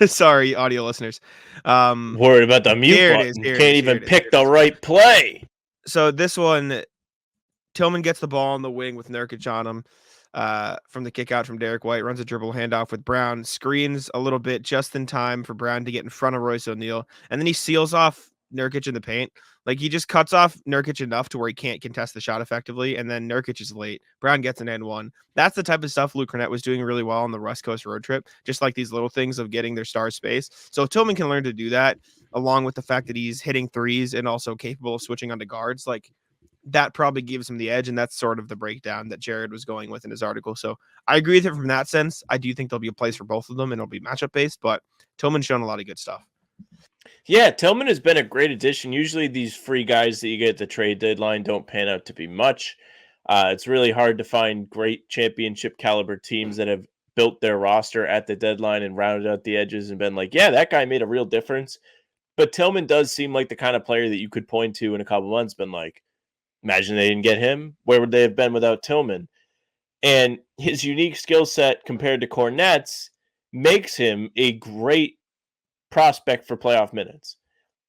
Sorry, audio listeners. Worried about the mute button. Can't even pick the right play. So this one, Tillman gets the ball on the wing with Nurkic on him from the kick out from Derek White, runs a dribble handoff with Brown, screens a little bit just in time for Brown to get in front of Royce O'Neal, and then he seals off Nurkic in the paint. Like, he just cuts off Nurkic enough to where he can't contest the shot effectively, and then Nurkic is late. Brown gets an N1. That's the type of stuff Luke Kornet was doing really well on the West Coast road trip, just like these little things of getting their star space. So if Tillman can learn to do that, along with the fact that he's hitting threes and also capable of switching onto guards, like, that probably gives him the edge, and that's sort of the breakdown that Jared was going with in his article. So I agree with it from that sense. I do think there'll be a place for both of them, and it'll be matchup-based, but Tillman's shown a lot of good stuff. Yeah, Tillman has been a great addition. Usually these free guys that you get at the trade deadline don't pan out to be much. It's really hard to find great championship caliber teams that have built their roster at the deadline and rounded out the edges and been like, yeah, that guy made a real difference. But Tillman does seem like the kind of player that you could point to in a couple months, been like, imagine they didn't get him. Where would they have been without Tillman? And his unique skill set compared to Kornet's makes him a great prospect for playoff minutes.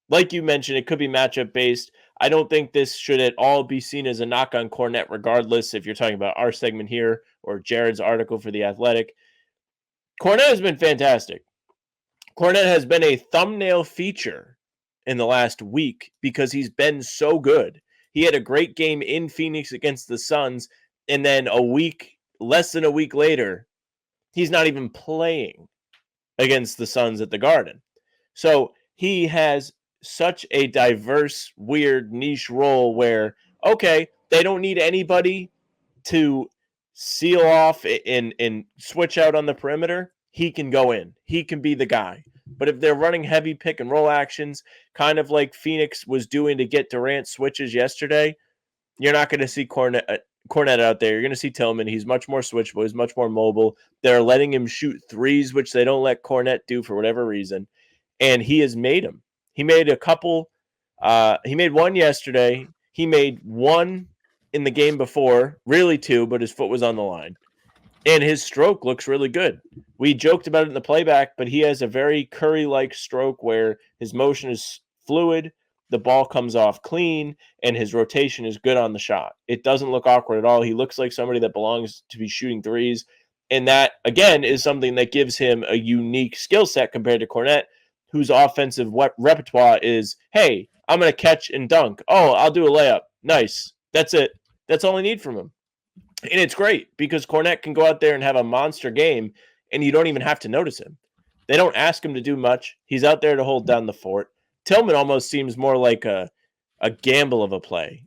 Like you mentioned, it could be matchup based. I don't think this should at all be seen as a knock on Kornet, regardless if you're talking about our segment here or Jared's article for The Athletic. Kornet has been fantastic. Kornet has been a thumbnail feature in the last week because he's been so good. He had a great game in Phoenix against the Suns, and then less than a week later, he's not even playing against the Suns at the Garden. So he has such a diverse, weird, niche role where, okay, they don't need anybody to seal off and switch out on the perimeter. He can go in. He can be the guy. But if they're running heavy pick and roll actions, kind of like Phoenix was doing to get Durant switches yesterday, you're not going to see Kornet out there. You're going to see Tillman. He's much more switchable. He's much more mobile. They're letting him shoot threes, which they don't let Kornet do for whatever reason. And he has made them. He made a couple. He made one yesterday. He made one in the game before, really two, but his foot was on the line. And his stroke looks really good. We joked about it in the playback, but he has a very Curry-like stroke where his motion is fluid. the ball comes off clean and his rotation is good on the shot. It doesn't look awkward at all. He looks like somebody that belongs to be shooting threes. And that, again, is something that gives him a unique skill set compared to Kornet, whose offensive repertoire is, hey, I'm going to catch and dunk. Oh, I'll do a layup. Nice. That's it. That's all I need from him. And it's great because Kornet can go out there and have a monster game, and you don't even have to notice him. They don't ask him to do much. He's out there to hold down the fort. Tillman almost seems more like a gamble of a play.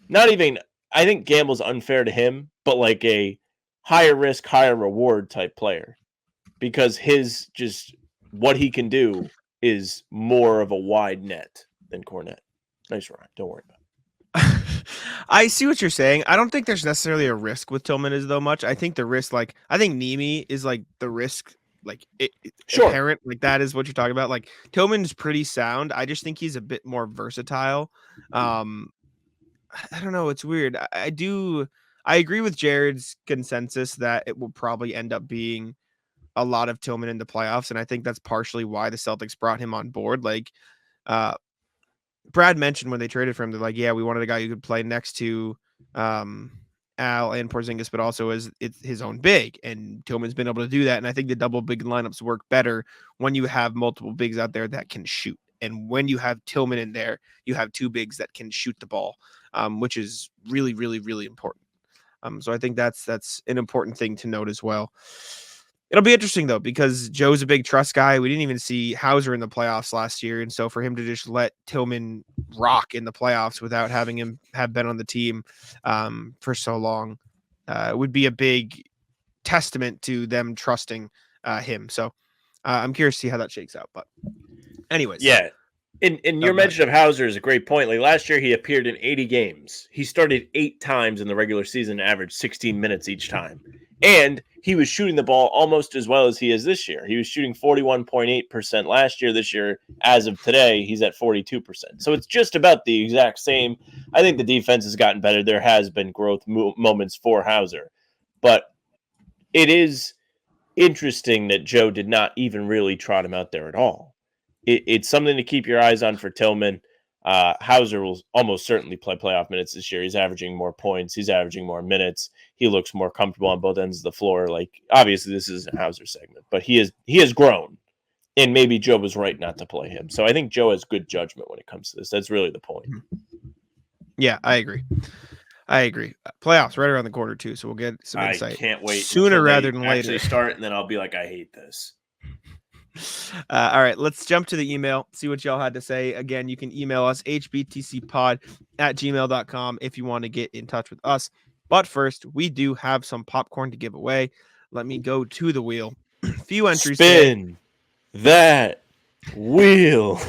Not even, I think gamble's unfair to him, but like a higher risk, higher reward type player. Because his just what he can do is more of a wide net than Kornet. Nice rhyme. Don't worry about it. I see what you're saying. I don't think there's necessarily a risk with Tillman as though much. I think the risk, like, I think Nemi is like the risk, like Sure. apparent, like that is what you're talking about. Like Tillman's pretty sound. I just think he's a bit more versatile. I don't know. It's weird. I agree with Jared's consensus that it will probably end up being a lot of Tillman in the playoffs. And I think that's partially why the Celtics brought him on board. Like, Brad mentioned when they traded for him, they're like, yeah, we wanted a guy who could play next to Al and Porzingis, but also as his own big. And Tillman's been able to do that. And I think the double big lineups work better when you have multiple bigs out there that can shoot. And when you have Tillman in there, you have two bigs that can shoot the ball, which is really, really, really important. So I think that's an important thing to note as well. It'll be interesting, though, because Joe's a big trust guy. We didn't even see Hauser in the playoffs last year. And so for him to just let Tillman rock in the playoffs without having him have been on the team for so long would be a big testament to them trusting him. So I'm curious to see how that shakes out. But anyways. Yeah. And your mention of Hauser is a great point. Like last year, he appeared in 80 games. He started 8 times in the regular season, averaged 16 minutes each time. And he was shooting the ball almost as well as he is this year. He was shooting 41.8% last year. This year, as of today, he's at 42%. So it's just about the exact same. I think the defense has gotten better. There has been growth moments for Hauser. But it is interesting that Joe did not even really trot him out there at all. It's something to keep your eyes on for Tillman. Hauser will almost certainly play playoff minutes this year. He's averaging more points. He's averaging more minutes. He looks more comfortable on both ends of the floor. Like obviously this is a Hauser segment, but he has grown, and maybe Joe was right not to play him. So I think Joe has good judgment when it comes to this. That's really the point. Yeah, I agree. Playoffs right around the corner too, so we'll get some insight. I can't wait sooner rather than later. Actually start, and then I'll be like, I hate this. All right, let's jump to the email, see what y'all had to say. Again, you can email us hbtcpod@gmail.com if you want to get in touch with us. But first, we do have some popcorn to give away. Let me go to the wheel. Few entries. Spin that wheel.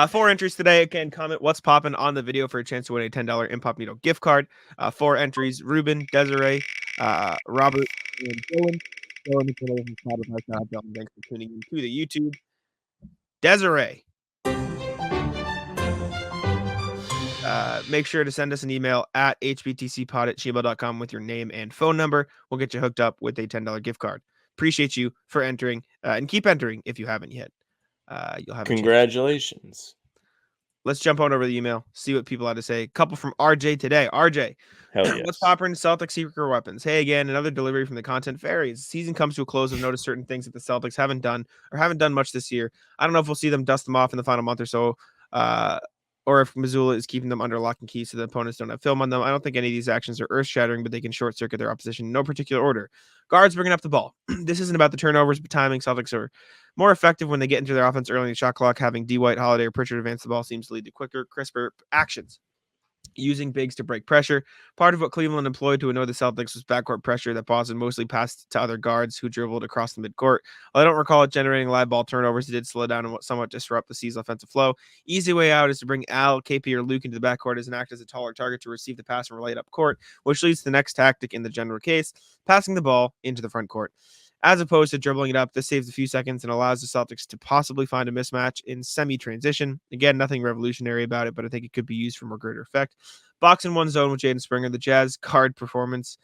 4 entries today. Again, comment what's popping on the video for a chance to win a $10 Incognito gift card. 4 entries: Ruben, Desiree, Robert, and Dylan. Thanks for tuning into the YouTube. Desiree, make sure to send us an email at hbtcpod@gmail.com with your name and phone number. We'll get you hooked up with a $10 gift card. Appreciate you for entering, and keep entering if you haven't yet. You'll have Congratulations. Let's jump on over the email, see what people had to say. A couple from RJ today. RJ, hell yes. What's popping? Celtics secret weapons. Hey, again, another delivery from the content fairies. The season comes to a close. I've noticed certain things that the Celtics haven't done much this year. I don't know if we'll see them dust them off in the final month or so, or if Missoula is keeping them under lock and key so the opponents don't have film on them. I don't think any of these actions are earth-shattering, but they can short-circuit their opposition in no particular order. Guards bringing up the ball. This isn't about the turnovers, but timing. Celtics are more effective when they get into their offense early in the shot clock. Having D. White, Holiday, or Pritchard advance the ball seems to lead to quicker, crisper actions. Using bigs to break pressure. Part of what Cleveland employed to annoy the Celtics was backcourt pressure that Boston mostly passed to other guards who dribbled across the midcourt. While I don't recall it generating live ball turnovers, it did slow down and somewhat disrupt the C's offensive flow. Easy way out is to bring Al, KP, or Luke into the backcourt as an act as a taller target to receive the pass and relay it up court, which leads to the next tactic in the general case, passing the ball into the front court. As opposed to dribbling it up, this saves a few seconds and allows the Celtics to possibly find a mismatch in semi-transition. Again, nothing revolutionary about it, but I think it could be used for more greater effect. Box in one zone with Jaden Springer, the Jazz guard performance.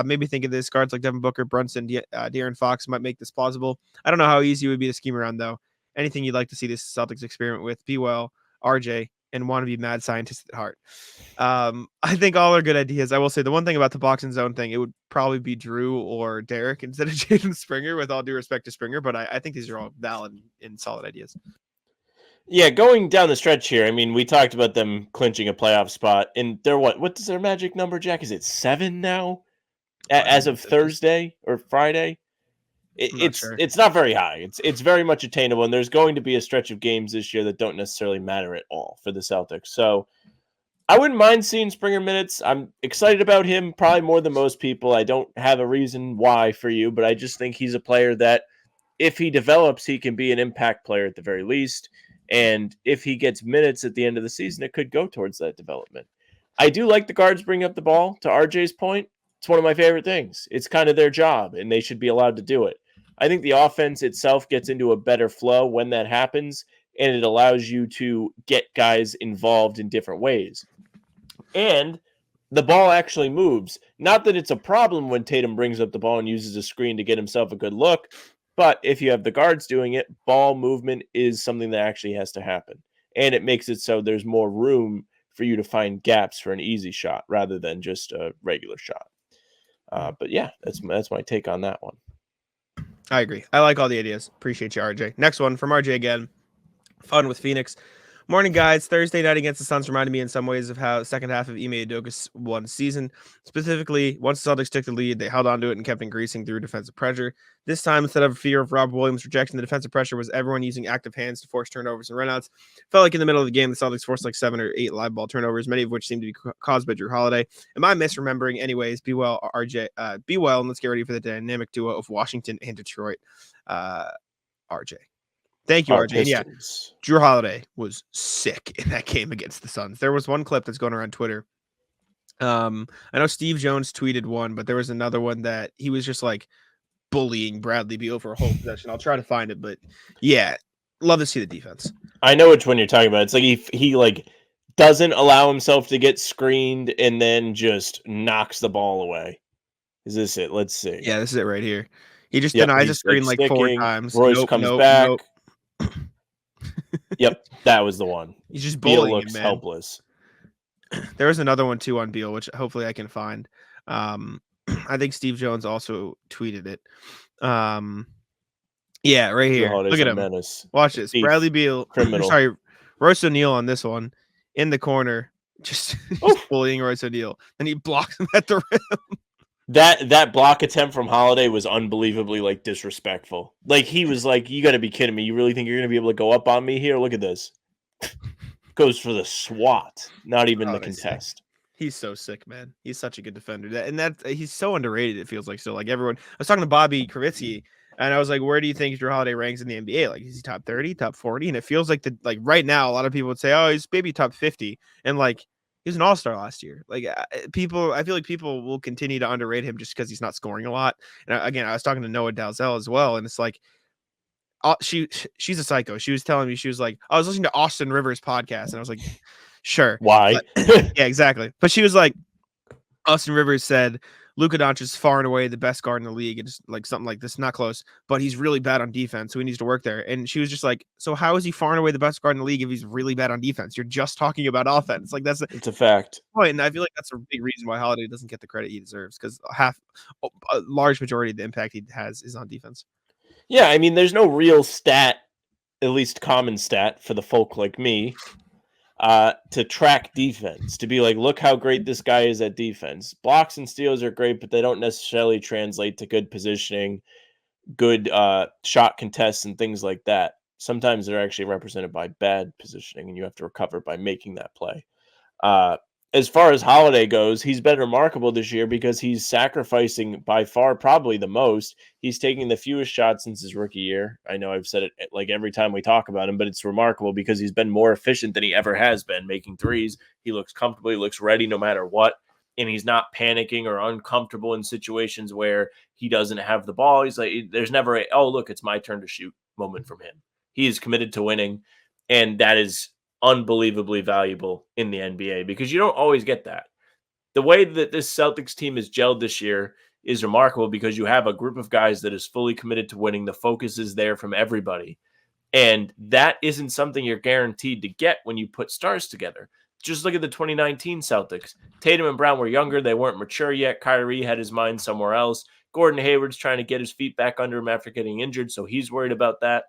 Maybe think of this. Guards like Devin Booker, Brunson, De'Aaron Fox might make this plausible. I don't know how easy it would be to scheme around, though. Anything you'd like to see this Celtics experiment with, be well. RJ, and want to be mad scientists at heart. I think all are good ideas. I will say the one thing about the box and zone thing, it would probably be Drew or Derek instead of Jaden Springer, with all due respect to Springer, but I think these are all valid and solid ideas. Yeah, going down the stretch here, I mean, we talked about them clinching a playoff spot, and they're what's their magic number, Jack? Is it 7 now? As of Thursday or Friday? It's not very high. It's very much attainable, and there's going to be a stretch of games this year that don't necessarily matter at all for the Celtics. So I wouldn't mind seeing Springer minutes. I'm excited about him, probably more than most people. I don't have a reason why for you, but I just think he's a player that, if he develops, he can be an impact player at the very least. And if he gets minutes at the end of the season, it could go towards that development. I do like the guards bringing up the ball. To RJ's point, it's one of my favorite things. It's kind of their job, and they should be allowed to do it. I think the offense itself gets into a better flow when that happens, and it allows you to get guys involved in different ways. And the ball actually moves. Not that it's a problem when Tatum brings up the ball and uses a screen to get himself a good look, but if you have the guards doing it, ball movement is something that actually has to happen. And it makes it so there's more room for you to find gaps for an easy shot rather than just a regular shot. But yeah, that's my take on that one. I agree. I like all the ideas. Appreciate you, RJ. Next one from RJ again. Fun with Phoenix. Morning, guys. Thursday night against the Suns reminded me in some ways of how the second half of Ime Udoka's one season. Specifically, once the Celtics took the lead, they held on to it and kept increasing through defensive pressure. This time, instead of fear of Robert Williams rejecting the defensive pressure, was everyone using active hands to force turnovers and runouts. Felt like in the middle of the game, the Celtics forced like 7 or 8 live ball turnovers, many of which seemed to be caused by Drew Holiday. Am I misremembering? Anyways, be well, RJ. Be well, and let's get ready for the dynamic duo of Washington and Detroit. RJ. Thank you, RJ. Yeah, Drew Holiday was sick in that game against the Suns. There was one clip that's going around Twitter. I know Steve Jones tweeted one, but there was another one that he was just like bullying Bradley Beal for a whole possession. I'll try to find it, but yeah, love to see the defense. I know which one you're talking about. It's like he like doesn't allow himself to get screened and then just knocks the ball away. Is this it? Let's see. Yeah, this is it right here. He just denies a screen like 4 times. Royce comes back. Yep, that was the one. He's just bullying. Beal looks him, helpless. There was another one too on Beal, which hopefully I can find. I think Steve Jones also tweeted it. Yeah, right here. Look at him. Menace. Watch this. Thief. Bradley Beal. Criminal. Sorry, Royce O'Neal on this one in the corner, just bullying Royce O'Neal. Then he blocks him at the rim. That block attempt from Holiday was unbelievably like disrespectful. Like he was like, "You got to be kidding me! You really think you're going to be able to go up on me here? Look at this." Goes for the swat, not even the contest. Sick. He's so sick, man. He's such a good defender. He's so underrated. It feels like so. Like everyone, I was talking to Bobby Kravitsky, and I was like, "Where do you think Drew Holiday ranks in the NBA? Like, is he top 30, top 40?" And it feels like right now, a lot of people would say, "Oh, he's maybe top 50," and like. He was an all-star last year. Like I feel like people will continue to underrate him just because he's not scoring a lot. And again, I was talking to Noah Dalzell as well, and it's like, she's a psycho. She was telling me, she was like, I was listening to Austin Rivers' podcast, and I was like, sure, why? Yeah, exactly. But she was like, Austin Rivers said Luka Doncic is far and away the best guard in the league. It's like something like this, not close, but he's really bad on defense, so he needs to work there. And she was just like, so how is he far and away the best guard in the league if he's really bad on defense? You're just talking about offense. Like it's a fact. Point, and I feel like that's a big reason why Holiday doesn't get the credit he deserves, because a large majority of the impact he has is on defense. Yeah, I mean, there's no real stat, at least common stat for the folk like me, to track defense, to be like, look how great this guy is at defense. Blocks and steals are great, but they don't necessarily translate to good positioning, good shot contests, and things like that. Sometimes they're actually represented by bad positioning, and you have to recover by making that play. As far as Holiday goes, he's been remarkable this year because he's sacrificing by far probably the most. He's taking the fewest shots since his rookie year. I know I've said it like every time we talk about him, but it's remarkable because he's been more efficient than he ever has been making threes. He looks comfortable. He looks ready no matter what. And he's not panicking or uncomfortable in situations where he doesn't have the ball. He's like, there's never a, oh, look, it's my turn to shoot moment from him. He is committed to winning. And that is unbelievably valuable in the NBA because you don't always get that. The way that this Celtics team is gelled this year is remarkable because you have a group of guys that is fully committed to winning. The focus is there from everybody. And that isn't something you're guaranteed to get when you put stars together. Just look at the 2019 Celtics. Tatum and Brown were younger. They weren't mature yet. Kyrie had his mind somewhere else. Gordon Hayward's trying to get his feet back under him after getting injured, so he's worried about that.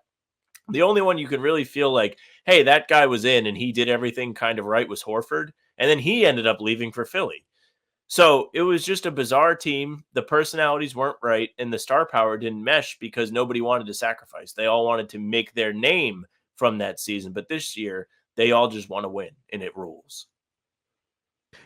The only one you can really feel like, hey, that guy was in and he did everything kind of right was Horford. And then he ended up leaving for Philly. So it was just a bizarre team. The personalities weren't right, and the star power didn't mesh because nobody wanted to sacrifice. They all wanted to make their name from that season. But this year, they all just want to win, and it rules.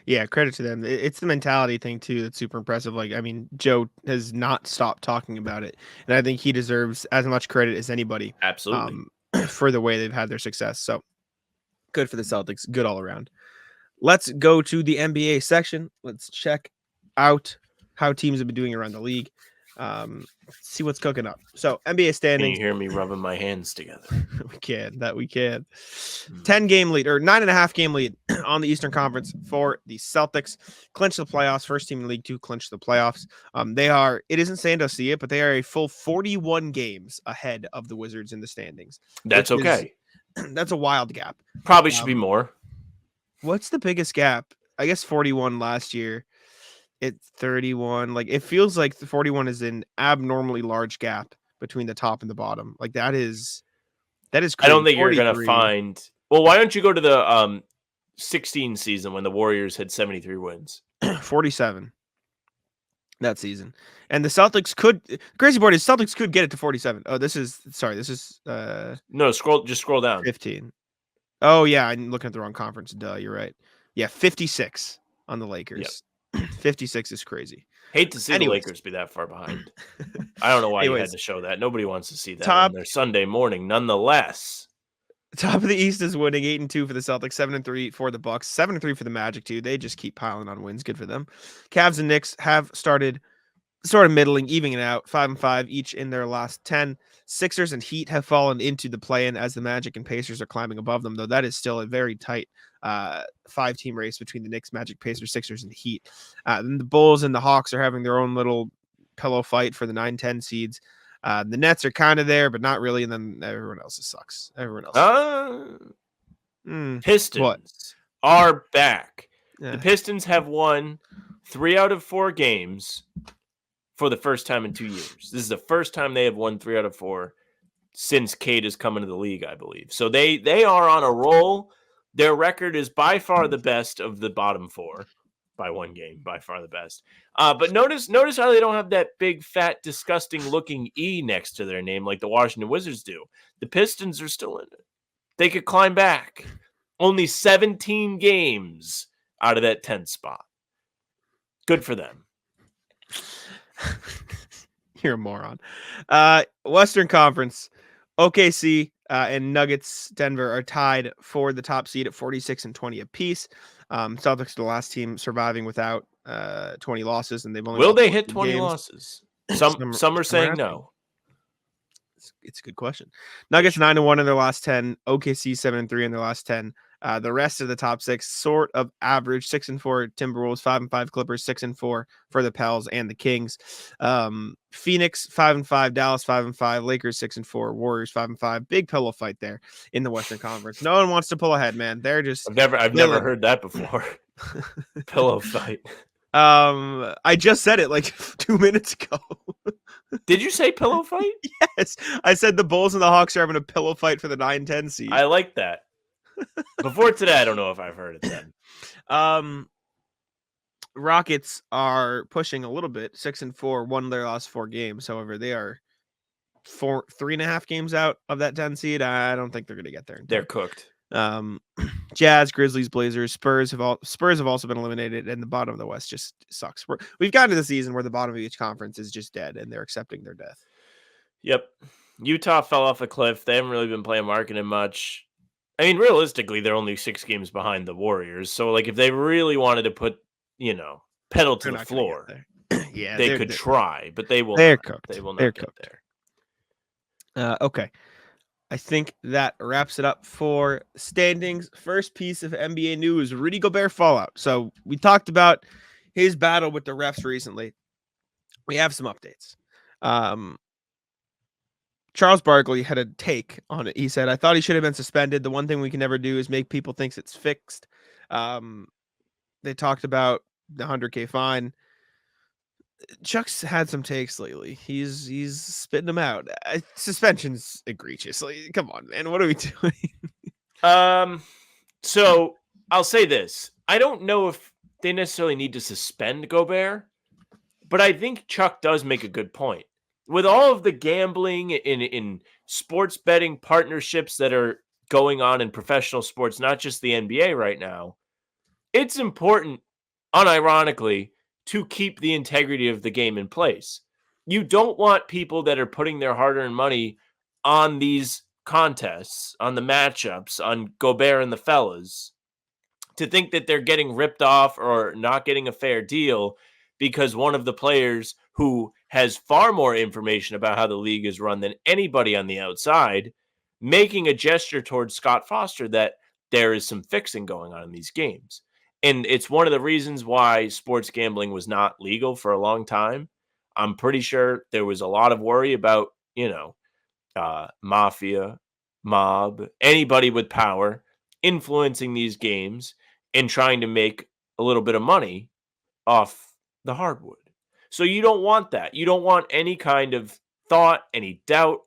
Yeah, credit to them. It's the mentality thing too that's super impressive. Like, I mean, Joe has not stopped talking about it, and I think he deserves as much credit as anybody. Absolutely. For the way they've had their success. So good for the Celtics. Good all around. Let's go to the NBA section. Let's check out how teams have been doing around the league. See what's cooking up. So NBA Can you standings. hear me rubbing my hands together? we can. 10-game lead or 9.5 game lead on the Eastern Conference for the Celtics. Clinch the playoffs. First team in League Two clinch the playoffs. It isn't saying to see it, but they are a full 41 games ahead of the Wizards in the standings. That's okay. That's a wild gap. Probably should be more. What's the biggest gap? I guess 41 last year. It's 31. Like, it feels like the 41 is an abnormally large gap between the top and the bottom. Like, that is crazy. I don't think you're gonna find. Well, why don't you go to the 16 season when the Warriors had 73 wins? 47 that season. And the Celtics could crazy part is Celtics could get it to 47. Oh, this is No, scroll down. 15. Oh yeah, I'm looking at the wrong conference. Duh, you're right. Yeah, 56 on the Lakers. Yep. 56 is crazy. Hate to see the Lakers be that far behind. I don't know why you had to show that. Nobody wants to see that on their Sunday morning. Nonetheless, top of the East is winning 8-2 for the Celtics, 7-3 for the Bucks, 7-3 for the Magic too. They just keep piling on wins. Good for them. Cavs and Knicks have started sort of middling, evening it out, 5-5 each in their last 10. Sixers and Heat have fallen into the play-in as the Magic and Pacers are climbing above them, though that is still a very tight 5-team race between the Knicks, Magic, Pacers, Sixers, and Heat. Then the Bulls and the Hawks are having their own little pillow fight for the 9-10 seeds. The Nets are kind of there, but not really, and then everyone else sucks. Everyone else. Pistons are back. The Pistons have won 3 out of 4 games for the first time in 2 years. This is the first time they have won 3 out of 4 since Cade has come into the league, I believe. So they are on a roll. Their record is by far the best of the bottom 4 by 1 game, by far the best. But notice how they don't have that big, fat, disgusting-looking E next to their name like the Washington Wizards do. The Pistons are still in it. They could climb back. Only 17 games out of that 10th spot. Good for them. You're a moron. Western Conference, OKC and Nuggets, Denver are tied for the top seed at 46-20 apiece. Celtics are the last team surviving without 20 losses, and they've only will they hit 20 losses? Some are saying no. It's a good question. Nuggets 9-1 in their last 10. OKC 7-3 in their last 10. The rest of the top 6 sort of average 6-4 Timberwolves, 5-5 Clippers, 6-4 for the Pels and the Kings. Phoenix 5-5, Dallas 5-5, Lakers 6-4, Warriors 5-5. Big pillow fight there in the Western Conference. No one wants to pull ahead, man. They're just I've never heard that before. Pillow fight. I just said it like 2 minutes ago. Did you say pillow fight? Yes. I said the Bulls and the Hawks are having a pillow fight for the 9-10 seed. I like that. Before today, I don't know if I've heard it then. Rockets are pushing a little bit, 6-4, won their last 4 games. However, they are 3.5 games out of that 10 seed. I don't think they're going to get there. They're cooked. Jazz, Grizzlies, Blazers, Spurs have also been eliminated, and the bottom of the West just sucks. We've gotten to the season where the bottom of each conference is just dead, and they're accepting their death. Yep. Utah fell off a cliff. They haven't really been playing marketing much. I mean, realistically, they're only 6 games behind the Warriors. So, like, if they really wanted to put, pedal to the floor, yeah, they could try, but they will. They're not. cooked. They will not they're get cooked. there. Okay. I think that wraps it up for standings. First piece of NBA news, Rudy Gobert fallout. So we talked about his battle with the refs recently. We have some updates. Charles Barkley had a take on it. He said, I thought he should have been suspended. The one thing we can never do is make people think it's fixed. They talked about the $100K fine. Chuck's had some takes lately. He's spitting them out. Suspension's egregious. Like, come on, man. What are we doing? So I'll say this. I don't know if they necessarily need to suspend Gobert, but I think Chuck does make a good point. With all of the gambling in sports betting partnerships that are going on in professional sports, not just the NBA right now, it's important, unironically, to keep the integrity of the game in place. You don't want people that are putting their hard-earned money on these contests, on the matchups, on Gobert and the fellas, to think that they're getting ripped off or not getting a fair deal because one of the players who has far more information about how the league is run than anybody on the outside, making a gesture towards Scott Foster that there is some fixing going on in these games. And it's one of the reasons why sports gambling was not legal for a long time. I'm pretty sure there was a lot of worry about, mafia, mob, anybody with power influencing these games and trying to make a little bit of money off the hardwood. So you don't want that. You don't want any kind of thought, any doubt.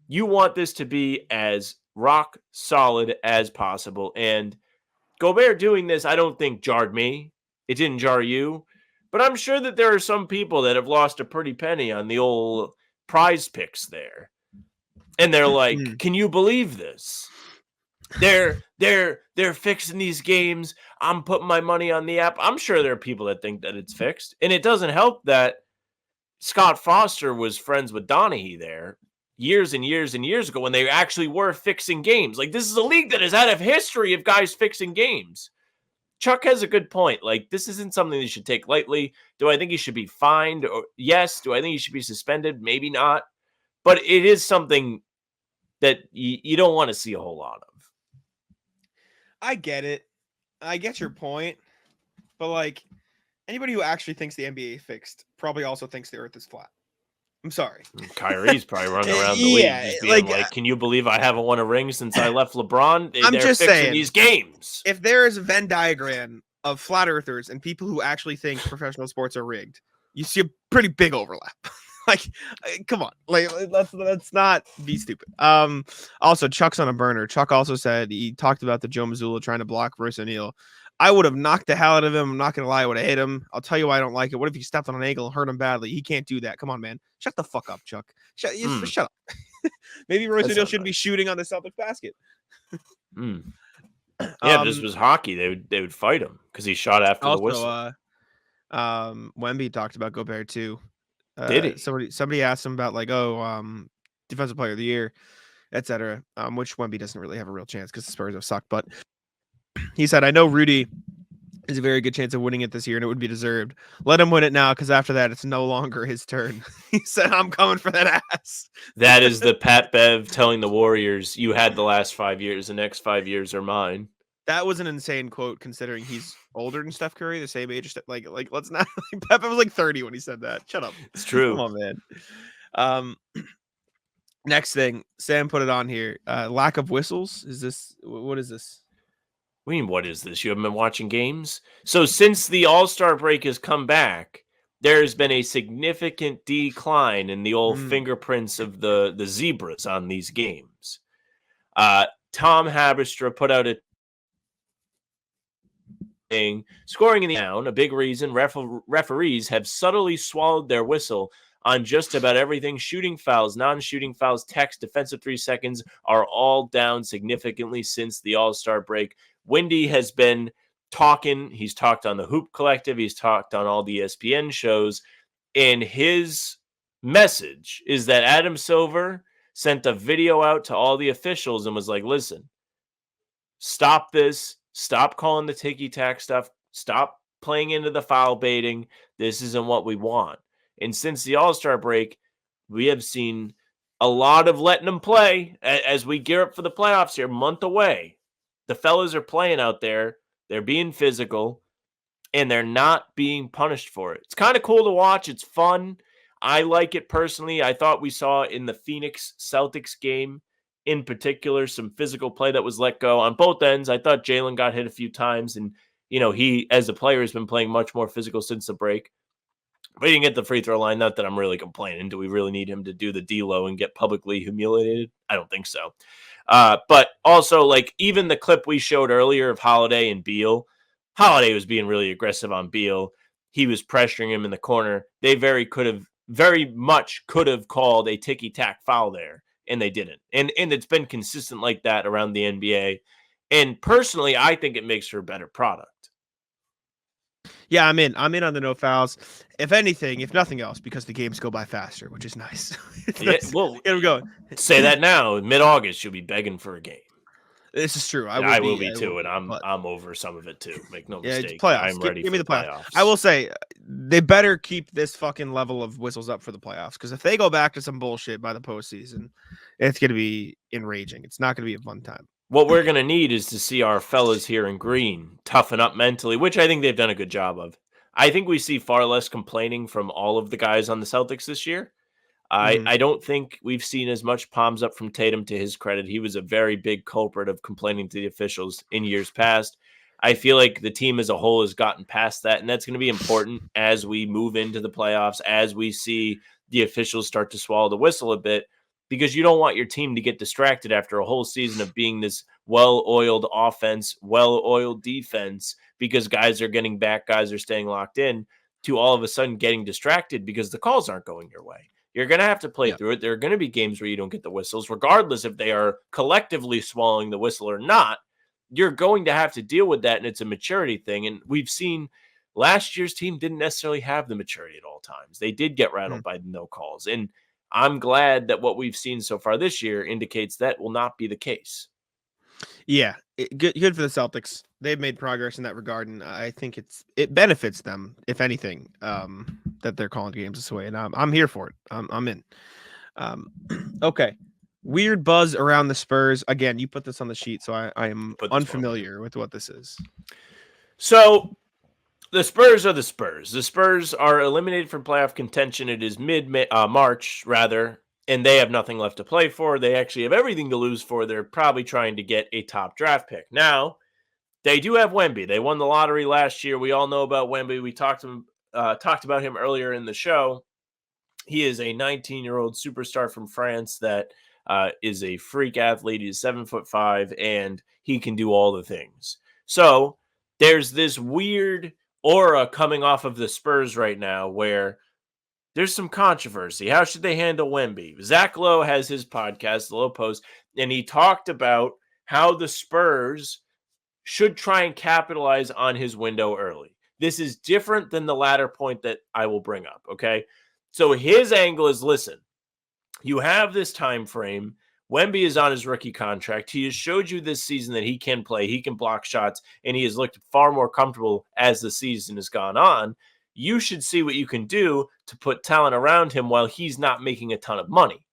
You want this to be as rock solid as possible. And Gobert doing this, I don't think jarred me. It didn't jar you. But I'm sure that there are some people that have lost a pretty penny on the old prize picks there. And they're like, can you believe this? They're fixing these games. I'm putting my money on the app. I'm sure there are people that think that it's fixed. And it doesn't help that Scott Foster was friends with Donaghy there years and years and years ago when they actually were fixing games. Like, this is a league that has had a history of guys fixing games. Chuck has a good point. Like, this isn't something you should take lightly. Do I think he should be fined? Or yes. Do I think he should be suspended? Maybe not. But it is something that you don't want to see a whole lot of. I get it. I get your point. But, like, anybody who actually thinks the NBA fixed probably also thinks the earth is flat. I'm sorry. Kyrie's probably running around the league just being like, can you believe I haven't won a ring since I left LeBron? I'm They're just fixing saying, these games. If there is a Venn diagram of flat earthers and people who actually think professional sports are rigged, you see a pretty big overlap. Like, come on, like let's not be stupid. Also, Chuck's on a burner. Chuck also said he talked about the Joe Mazzulla trying to block Royce O'Neal. I would have knocked the hell out of him. I'm not gonna lie, I would have hit him. I'll tell you why I don't like it. What if he stepped on an ankle and hurt him badly? He can't do that. Come on, man. Shut the fuck up, Chuck. Shut up. Maybe Royce O'Neal shouldn't be shooting on the Celtics basket. Yeah, if this was hockey, they would fight him because he shot after the whistle. Wemby talked about Gobert too. Did he? Somebody asked him about defensive player of the year, etc. Which Wemby doesn't really have a real chance because the Spurs have sucked. But he said, I know Rudy is a very good chance of winning it this year and it would be deserved. Let him win it now because after that, it's no longer his turn. He said, I'm coming for that ass. That is the Pat Bev telling the Warriors, you had the last 5 years. The next 5 years are mine. That was an insane quote considering he's older than Steph Curry, the same age. Like let's not. Pepe was like 30 when he said that. Shut up. It's true. Come on, man. Next thing, Sam put it on here. Lack of whistles. Is this what is this? What do you mean, what is this? You haven't been watching games? So since the All-Star break has come back, there's been a significant decline in the old fingerprints of the zebras on these games. Tom Haberstra put out a scoring in the down, a big reason referees have subtly swallowed their whistle on just about everything. Shooting fouls, non-shooting fouls, text, defensive 3 seconds are all down significantly since the All-Star break. Wendy has been talking. He's talked on the Hoop Collective. He's talked on all the ESPN shows. And his message is that Adam Silver sent a video out to all the officials and was like, listen, stop this. Stop calling the ticky-tack stuff. Stop playing into the foul baiting. This isn't what we want. And since the All-Star break, we have seen a lot of letting them play as we gear up for the playoffs here, a month away. The fellas are playing out there. They're being physical, and they're not being punished for it. It's kind of cool to watch. It's fun. I like it personally. I thought we saw in the Phoenix Celtics game in particular some physical play that was let go on both ends. I thought Jalen got hit a few times, and he as a player has been playing much more physical since the break. But he didn't get the free throw line. Not that I'm really complaining. Do we really need him to do the D-Lo and get publicly humiliated? I don't think so. But also, like, even the clip we showed earlier of Holiday and Beal, Holiday was being really aggressive on Beal. He was pressuring him in the corner. They very much could have called a ticky-tack foul there, and they didn't. And it's been consistent like that around the NBA. And personally, I think it makes for a better product. Yeah, I'm in on the no fouls. If anything, if nothing else, because the games go by faster, which is nice. Yeah, well, here we go. Say that now. Mid-August, you'll be begging for a game. This is true. I will be too, and I'm over some of it too. Make no mistake. Playoffs. I'm ready give for me the playoffs. I will say they better keep this fucking level of whistles up for the playoffs, because if they go back to some bullshit by the postseason, it's going to be enraging. It's not going to be a fun time. What we're going to need is to see our fellas here in green toughen up mentally, which I think they've done a good job of. I think we see far less complaining from all of the guys on the Celtics this year. I don't think we've seen as much palms up from Tatum. To his credit, he was a very big culprit of complaining to the officials in years past. I feel like the team as a whole has gotten past that, and that's going to be important as we move into the playoffs, as we see the officials start to swallow the whistle a bit, because you don't want your team to get distracted after a whole season of being this well-oiled offense, well-oiled defense, because guys are getting back, guys are staying locked in, to all of a sudden getting distracted because the calls aren't going your way. You're going to have to play through it. There are going to be games where you don't get the whistles, regardless if they are collectively swallowing the whistle or not. You're going to have to deal with that, and it's a maturity thing. And we've seen last year's team didn't necessarily have the maturity at all times. They did get rattled by no calls. And I'm glad that what we've seen so far this year indicates that will not be the case. Yeah, good for the Celtics. They've made progress in that regard, and I think it benefits them, if anything, that they're calling games this way. And I'm here for it. I'm in. Okay. Weird buzz around the Spurs. Again, you put this on the sheet, so I am unfamiliar with what this is. So the Spurs are the Spurs. The Spurs are eliminated from playoff contention. It is mid-March, rather, and they have nothing left to play for. They actually have everything to lose for. They're probably trying to get a top draft pick. Now, they do have Wemby. They won the lottery last year. We all know about Wemby. We talked about him earlier in the show. He is a 19-year-old superstar from France that is a freak athlete. He's 7'5", and he can do all the things. So there's this weird aura coming off of the Spurs right now where there's some controversy. How should they handle Wemby? Zach Lowe has his podcast, The Lowe Post, and he talked about how the Spurs should try and capitalize on his window early. This is different than the latter point that I will bring up, okay? So his angle is, listen, you have this time frame. Wemby is on his rookie contract. He has showed you this season that he can play, he can block shots, and he has looked far more comfortable as the season has gone on. You should see what you can do to put talent around him while he's not making a ton of money,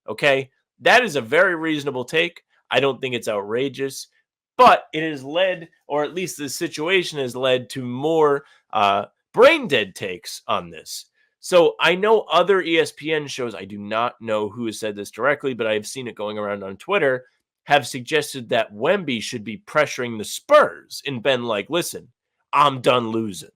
okay? That is a very reasonable take. I don't think it's outrageous, but it has led, or at least the situation has led to more brain dead takes on this. So I know other ESPN shows, I do not know who has said this directly, but I've seen it going around on Twitter, have suggested that Wemby should be pressuring the Spurs and been like, listen, I'm done losing.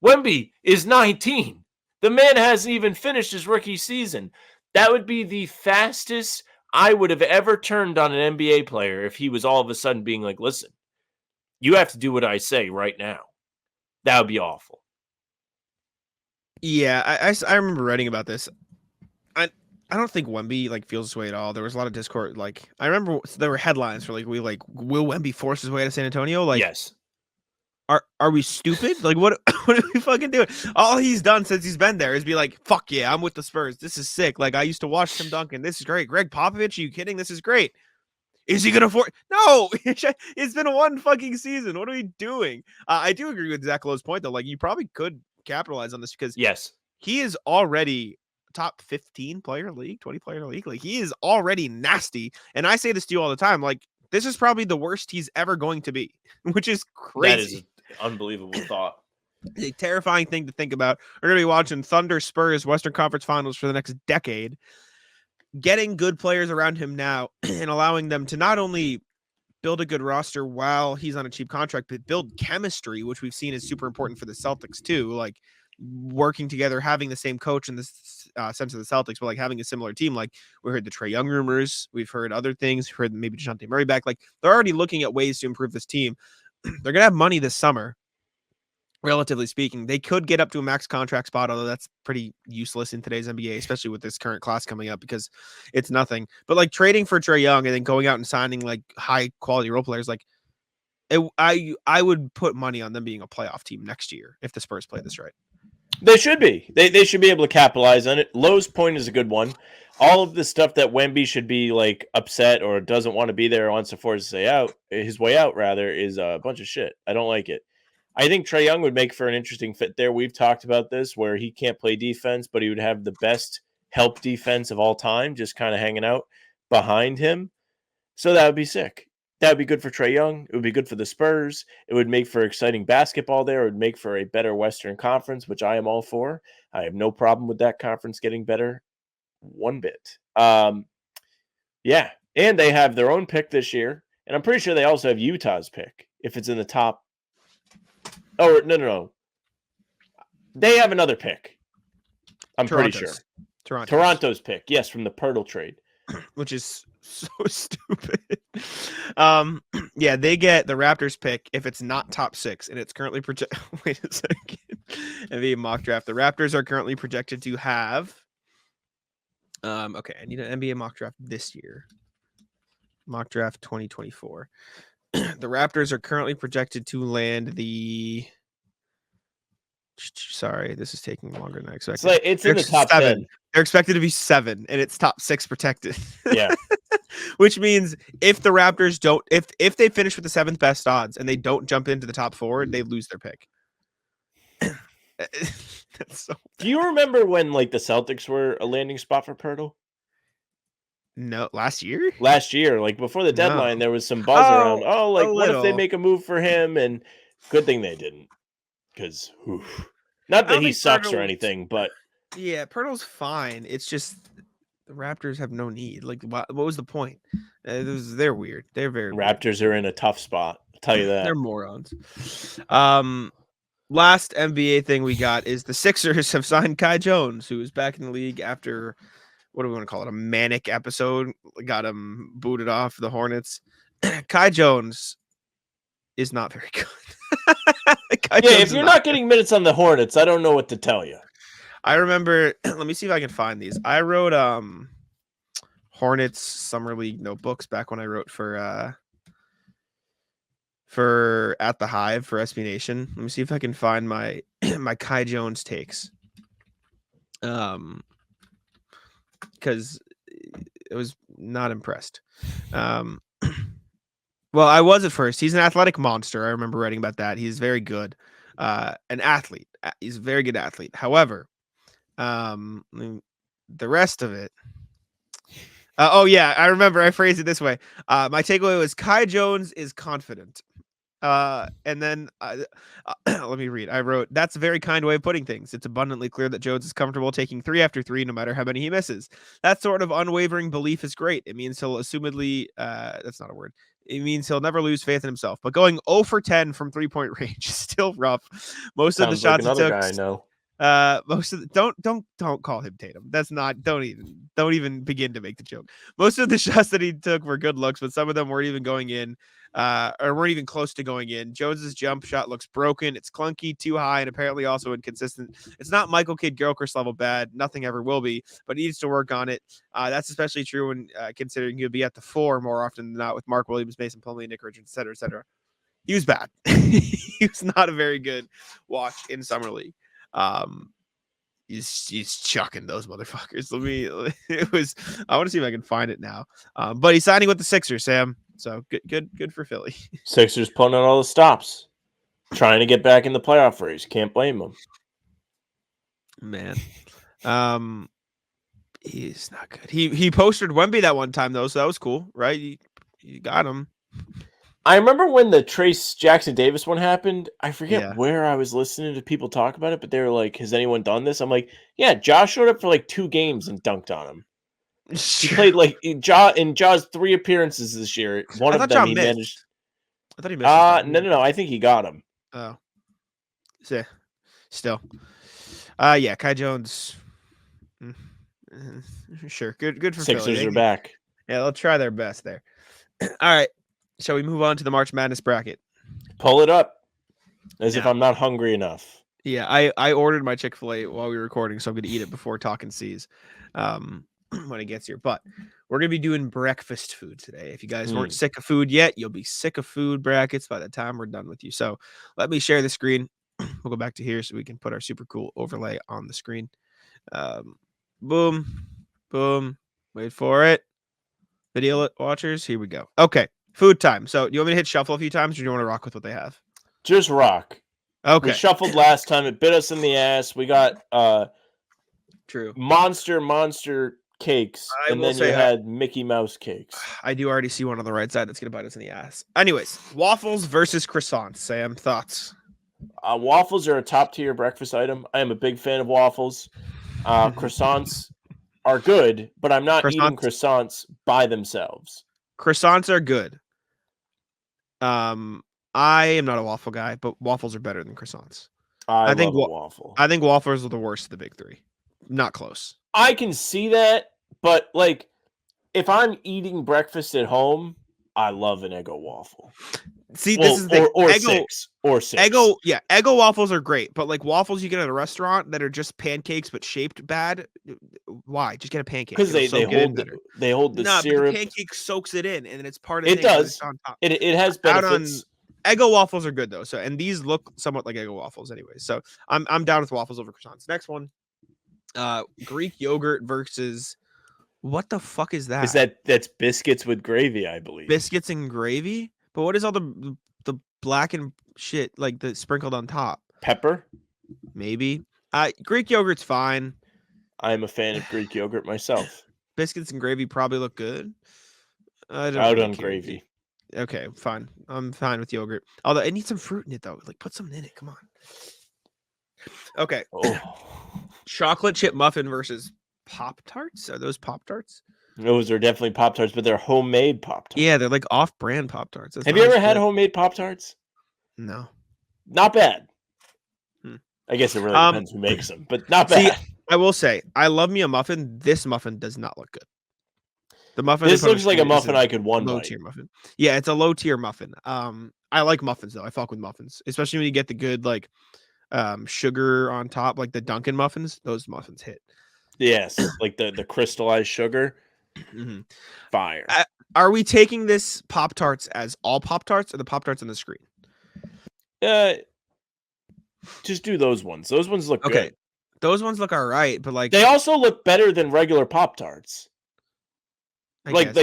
Wemby is 19. The man hasn't even finished his rookie season. That would be the fastest I would have ever turned on an NBA player if he was all of a sudden being like, listen, you have to do what I say right now. That would be awful. Yeah, I remember writing about this. I don't think Wemby feels this way at all. There was a lot of discord. I remember there were headlines for will Wemby force his way to San Antonio? Yes. Are we stupid? What are we fucking doing? All he's done since he's been there is be like, fuck yeah, I'm with the Spurs. This is sick. I used to watch Tim Duncan. This is great. Greg Popovich, are you kidding? This is great. Is he going to force? No, it's been one fucking season. What are we doing? I do agree with Zach Lowe's point, though. You probably could capitalize on this because yes, he is already top 15 player in the league, 20 player in the league. He is already nasty. And I say this to you all the time. This is probably the worst he's ever going to be, which is crazy. That is an unbelievable thought. a terrifying thing to think about. We're going to be watching Thunder Spurs Western Conference Finals for the next decade. Getting good players around him now and allowing them to not only build a good roster while he's on a cheap contract, but build chemistry, which we've seen is super important for the Celtics too. Like working together, having the same coach in the sense of the Celtics, but like having a similar team. Like we heard the Trae Young rumors, we've heard other things, we've heard maybe DeJounte Murray back. Like they're already looking at ways to improve this team. They're gonna have money this summer. Relatively speaking, they could get up to a max contract spot, although that's pretty useless in today's NBA, especially with this current class coming up because it's nothing. But like trading for Trae Young and then going out and signing like high quality role players, like I would put money on them being a playoff team next year if the Spurs play this right. They should be. They should be able to capitalize on it. Lowe's point is a good one. All of the stuff that Wemby should be like upset or doesn't want to be there or wants to force his way out rather is a bunch of shit. I don't like it. I think Trae Young would make for an interesting fit there. We've talked about this where he can't play defense, but he would have the best help defense of all time, just kind of hanging out behind him. So that would be sick. That would be good for Trae Young. It would be good for the Spurs. It would make for exciting basketball there. It would make for a better Western Conference, which I am all for. I have no problem with that conference getting better one bit. Yeah, and they have their own pick this year, and I'm pretty sure they also have Utah's pick if it's in the top. Oh, no. They have another pick. I'm pretty sure. Toronto's pick. Yes, from the Pirtle trade. Which is so stupid. Yeah, they get the Raptors pick if it's not top 6, and it's currently projected. Wait a second. NBA mock draft. The Raptors are currently projected to have. Okay, I need an NBA mock draft this year. Mock draft 2024. The Raptors are currently projected to land the. Sorry, this is taking longer than I expected. It's in the top 7. 10. They're expected to be 7, and it's top 6 protected. Yeah. Which means if the Raptors don't, if they finish with the 7th best odds and they don't jump into the top 4, they lose their pick. That's so. Do you remember when like the Celtics were a landing spot for Pirtle? No, last year, like before the deadline, there was some buzz around. Oh, like what if they make a move for him? And good thing they didn't, because not that he sucks or anything, but yeah, Pirtle's fine. It's just the Raptors have no need. Like, what was the point? They're weird. They're very Raptors are in a tough spot. I'll tell you that. They're morons. Last NBA thing we got is the Sixers have signed Kai Jones, who is back in the league after. What do we want to call it? A manic episode. Got him booted off the Hornets. Kai Jones is not very good. If you're not getting minutes on the Hornets, I don't know what to tell you. I remember, let me see if I can find these. I wrote Hornets Summer League notebooks back when I wrote for At the Hive for SB Nation. Let me see if I can find my my Kai Jones takes. Because I was not impressed. Well, I was at first. He's an athletic monster. I remember writing about that. He's very good. An athlete. He's a very good athlete. However, the rest of it. Oh, yeah. I remember. I phrased it this way. My takeaway was Kai Jones is confident. And then let me read. I wrote, that's a very kind way of putting things. It's abundantly clear that Jones is comfortable taking 3 after 3, no matter how many he misses. That sort of unwavering belief is great. It means he'll assumedly, that's not a word. It means he'll never lose faith in himself. But going 0 for 10 from 3-point range is still rough. Most of the shots he took. Guy I know. Most of the, don't call him Tatum. That's not. Don't even begin to make the joke. Most of the shots that he took were good looks, but some of them weren't even going in, or weren't even close to going in. Jones's jump shot looks broken. It's clunky, too high, and apparently also inconsistent. It's not Michael Kidd-Gilchrist level bad. Nothing ever will be, but he needs to work on it. That's especially true when considering he'll be at the 4 more often than not with Mark Williams, Mason Plumlee, Nick Richards, et cetera, et cetera. He was bad. He was not a very good watch in Summer League. He's chucking those motherfuckers. I want to see if I can find it now. But he's signing with the Sixers, Sam. So good for Philly. Sixers pulling out all the stops, trying to get back in the playoff race. Can't blame them. Man, he's not good. He posted Wemby that one time though, so that was cool, right? You got him. I remember when the Trace Jackson Davis one happened. I forget Yeah. where I was listening to people talk about it, but they were like, "Has anyone done this?" I'm like, "Yeah, Josh showed up for like 2 games and dunked on him." He played like in Ja's 3 appearances this year. One I of thought them Ja he missed. managed. I thought he missed. This time. No. I think he got him. Oh, still. Yeah, Kai Jones. Sure, good for Sixers Philly. are back. Yeah, they'll try their best there. All right, shall we move on to the March Madness bracket? Pull it up, as if Yeah. I'm not hungry enough. Yeah, I ordered my Chick-fil-A while we were recording, so I'm going to eat it before talking C's when it gets here. But we're going to be doing breakfast food today. If you guys weren't sick of food yet, you'll be sick of food brackets by the time we're done with you. So let me share the screen. We'll go back to here so we can put our super cool overlay on the screen. Boom, boom. Wait for it. Video watchers, here we go. Okay, food time. So do you want me to hit shuffle a few times, or do you want to rock with what they have? Just rock. Okay. We shuffled last time. It bit us in the ass. We got True. monster cakes, I and will then say you had Mickey Mouse cakes. I do already see one on the right side that's going to bite us in the ass. Anyways, waffles versus croissants. Sam, thoughts? Waffles are a top-tier breakfast item. I am a big fan of waffles. Croissants are good, but I'm not eating croissants by themselves. Croissants are good. I am not a waffle guy, but waffles are better than croissants. I think love a waffle. I think waffles are the worst of the big three. Not close. I can see that, but like if I'm eating breakfast at home, I love an Eggo waffle. See, this is the or six. Eggo waffles are great, but like waffles you get at a restaurant that are just pancakes but shaped bad. Why? Just get a pancake because they hold the syrup. But the pancake soaks it in, and then it's part of it. Does on top. It has benefits. Eggo waffles are good though. So and these look somewhat like Eggo waffles anyway. So I'm down with waffles over croissants. Next one, Greek yogurt versus. What the fuck is that? That's biscuits with gravy, I believe. Biscuits and gravy? But what is all the black and shit like the sprinkled on top? Pepper? Maybe. Greek yogurt's fine. I'm a fan of Greek yogurt myself. Biscuits and gravy probably look good. Out on gravy. Okay, fine. I'm fine with yogurt. Although it needs some fruit in it though. Like put something in it. Come on. Okay. Oh. Chocolate chip muffin versus Pop-Tarts? Are those Pop-Tarts? Those are definitely Pop-Tarts, but they're homemade Pop-Tarts. Yeah, they're like off-brand Pop-Tarts. Have you ever had homemade Pop-Tarts? No. Not bad. I guess it really depends who makes them, but not bad. See, I will say, I love me a muffin. This muffin does not look good. The muffin. This looks like a muffin I could one low-tier muffin. Yeah, it's a low-tier muffin. I like muffins though. I fuck with muffins, especially when you get the good like sugar on top, like the Dunkin' muffins. Those muffins hit. Yes, like the crystallized sugar. Mm-hmm. Fire. Are we taking this Pop-Tarts as all Pop-Tarts or the Pop-Tarts on the screen? Just do those ones. Those ones look good. Those ones look all right, but like they also look better than regular Pop-Tarts. Like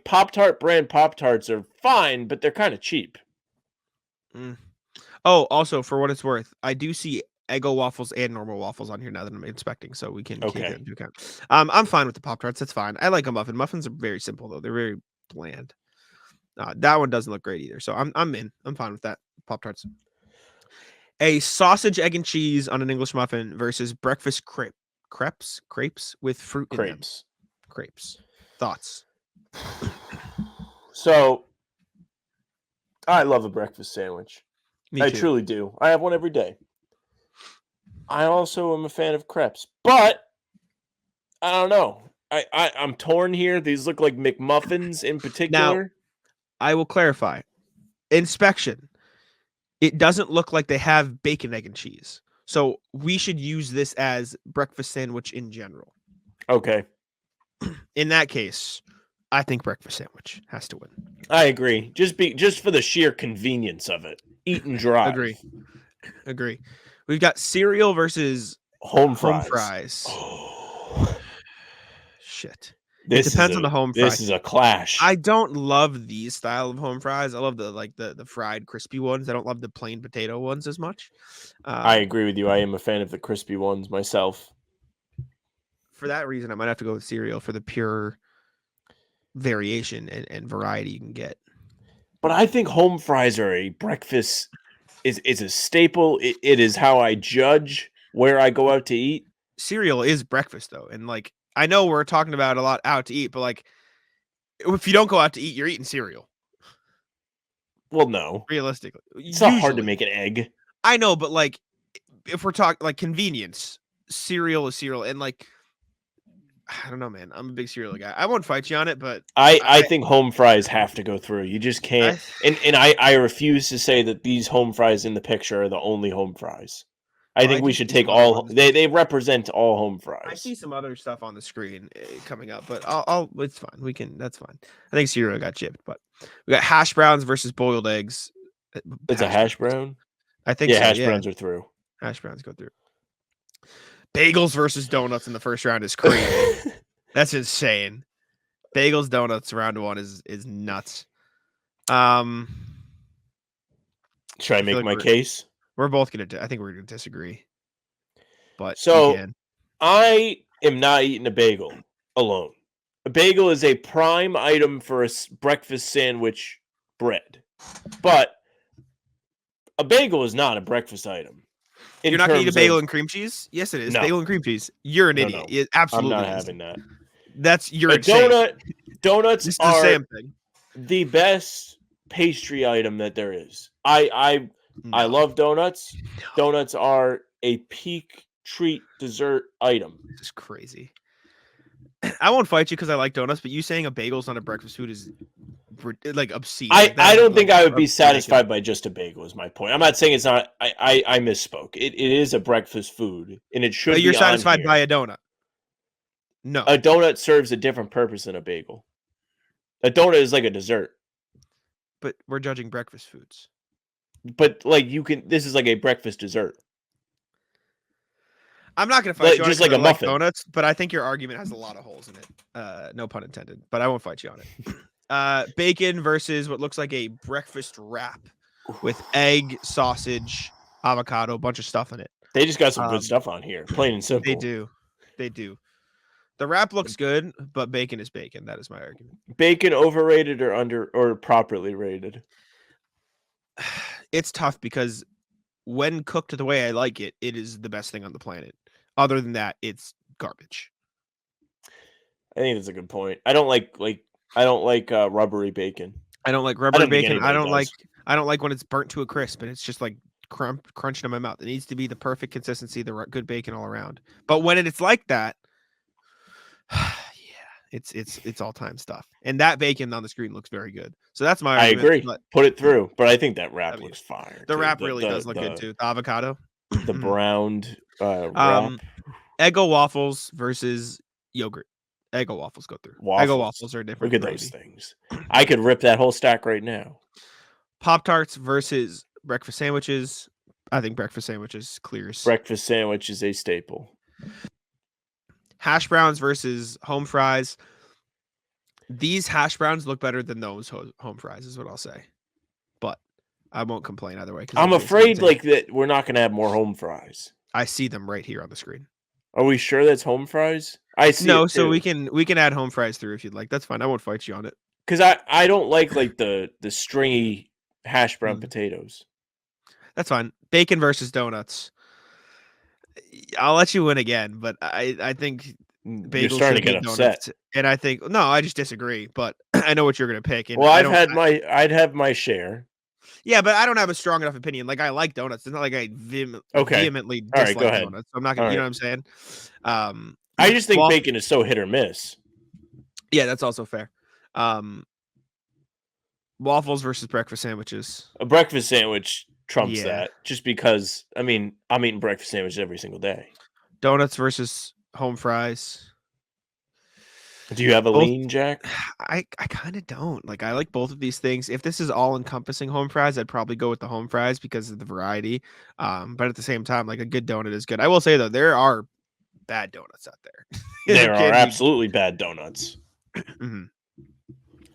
Pop-Tart brand Pop-Tarts are fine, but they're kind of cheap. Oh, also for what it's worth, I do see Eggo waffles and normal waffles on here now that I'm inspecting, so we can take that into account. I'm fine with the Pop-Tarts. That's fine. I like a muffin. Muffins are very simple though. They're very bland. That one doesn't look great either. So I'm in. I'm fine with that. Pop-Tarts. A sausage, egg, and cheese on an English muffin versus breakfast crepes with fruit in them. Crepes. Thoughts? So, I love a breakfast sandwich. Me too. I truly do. I have one every day. I also am a fan of crepes, but I don't know. I'm torn here. These look like McMuffins in particular. Now, I will clarify. Inspection. It doesn't look like they have bacon, egg, and cheese. So we should use this as breakfast sandwich in general. Okay. In that case, I think breakfast sandwich has to win. I agree. Just for the sheer convenience of it. Eat and dry. Agree. We've got cereal versus home fries. Oh. Shit. It depends on the home fry. This is a clash. I don't love these style of home fries. I love the fried crispy ones. I don't love the plain potato ones as much. I agree with you. I am a fan of the crispy ones myself. For that reason, I might have to go with cereal for the pure variation and variety you can get. But I think home fries are a breakfast. Is a staple. It is how I judge where I go out to eat. Cereal is breakfast though, and like I know we're talking about a lot out to eat, but like if you don't go out to eat, you're eating cereal. Well, no, Realistically, it's not hard to make an egg. I know, but like if we're talking like convenience, cereal is cereal, and like I don't know, man. I'm a big cereal guy. I won't fight you on it, but I think home fries have to go through. You just can't. And I refuse to say that these home fries in the picture are the only home fries. I think we should take all. They represent all home fries. I see some other stuff on the screen coming up, but I'll it's fine. We can. That's fine. I think cereal got chipped, but we got hash browns versus boiled eggs. It's a hash brown. I think. Yeah, so, hash browns are through. Hash browns go through. Bagels versus donuts in the first round is crazy. That's insane. Bagels, donuts, round one is nuts. Should I make my case? We're both gonna. I think we're gonna disagree. But so I am not eating a bagel alone. A bagel is a prime item for a breakfast sandwich bread, but a bagel is not a breakfast item. You're not gonna eat a bagel and cream cheese? Yes, it is. No. Bagel and cream cheese. You're an idiot. It absolutely. I'm not is. having that. That's you're a donut. Donuts it's are the same thing. The best pastry item that there is. I love donuts. No. Donuts are a peak treat dessert item. This is crazy. I won't fight you because I like donuts, but you saying a bagel's not a breakfast food is like obscene. I don't think I would be satisfied by just a bagel is my point. I'm not saying it's not. I misspoke. It is a breakfast food, and it should. You're be satisfied by a donut. No, a donut serves a different purpose than a bagel. A donut is like a dessert. But we're judging breakfast foods. But like you can, this is like a breakfast dessert. I'm not going to fight you on just it like a muffin. Donuts, but I think your argument has a lot of holes in it. No pun intended, but I won't fight you on it. Bacon versus what looks like a breakfast wrap with egg, sausage, avocado, a bunch of stuff in it. They just got some good stuff on here, plain and simple. They do. The wrap looks good, but bacon is bacon. That is my argument. Bacon overrated or properly rated? It's tough because when cooked the way I like it, it is the best thing on the planet. Other than that, it's garbage. I think that's a good point. I don't like rubbery bacon. I don't like rubbery bacon. I don't like when it's burnt to a crisp and it's just like crunched in my mouth. It needs to be the perfect consistency, the good bacon all around. But when it's like that, yeah, it's all time stuff. And that bacon on the screen looks very good. So that's my argument. I agree. Put it through, but I think that wrap looks fire. The wrap really does look good too. The avocado, the browned wrap. Eggo waffles versus yogurt. Eggo waffles go through. Eggo waffles are different. Look at those things. I could rip that whole stack right now. Pop-Tarts versus breakfast sandwiches. I think breakfast sandwiches clears. Breakfast sandwich is a staple. Hash browns versus home fries. These hash browns look better than those home fries, is what I'll say. But I won't complain either way. I'm afraid like that we're not going to have more home fries. I see them right here on the screen. Are we sure that's home fries? I see. No, so we can add home fries through if you'd like. That's fine. I won't fight you on it. Because I don't like the stringy hash brown potatoes. That's fine. Bacon versus donuts. I'll let you win again, but I think bagels you're starting to get upset. And I think I just disagree. But I know what you're going to pick. And well, I'd have my share. Yeah, but I don't have a strong enough opinion. Like I like donuts. It's not like I vehemently dislike donuts. I'm not gonna. You know what I'm saying? I just think bacon is so hit or miss. Yeah, that's also fair. Waffles versus breakfast sandwiches. A breakfast sandwich trumps that, just because. I mean, I'm eating breakfast sandwiches every single day. Donuts versus home fries. Do you have a lean, Jack? I kind of don't. Like I like both of these things. If this is all encompassing home fries, I'd probably go with the home fries because of the variety. But at the same time, like a good donut is good. I will say though, there are bad donuts out there. There are absolutely bad donuts. Mm-hmm.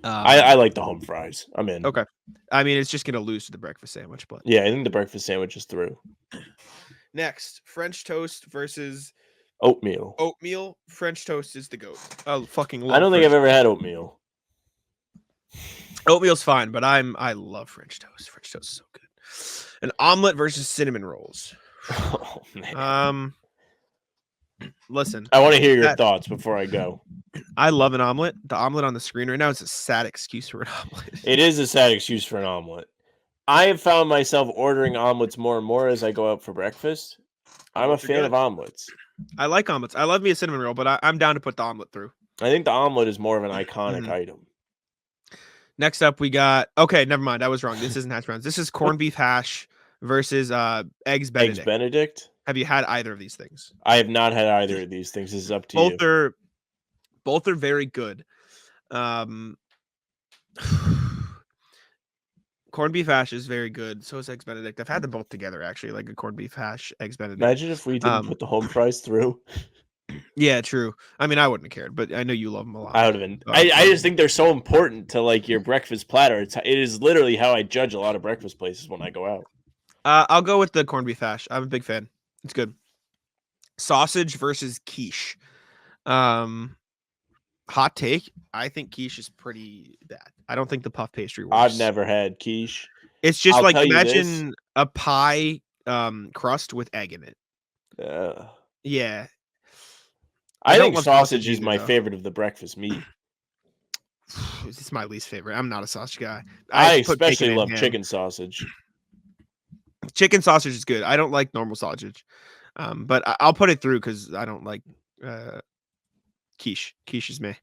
I like the home fries. I'm in. Okay. I mean, it's just gonna lose to the breakfast sandwich, but yeah, I think the breakfast sandwich is through. Next, French toast versus oatmeal. French toast is the goat. Oh, fucking love I don't think I've ever had oatmeal. Oatmeal's fine, but I love French toast. French toast is so good. An omelet versus cinnamon rolls. Oh, man. Listen, I want to hear your thoughts before I go. I love an omelet. The omelet on the screen right now is a sad excuse for an omelet. It is a sad excuse for an omelet. I have found myself ordering omelets more and more as I go out for breakfast. I'm a fan of omelets. I like omelets. I love me a cinnamon roll, but I'm down to put the omelet through. I think the omelet is more of an iconic item. Next up, we got okay. Never mind, I was wrong. This isn't hash browns. This is corned beef hash versus eggs Benedict. Eggs Benedict. Have you had either of these things? I have not had either of these things. This is up to you. Both are very good. Corned beef hash is very good. So is eggs Benedict. I've had them both together actually, like a corned beef hash, eggs Benedict. Imagine if we didn't put the home fries through. Yeah, true. I mean, I wouldn't have cared, but I know you love them a lot. I would have been. I just think they're so important to like your breakfast platter. It is literally how I judge a lot of breakfast places when I go out. I'll go with the corned beef hash. I'm a big fan. It's good. Sausage versus quiche. Hot take. I think quiche is pretty bad. I don't think the puff pastry works. I've never had quiche. It's just like imagine a pie crust with egg in it. Yeah. I think sausage is my favorite of the breakfast meat. It's my least favorite. I'm not a sausage guy. I especially love chicken sausage. Chicken sausage is good. I don't like normal sausage. But I'll put it through because I don't like quiche. Quiche is me.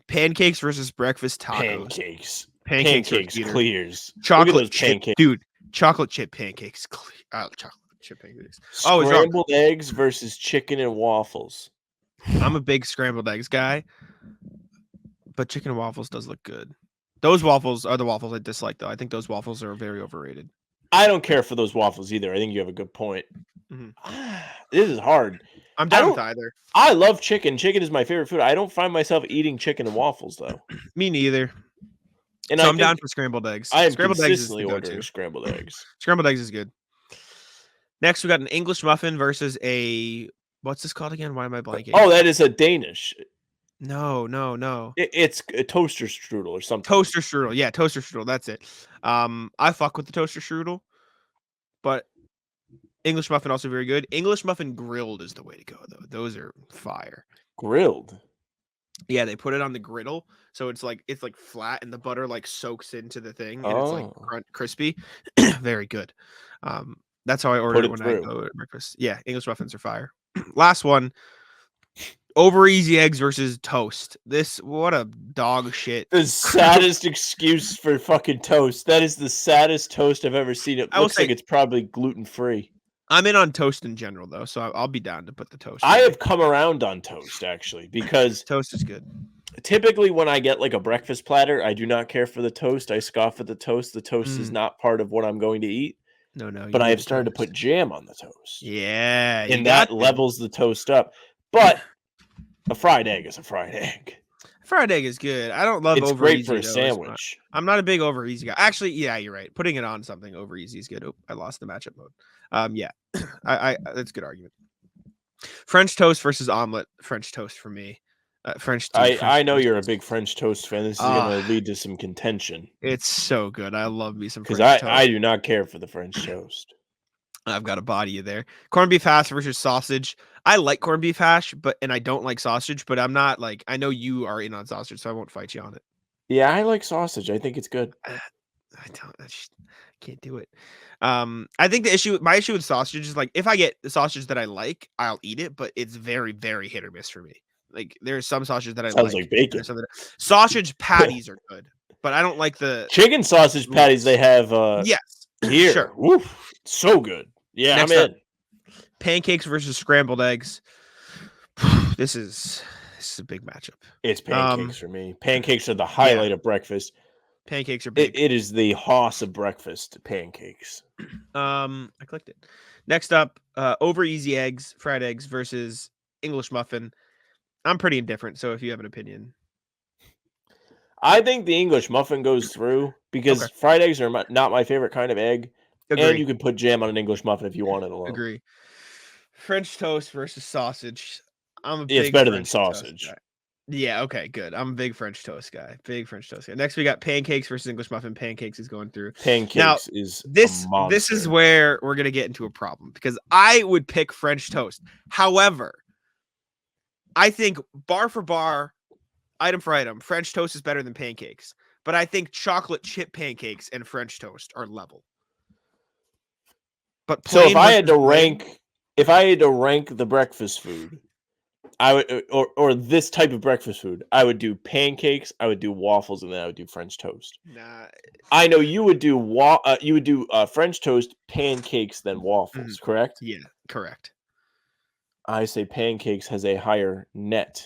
Pancakes versus breakfast tacos. Pancakes clears. Chocolate chip, dude. Chocolate chip pancakes. Chocolate chip pancakes. Scrambled eggs versus chicken and waffles. I'm a big scrambled eggs guy, but chicken and waffles does look good. Those waffles are the waffles I dislike, though. I think those waffles are very overrated. I don't care for those waffles either. I think you have a good point. This is hard. I'm down with either. I love chicken. Chicken is my favorite food. I don't find myself eating chicken and waffles, though. Me neither. And so I'm down for scrambled eggs. I am scrambled consistently ordering scrambled eggs. Scrambled eggs is good. Next, we got an English muffin versus a... What's this called again? Why am I blanking? Oh, that is a Danish. No. It's a toaster strudel or something. Toaster strudel. Yeah, toaster strudel. That's it. I fuck with the toaster strudel, but English muffin also very good. English muffin grilled is the way to go, though. Those are fire. Grilled? Yeah, they put it on the griddle, so it's like flat, and the butter like soaks into the thing, and it's like crispy. Very good. That's how I order it when I go to breakfast. Yeah, English muffins are fire. Last one. Over easy eggs versus toast. What a dog shit. The saddest excuse for fucking toast. That is the saddest toast I've ever seen. It looks like it's probably gluten-free. I'm in on toast in general, though, so I'll be down to put the toast. I have come around on toast, actually, because toast is good. Typically, when I get like a breakfast platter, I do not care for the toast. I scoff at the toast. The toast is not part of what I'm going to eat. No. But I have started to put jam on the toast. Yeah. And that levels the toast up. But a fried egg is a fried egg. Fried egg is good. I don't love it's over easy. It's great for a sandwich. I'm not a big over easy guy. Actually, yeah, you're right. Putting it on something over easy is good. Oh, I lost the matchup mode. Yeah. I that's a good argument. French toast versus omelet. French toast for me. I know you're a big French toast fan. This is going to lead to some contention. It's so good. I love me some French toast. Because I do not care for the French toast. I've got to body you there. Corned beef hash versus sausage. I like corned beef hash, and I don't like sausage, but I'm not like, I know you are in on sausage, so I won't fight you on it. Yeah, I like sausage. I think it's good. I can't do it. I think my issue with sausage is like, if I get the sausage that I like, I'll eat it, but it's very, very hit or miss for me. Like there's some sausage that I Sounds like bacon. Sausage patties are good, but I don't like the chicken sausage patties they have. Yes, here. Sure. Woof. So good. Yeah, Next I'm in. Pancakes versus scrambled eggs. This is a big matchup. It's pancakes for me. Pancakes are the highlight of breakfast. Pancakes are big. It is the hoss of breakfast. Pancakes. I clicked it. Next up, over easy eggs, fried eggs versus English muffin. I'm pretty indifferent, so if you have an opinion. I think the English muffin goes through because fried eggs are not my favorite kind of egg. Agree. And you can put jam on an English muffin if you want it alone. Agree. French toast versus sausage. I'm a big it's better than French sausage. Yeah, okay, good. I'm a big French toast guy. Next, we got pancakes versus English muffin. Pancakes is going through. Pancakes is a This monster. is where we're gonna get into a problem because I would pick French toast. However, I think bar for bar, item for item, French toast is better than pancakes. But I think chocolate chip pancakes and French toast are level. But so if I plain had to versus rank the breakfast food, I would or this type of breakfast food, I would do pancakes, I would do waffles, and then I would do French toast. Nah, I know you would do French toast, pancakes, then waffles, correct? yeah, correct. I say pancakes has a higher net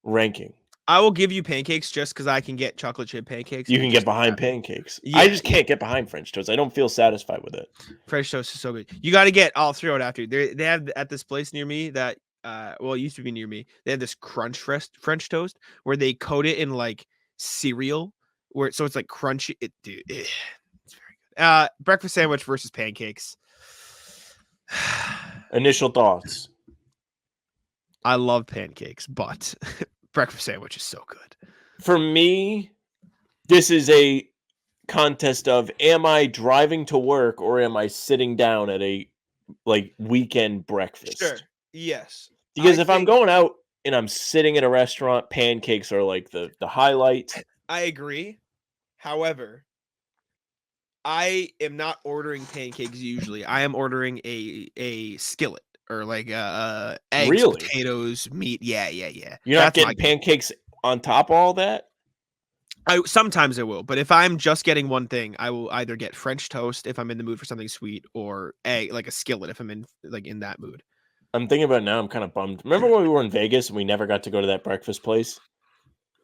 ranking. I will give you pancakes just because I can get chocolate chip pancakes. You can get behind pancakes. Yeah, I just can't get behind French toast. I don't feel satisfied with it. French toast is so good. You got to get. I'll throw it after. They have at this place near me that well, it used to be near me. They have this crunch French toast where they coat it in like cereal, so it's like crunchy. It's very good. Breakfast sandwich versus pancakes. Initial thoughts. I love pancakes, but breakfast sandwich is so good. For me, this is a contest of am I driving to work or am I sitting down at a weekend breakfast? Sure. Yes. Because if I'm going out and I'm sitting at a restaurant, pancakes are like the highlight. I agree. However, I am not ordering pancakes usually. I am ordering a skillet or like eggs, Really? potatoes, meat. Yeah. You're not getting pancakes on top of all that? Sometimes I will, but if I'm just getting one thing, I will either get French toast if I'm in the mood for something sweet, or egg, like a skillet if I'm in that mood. I'm thinking about it now. I'm kind of bummed. Remember when we were in Vegas and we never got to go to that breakfast place?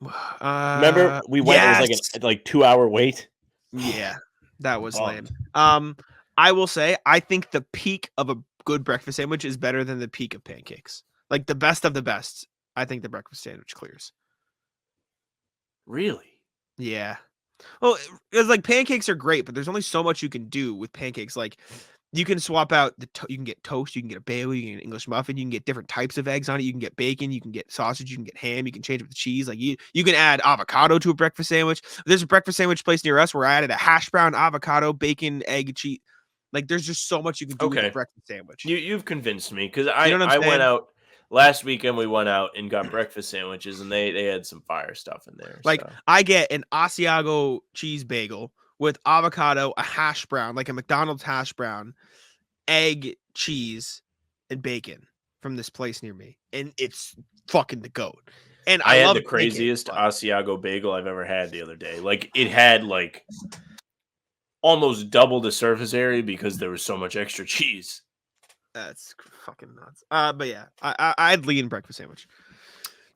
Remember we went? Yes. It was like a 2-hour wait. Yeah, that was lame. I will say I think the peak of a good breakfast sandwich is better than the peak of pancakes. Like the best of the best, I think the breakfast sandwich clears. Really? Yeah. Well, it's like pancakes are great, but there's only so much you can do with pancakes. Like you can swap out you can get toast, you can get a bagel, you can get an English muffin, you can get different types of eggs on it, you can get bacon, you can get sausage, you can get ham, you can change it with cheese. Like you can add avocado to a breakfast sandwich. There's a breakfast sandwich place near us where I added a hash brown, avocado, bacon, egg, cheese. Like there's just so much you can do with a breakfast sandwich. You've convinced me because I went out last weekend. We went out and got breakfast sandwiches, and they had some fire stuff in there. Like I get an Asiago cheese bagel with avocado, a hash brown, like a McDonald's hash brown, egg, cheese, and bacon from this place near me, and it's fucking the goat. And I had love the craziest Asiago bagel I've ever had the other day. Like it had like almost double the surface area because there was so much extra cheese. That's fucking nuts. But yeah, I'd lean breakfast sandwich.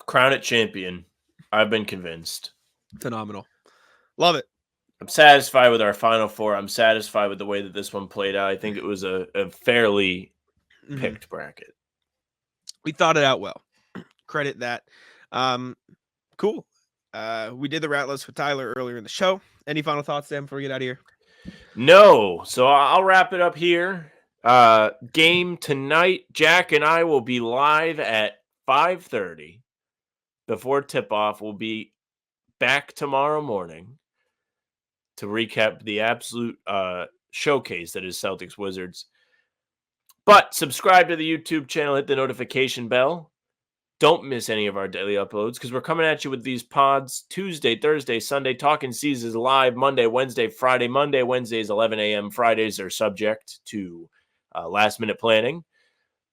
Crown it champion. I've been convinced. Phenomenal. Love it. I'm satisfied with our Final Four. I'm satisfied with the way that this one played out. I think it was a fairly picked bracket. We thought it out well. Credit that. Cool. We did the rat list with Tyler earlier in the show. Any final thoughts, Sam, before we get out of here? No. So I'll wrap it up here. Game tonight. Jack and I will be live at 5:30 before tip-off. We'll be back tomorrow morning to recap the absolute showcase that is Celtics Wizards. But subscribe to the YouTube channel, hit the notification bell. Don't miss any of our daily uploads because we're coming at you with these pods Tuesday, Thursday, Sunday. Talking Seas is live Monday, Wednesday, Friday. Monday, Wednesdays, 11 a.m. Fridays are subject to last-minute planning.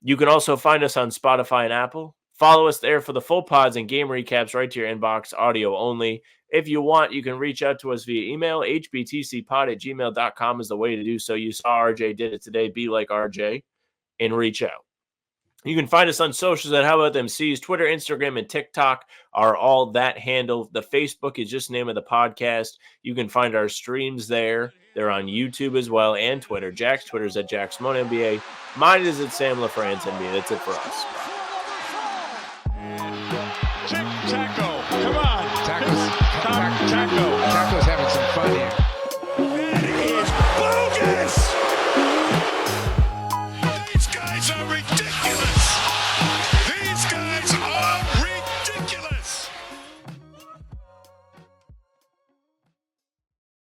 You can also find us on Spotify and Apple. Follow us there for the full pods and game recaps right to your inbox, audio only. If you want, you can reach out to us via email. hbtcpod@gmail.com is the way to do so. You saw RJ did it today. Be like RJ and reach out. You can find us on socials at How About Them C's. Twitter, Instagram, and TikTok are all that handle. The Facebook is just the name of the podcast. You can find our streams there. They're on YouTube as well and Twitter. Jack's Twitter is at JackSimoneNBA. Mine is at Sam LaFrance NBA. That's it for us.